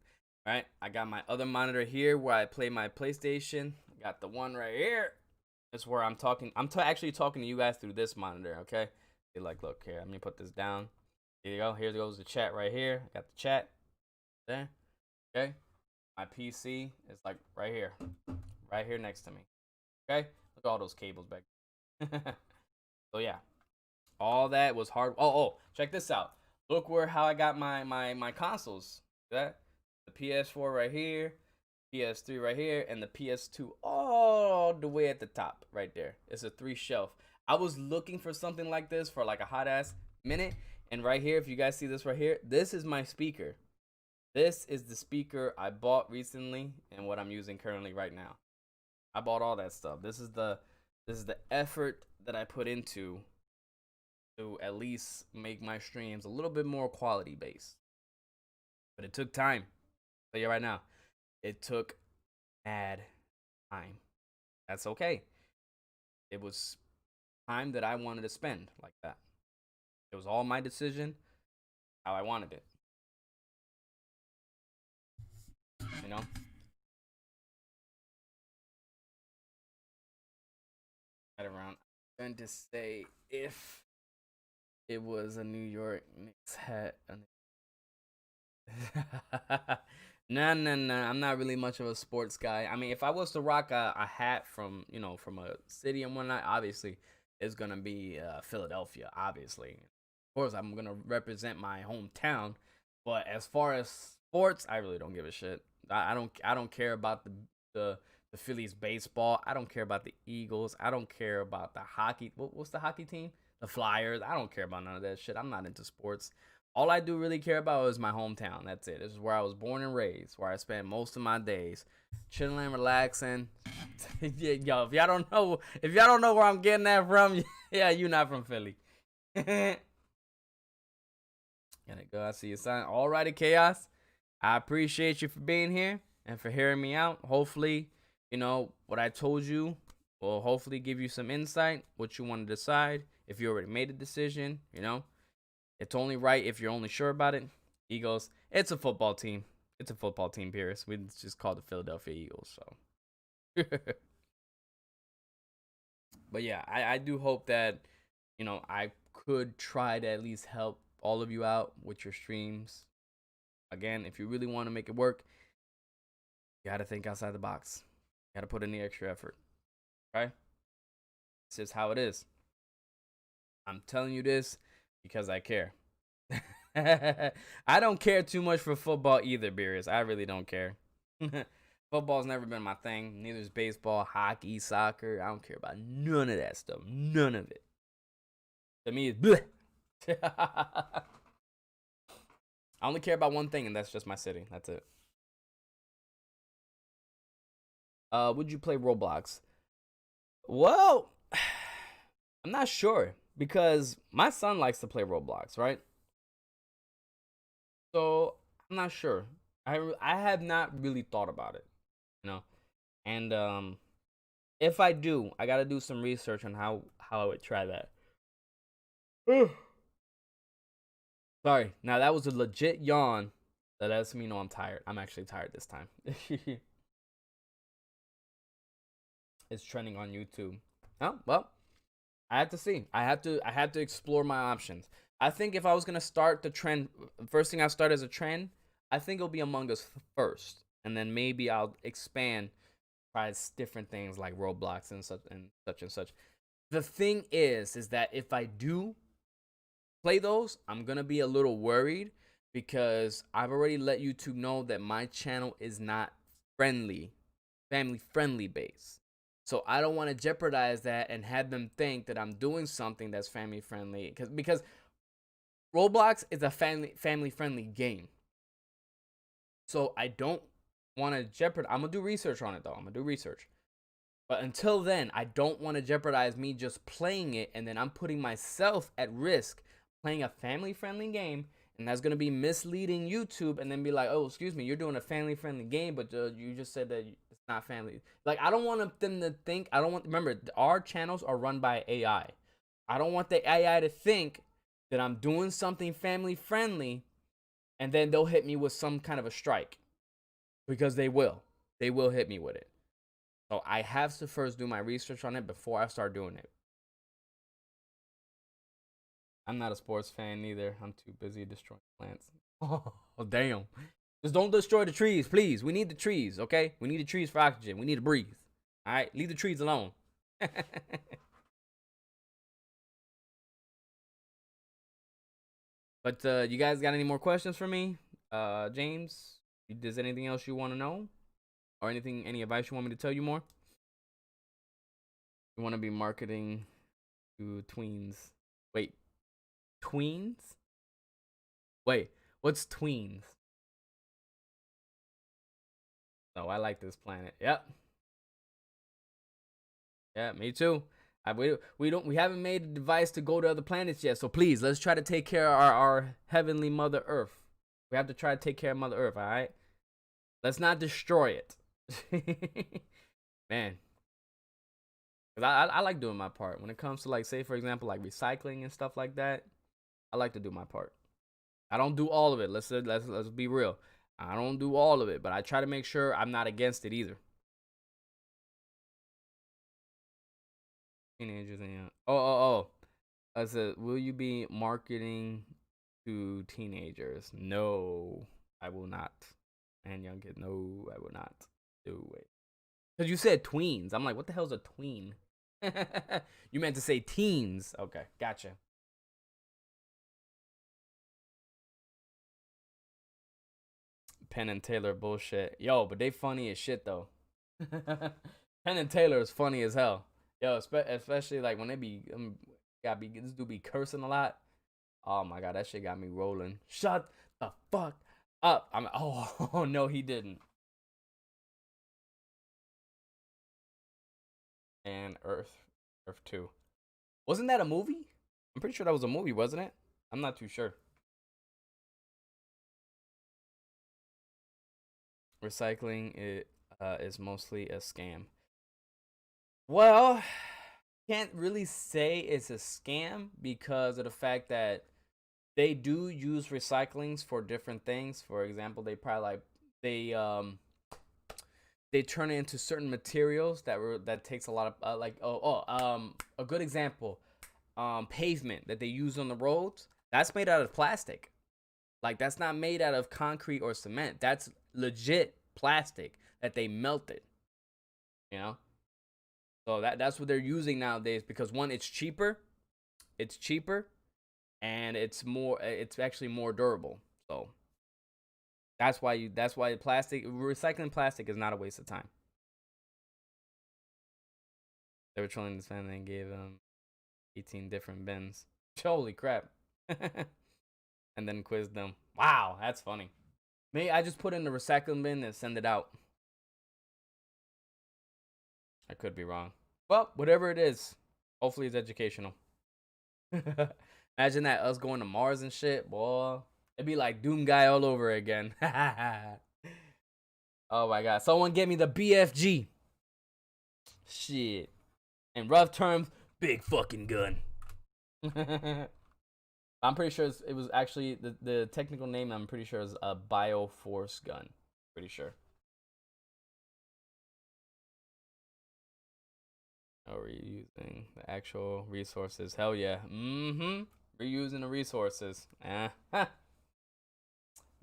All right. I got my other monitor here where I play my PlayStation. I got the one right here. That's where I'm talking. I'm actually talking to you guys through this monitor, okay? You're like, look here. Let me put this down. Here you go. Here goes the chat right here. I got the chat there. Okay. My PC is like right here next to me. Okay. Look at all those cables back. So yeah, all that was hard. Oh, check this out. Look how I got my consoles. See that the PS4 right here, PS3 right here, and the PS2 all the way at the top right there. It's a 3 shelf. I was looking for something like this for like a hot ass minute, and right here, if you guys see this right here, this is my speaker. This is the speaker I bought recently and what I'm using currently right now. I bought all that stuff. This is the effort that I put into to at least make my streams a little bit more quality based. But it took time. I'll tell you right now, it took mad time. That's okay. It was time that I wanted to spend like that. It was all my decision, how I wanted it. You know? Right around. I'm going to say if it was a New York Knicks hat. Nah. I'm not really much of a sports guy. I mean, if I was to rock a hat from a city and whatnot, obviously it's gonna be Philadelphia. Obviously, of course, I'm gonna represent my hometown. But as far as sports, I really don't give a shit. I don't care about the Phillies baseball. I don't care about the Eagles. I don't care about the hockey. What's the hockey team? The Flyers. I don't care about none of that shit. I'm not into sports. All I do really care about is my hometown. That's it. This is where I was born and raised, where I spend most of my days chilling, relaxing. Yo, if y'all don't know where I'm getting that from, yeah, you're not from Philly. Gotta go. I see your sign. Alrighty, Chaos. I appreciate you for being here and for hearing me out. Hopefully, what I told you will hopefully give you some insight, what you want to decide. If you already made a decision, it's only right if you're only sure about it. Eagles, it's a football team. It's a football team, Pierce. We just call the Philadelphia Eagles. So, but yeah, I do hope that I could try to at least help all of you out with your streams. Again, if you really want to make it work, you got to think outside the box. You got to put in the extra effort. Okay? This is how it is. I'm telling you this because I care. I don't care too much for football either, Beerus. I really don't care. Football's never been my thing. Neither is baseball, hockey, soccer. I don't care about none of that stuff. None of it. To me, it's bleh. I only care about one thing, and that's just my city. That's it. Would you play Roblox? Well, I'm not sure because my son likes to play Roblox, right? So I'm not sure. I have not really thought about it, you know. And if I do, I gotta do some research on how I would try that. Sorry. Now that was a legit yawn. That lets me know I'm tired. I'm actually tired this time. It's trending on YouTube. Oh, well, I have to see. I have to explore my options. I think if I was gonna start the trend, first thing I start as a trend, I think it'll be Among Us first, and then maybe I'll expand, try different things like Roblox and such and such and such. The thing is that if I do play those, I'm gonna be a little worried because I've already let YouTube know that my channel is not family friendly based. So I don't want to jeopardize that and have them think that I'm doing something that's family friendly because Roblox is a family friendly game. So I don't want to jeopardize. I'm gonna do research on it though. I'm gonna do research. But until then, I don't want to jeopardize me just playing it and then I'm putting myself at risk playing a family friendly game, and that's gonna be misleading YouTube and then be like, oh, excuse me, you're doing a family friendly game, but you just said that it's not family. Like, I don't want them to think. Remember, our channels are run by AI. I don't want the AI to think that I'm doing something family friendly and then they'll hit me with some kind of a strike, because they will hit me with it. So I have to first do my research on it before I start doing it. I'm not a sports fan neither. I'm too busy destroying plants. Oh, damn. Just don't destroy the trees, please. We need the trees, okay? We need the trees for oxygen. We need to breathe. All right? Leave the trees alone. But you guys got any more questions for me? James, does anything else you want to know? Or any advice you want me to tell you more? You want to be marketing to tweens. Wait, tweens? Wait, what's tweens? Oh, I like this planet. Yep. Yeah, me too. We haven't made a device to go to other planets yet, so please, let's try to take care of our heavenly Mother Earth. We have to try to take care of Mother Earth, all right? Let's not destroy it. Man. Cause I like doing my part. When it comes to, like, say, for example, like recycling and stuff like that, I like to do my part. I don't do all of it. Let's be real. I don't do all of it, but I try to make sure I'm not against it either. Teenagers and I said, will you be marketing to teenagers? No, I will not. And young kids, no, I will not do it. Because you said tweens. I'm like, what the hell's a tween? You meant to say teens. Okay, gotcha. Penn and Taylor bullshit. Yo, but they funny as shit, though. Penn and Taylor is funny as hell. Yo, especially like when they be, this dude be cursing a lot. Oh my god, that shit got me rolling. Shut the fuck up. Oh no, he didn't. And Earth 2. Wasn't that a movie? I'm pretty sure that was a movie, wasn't it? I'm not too sure. Recycling is mostly a scam. Well, can't really say it's a scam because of the fact that they do use recyclings for different things. For example, they probably they turn it into certain materials that takes a lot of a good example, pavement that they use on the roads, that's made out of plastic. Like, that's not made out of concrete or cement. That's legit plastic that they melted, you know. So that's what they're using nowadays because, one, it's cheaper, and it's actually more durable. So that's why recycling plastic is not a waste of time. They were trolling this family and gave 18 different bins. Holy crap. and then quiz them. Wow, that's funny. Maybe I just put in the recycling bin and send it out. I could be wrong. Well, whatever it is, hopefully it's educational. Imagine that, us going to Mars and shit, boy. It'd be like Doom Guy all over again. Oh my god. Someone get me the BFG. Shit. In rough terms, big fucking gun. I'm pretty sure it was actually the technical name. I'm pretty sure is a Bioforce gun. Pretty sure. Oh, reusing the actual resources. Hell yeah. Reusing the resources.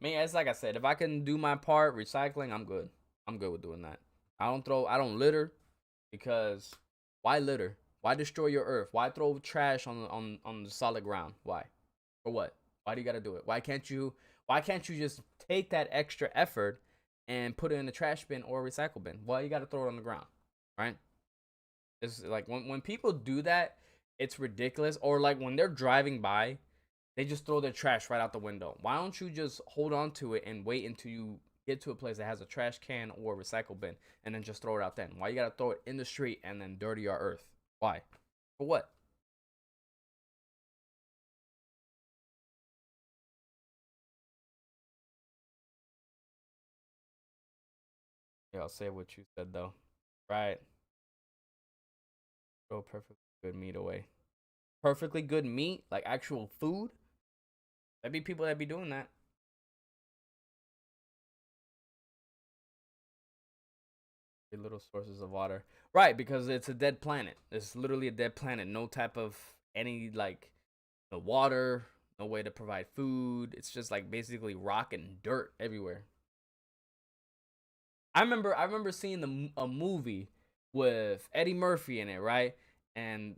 Man, it's like I said, if I can do my part, recycling, I'm good. I'm good with doing that. I don't litter, because why litter? Why destroy your earth? Why throw trash on the solid ground? Why? For what? Why do you gotta do it? Why can't you just take that extra effort and put it in a trash bin or a recycle bin? Why you gotta throw it on the ground? Right? It's like when people do that, it's ridiculous. Or like when they're driving by, they just throw their trash right out the window. Why don't you just hold on to it and wait until you get to a place that has a trash can or a recycle bin and then just throw it out then? Why you gotta throw it in the street and then dirty our earth? Why? For what? Yeah, I'll say what you said though. Right. Throw perfectly good meat away. Perfectly good meat? Like actual food? There'd be people that be doing that. Little sources of water. Right, because it's a dead planet. It's literally a dead planet. No type of any like no water, no way to provide food. It's just like basically rock and dirt everywhere. I remember seeing a movie with Eddie Murphy in it, right? And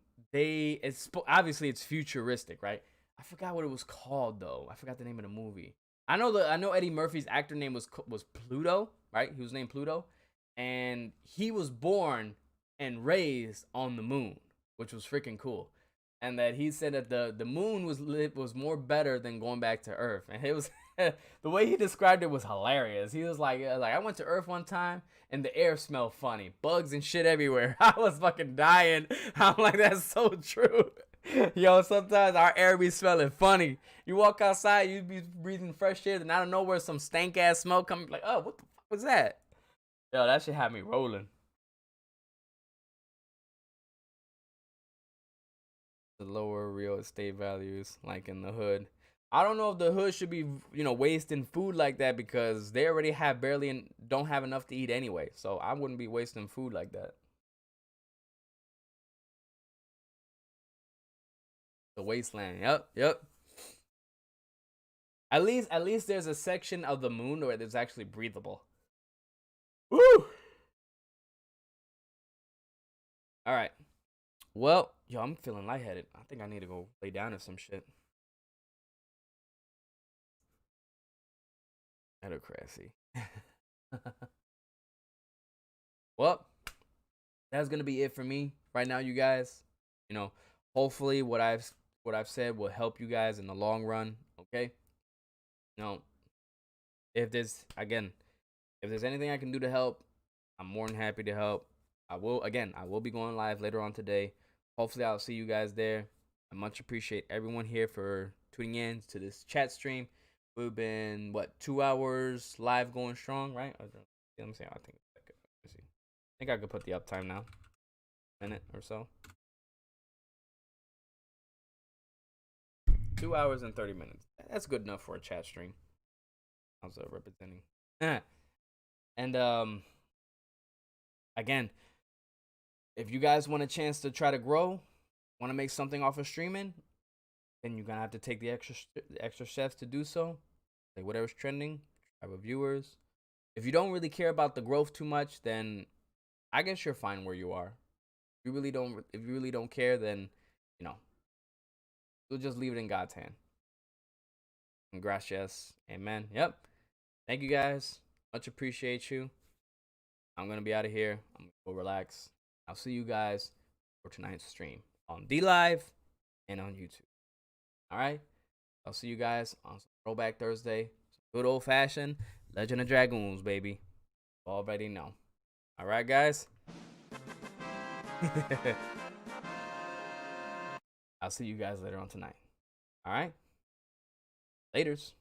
obviously it's futuristic, right? I forgot what it was called though. I forgot the name of the movie. I know Eddie Murphy's actor name was Pluto, right? He was named Pluto, and he was born and raised on the moon, which was freaking cool. And that he said that the moon was more better than going back to Earth, and it was the way he described it was hilarious. He was like I went to Earth one time and the air smelled funny, bugs and shit everywhere. I was fucking dying. I'm like, that's so true. Yo, sometimes our air be smelling funny. You walk outside, you be breathing fresh air, and out of nowhere some stank ass smoke coming. Like, oh, what the fuck was that? Yo, that shit had me rolling. The lower real estate values, like in the hood. I don't know if the hood should be, wasting food like that, because they already have barely and don't have enough to eat anyway. So I wouldn't be wasting food like that. The wasteland. Yep. At least there's a section of the moon where it's actually breathable. Woo! All right. Well, yo, I'm feeling lightheaded. I think I need to go lay down or some shit. Autocracy. Well, that's gonna be it for me right now, you guys. Hopefully what I've said will help you guys in the long run. Okay. If there's anything I can do to help, I'm more than happy to help. I will be going live later on today. Hopefully I'll see you guys there. I much appreciate everyone here for tuning in to this chat stream. We've been 2 hours live going strong, right? Let me see. I think I could put the uptime now. Minute or so. 2 hours and 30 minutes. That's good enough for a chat stream. How's that representing? And again, if you guys want a chance to try to grow, want to make something off of streaming, then you're gonna have to take the extra steps to do so. Like whatever's trending, try with viewers. If you don't really care about the growth too much, then I guess you're fine where you are. If you really don't care, then we'll just leave it in God's hand. And gracias. Amen. Yep. Thank you guys. Much appreciate you. I'm gonna be out of here. I'm gonna go relax. I'll see you guys for tonight's stream on DLive and on YouTube. All right. I'll see you guys on Throwback Thursday. Good old fashioned Legend of Dragoons, baby. Already know. All right, guys. I'll see you guys later on tonight. All right. Laters.